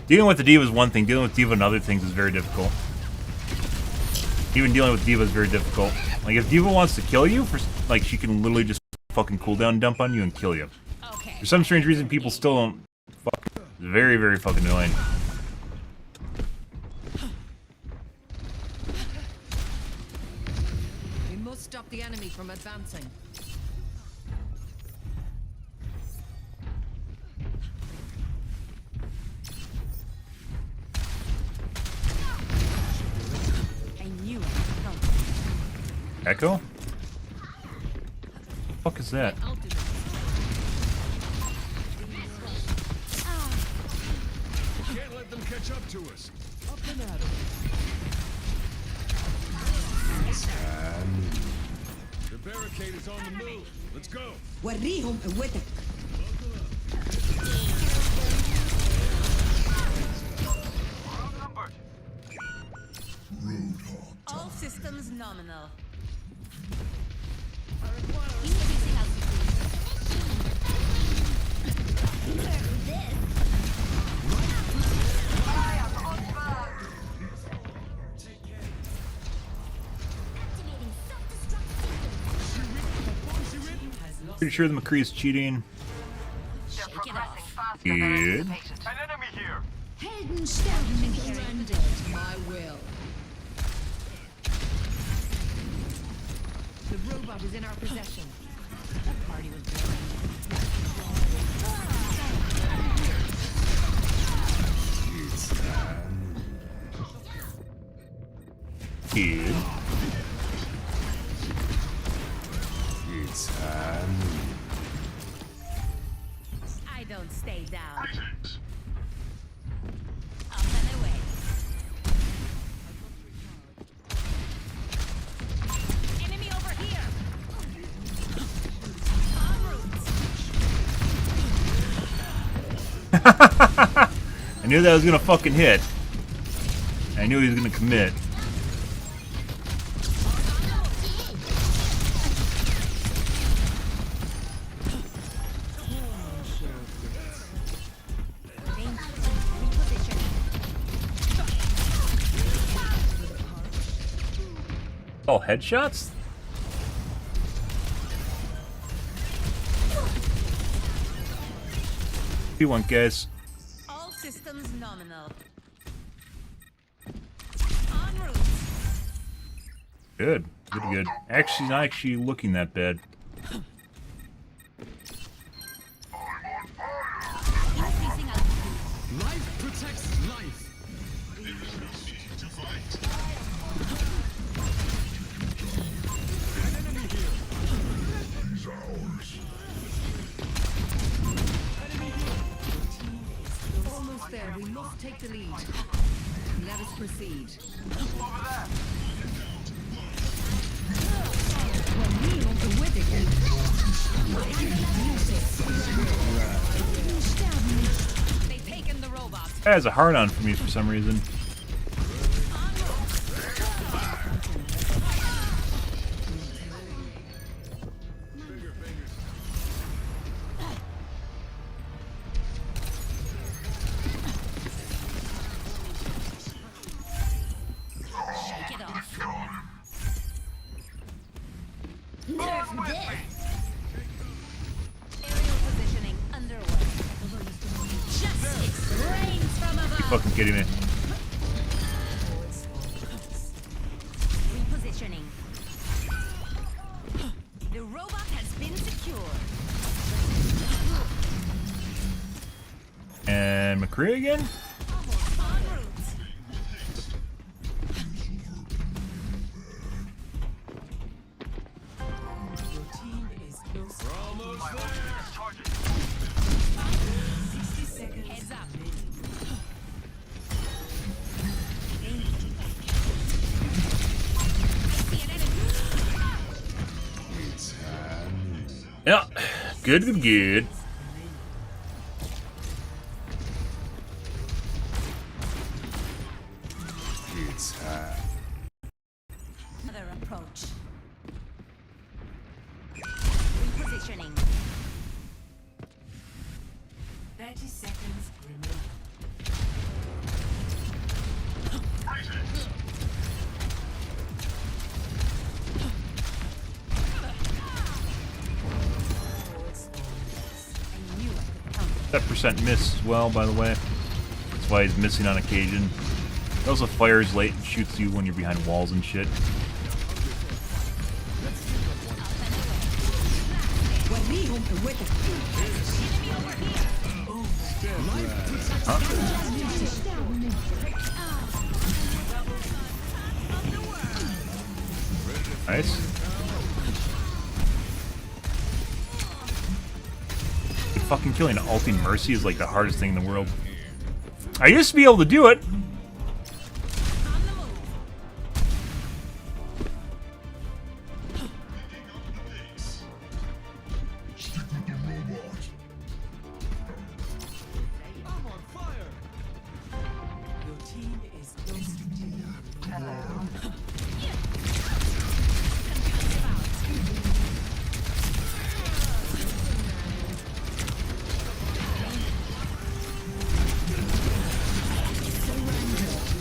Dealing with the diva is one thing. Dealing with diva and other things is very difficult. Even dealing with diva is very difficult. Like, if diva wants to kill you, like, she can literally just fucking cooldown dump on you and kill you. For some strange reason, people still don't. Fuck. It's very, very fucking annoying. We must stop the enemy from advancing. Echo? What the fuck is that? Can't let them catch up to us. Up and at 'em. The barricade is on the move. Let's go. وريهم قوتك. All systems nominal. Pretty sure the McCree is cheating. Good. An enemy here. Helden sterben nicht surrendered to my will. The robot is in our possession. That party was good. Good. I don't stay down. Up and away. Enemy over here. I knew that was gonna fucking hit. I knew he was gonna commit. All headshots? What do you want, guys? All systems nominal. En route. Good. Good, good. Actually, not actually looking that bad. Increasing altitude. Life protects life. Almost there. We must take the lead. Let us proceed. وريهم قوتك. They've taken the robot. That has a hard on for me for some reason. Shake it off. Nerf this. Aerial positioning underway. Justice reigns from You above. fucking kidding me? Repositioning. The robot has been secured. And McCree again? En route. Your team is close. We're almost there. 60 seconds. Heads up. See an enemy. Yeah. Good, good, good. Another approach. Repositioning. 30 seconds remaining. That percent miss as well, by the way. That's why he's missing on occasion. He also fires late and shoots you when you're behind walls and shit. Huh? Nice. Fucking killing an ulting Mercy is like the hardest thing in the world. I used to be able to do it.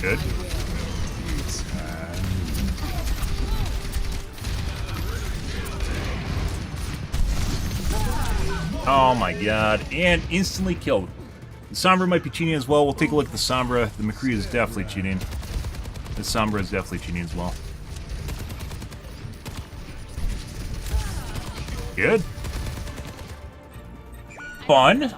Good. Oh my god. And instantly killed. The Sombra might be cheating as well. We'll take a look at the Sombra. The McCree is definitely cheating. The Sombra is definitely cheating as well. Good. Fun.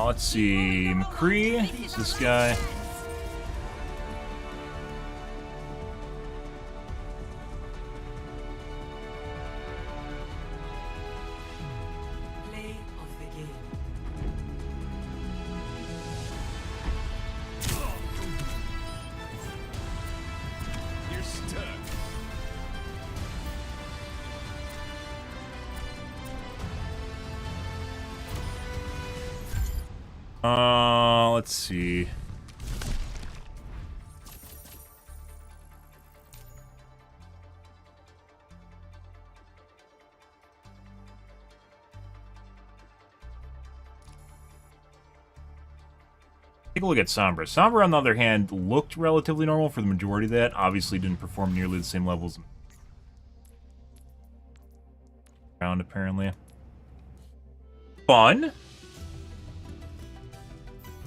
Let's see. McCree. It's this guy. Play of the game. You're stuck. Let's see. Take a look at Sombra. Sombra, on the other hand, looked relatively normal for the majority of that. Obviously didn't perform nearly the same levels. Round, apparently. Fun.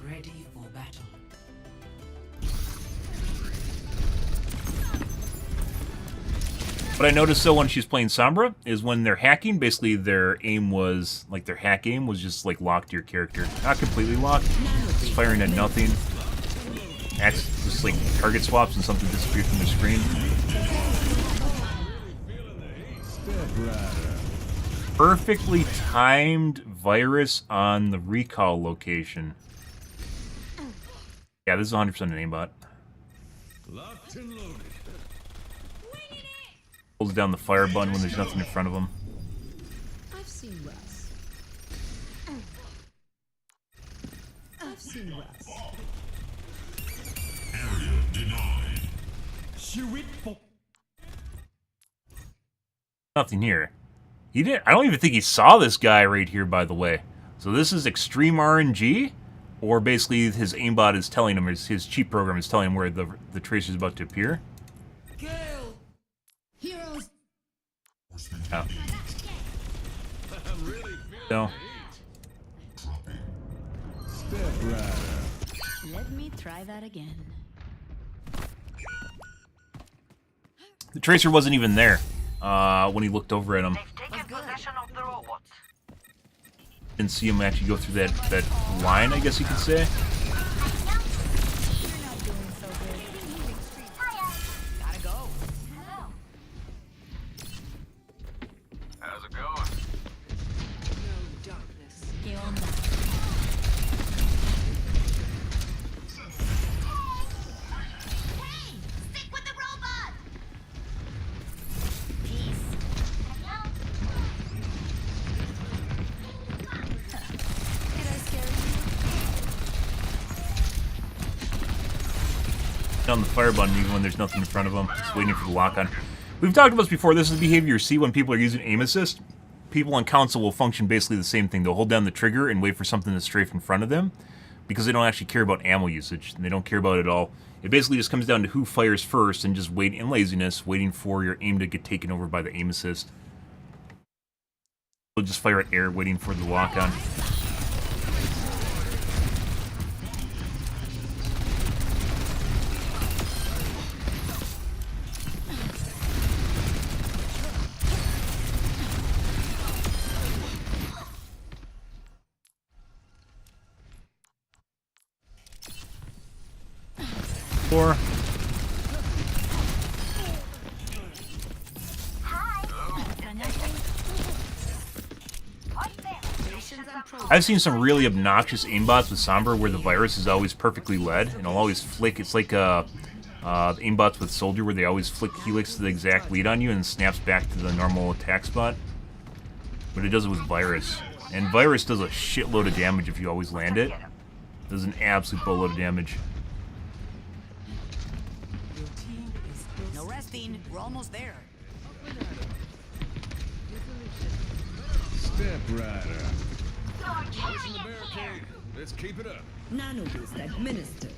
Ready for battle. What I noticed, though, when she's playing Sombra is when they're hacking, basically their aim was, like, their hack aim was just, like, locked to your character. Not completely locked. Just firing at nothing. That's just, like, target swaps and something disappears from the screen. Perfectly timed virus on the recall location. Yeah, this is 100% an aimbot. Locked and loaded. Holds down the fire button when there's nothing in front of him. I've seen worse. I've seen worse. Area denied. Nothing here. He didn't. I don't even think he saw this guy right here, by the way. So this is extreme RNG, or basically his aimbot is telling him, his cheat program is telling him where the tracer is about to appear. Heroes. Oh. So. Let me try that again. The tracer wasn't even there when he looked over at him. Didn't see him actually go through that line, I guess you could say. How's it going? No darkness. ¿Qué onda? Stick with the robot! Peace. Did I scare you? On the fire button even when there's nothing in front of him. Just waiting for the lock on. We've talked about this before. This is the behavior you see when people are using aim assist. people on console will function basically the same thing. They'll hold down the trigger and wait for something to strafe in front of them because they don't actually care about ammo usage. They don't care about it at all. It basically just comes down to who fires first and just wait in laziness, waiting for your aim to get taken over by the aim assist. They'll just fire at air, waiting for the lock-on. Four. I've seen some really obnoxious aimbots with Sombra where the virus is always perfectly led and it'll always flick. It's like aimbots with Soldier where they always flick Helix to the exact lead on you and snaps back to the normal attack spot. But it does it with Virus. And Virus does a shitload of damage if you always land it. It does an absolute boatload of damage. No resting. We're almost there. Step Rider. Pushing the barricade. Let's keep it up. Nanoboost administered.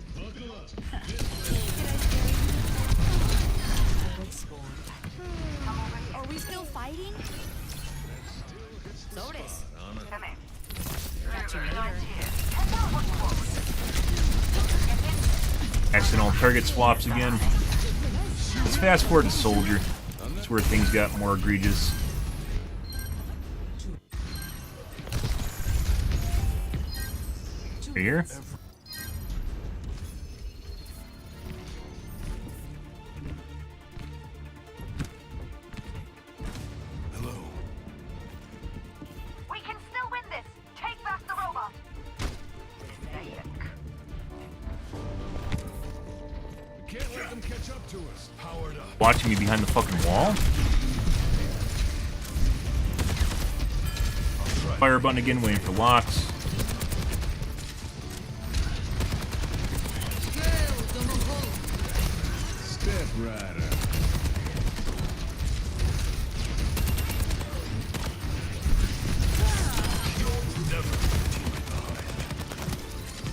Are we still fighting? Lotus. Catch you later. Accidental target swaps again. Let's fast forward to Soldier. That's where things got more egregious. Are you here? Hello. We can still win this. Take back the robot. We can't let them catch up to us. Powered up. Watching me behind the fucking wall? Fire button again, waiting for locks. Step Rider.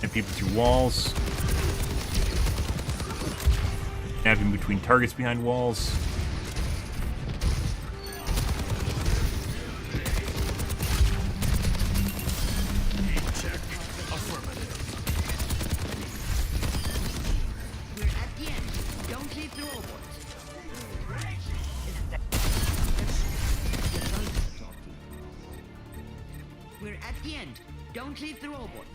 And people through walls. Snapping between targets behind walls. We're at the end. Don't leave the robot. We're at the end. Don't leave the robot.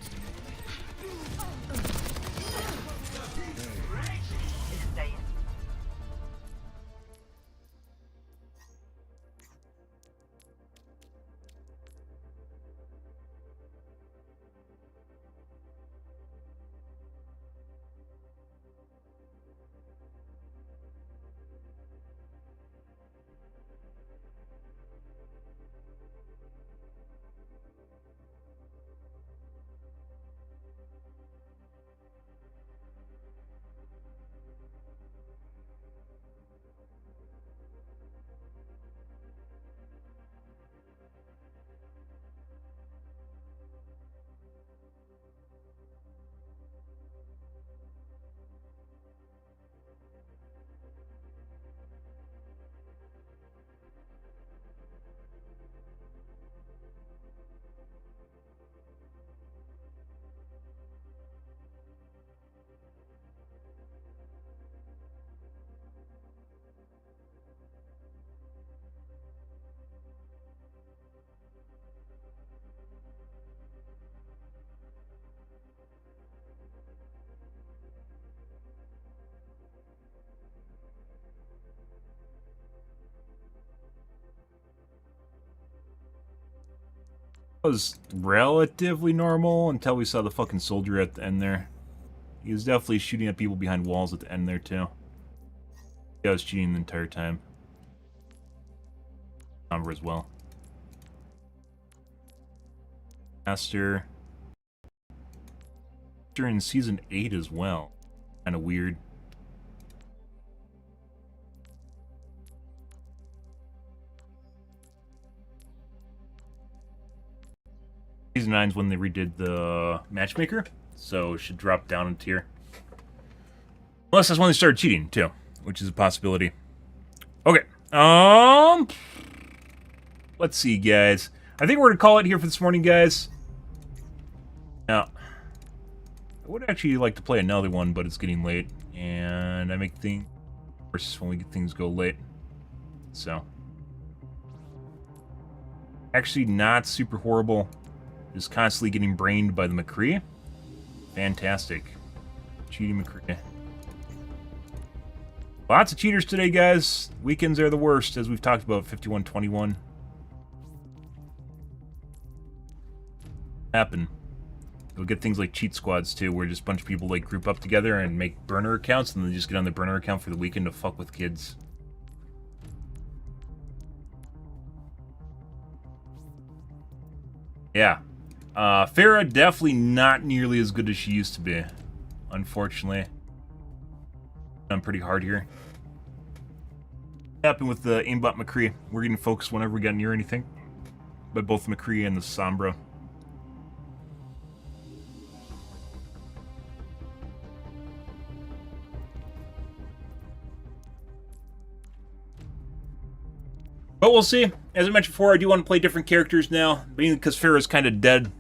Was relatively normal until we saw the fucking Soldier at the end there. He was definitely shooting at people behind walls at the end there too. Yeah, I was cheating the entire time. Number as well. Master. During season 8 as well. Kind of weird. Season 9's when they redid the matchmaker, so it should drop down a tier. Unless that's when they started cheating, too, which is a possibility. Okay, let's see, guys. I think we're going to call it here for this morning, guys. Now, I would actually like to play another one, but it's getting late, and I make things worse when we get things go late. So, actually not super horrible. Just constantly getting brained by the McCree. Fantastic. Cheating McCree. Lots of cheaters today, guys. Weekends are the worst, as we've talked about. 51-21. Happen. You'll get things like cheat squads, too, where just a bunch of people like group up together and make burner accounts, and then they just get on the burner account for the weekend to fuck with kids. Yeah. Pharah definitely not nearly as good as she used to be. Unfortunately. I'm pretty hard here. What happened with the aimbot McCree? We're getting focused whenever we get near anything. By both the McCree and the Sombra. But we'll see. As I mentioned before, I do want to play different characters now, mainly because Pharah's kind of dead.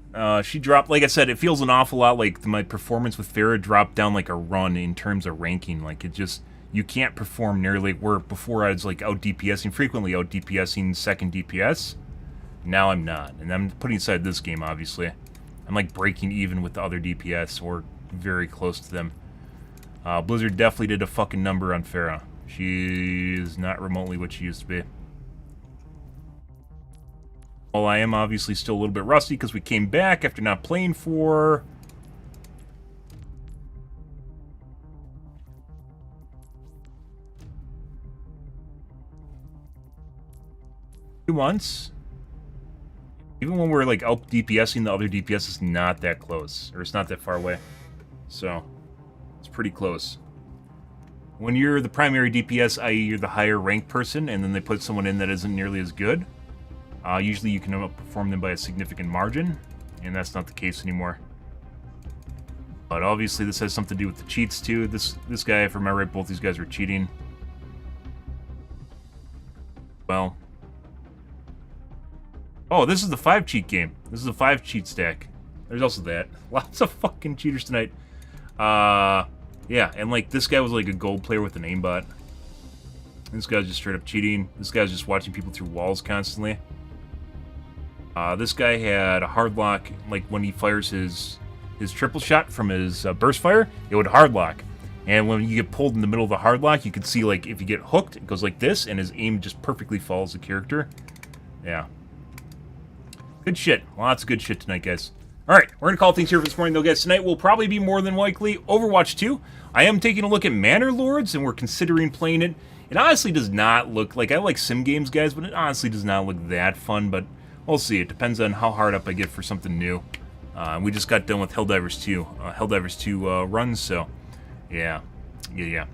She dropped, like I said, it feels an awful lot like my performance with Pharah dropped down like a run in terms of ranking. Like, it just, you can't perform nearly where before I was like out DPSing, frequently out DPSing second DPS. Now I'm not. And I'm putting aside this game, obviously. I'm like breaking even with the other DPS, or very close to them. Blizzard definitely did a fucking number on Pharah. She is not remotely what she used to be. Well, I am obviously still a little bit rusty because we came back after not playing for 2 months. Even when we're like out DPSing, the other DPS is not that close, or it's not that far away. So, it's pretty close. When you're the primary DPS, i.e. you're the higher ranked person, and then they put someone in that isn't nearly as good, usually you can outperform them by a significant margin, and that's not the case anymore. But obviously this has something to do with the cheats too. This guy, if I remember right, both these guys were cheating. Well. Oh, this is the 5 cheat game. This is a 5 cheat stack. There's also that. Lots of fucking cheaters tonight. Yeah, and like this guy was like a gold player with an aimbot. This guy's just straight up cheating. This guy's just watching people through walls constantly. This guy had a hard lock, like when he fires his triple shot from his burst fire, it would hard lock. And when you get pulled in the middle of the hard lock, you can see like if you get hooked, it goes like this, and his aim just perfectly follows the character. Yeah. Good shit. Lots of good shit tonight, guys. Alright, we're going to call things here for this morning, though, guys. Tonight will probably be more than likely Overwatch 2. I am taking a look at Manor Lords, and we're considering playing it. It honestly does not look like... I like sim games, guys, but it honestly does not look that fun, but we'll see. It depends on how hard up I get for something new. We just got done with Helldivers 2. Helldivers 2 runs, so... Yeah. We're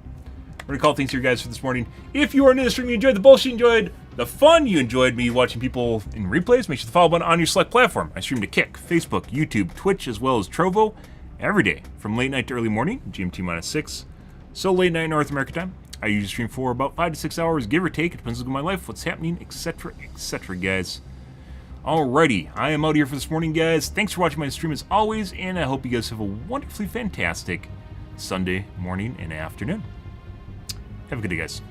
going to call things here, guys, for this morning. If you are new to the stream, you enjoyed the bullshit, you enjoyed the fun, you enjoyed me watching people in replays, make sure to follow button on your select platform. I stream to Kick, Facebook, YouTube, Twitch, as well as Trovo every day from late night to early morning, GMT-6. So late night North America time. I usually stream for about 5 to 6 hours, give or take. It depends on my life, what's happening, etc., etc., guys. Alrighty, I am out here for this morning, guys. Thanks for watching my stream as always, and I hope you guys have a wonderfully fantastic Sunday morning and afternoon. Have a good day, guys.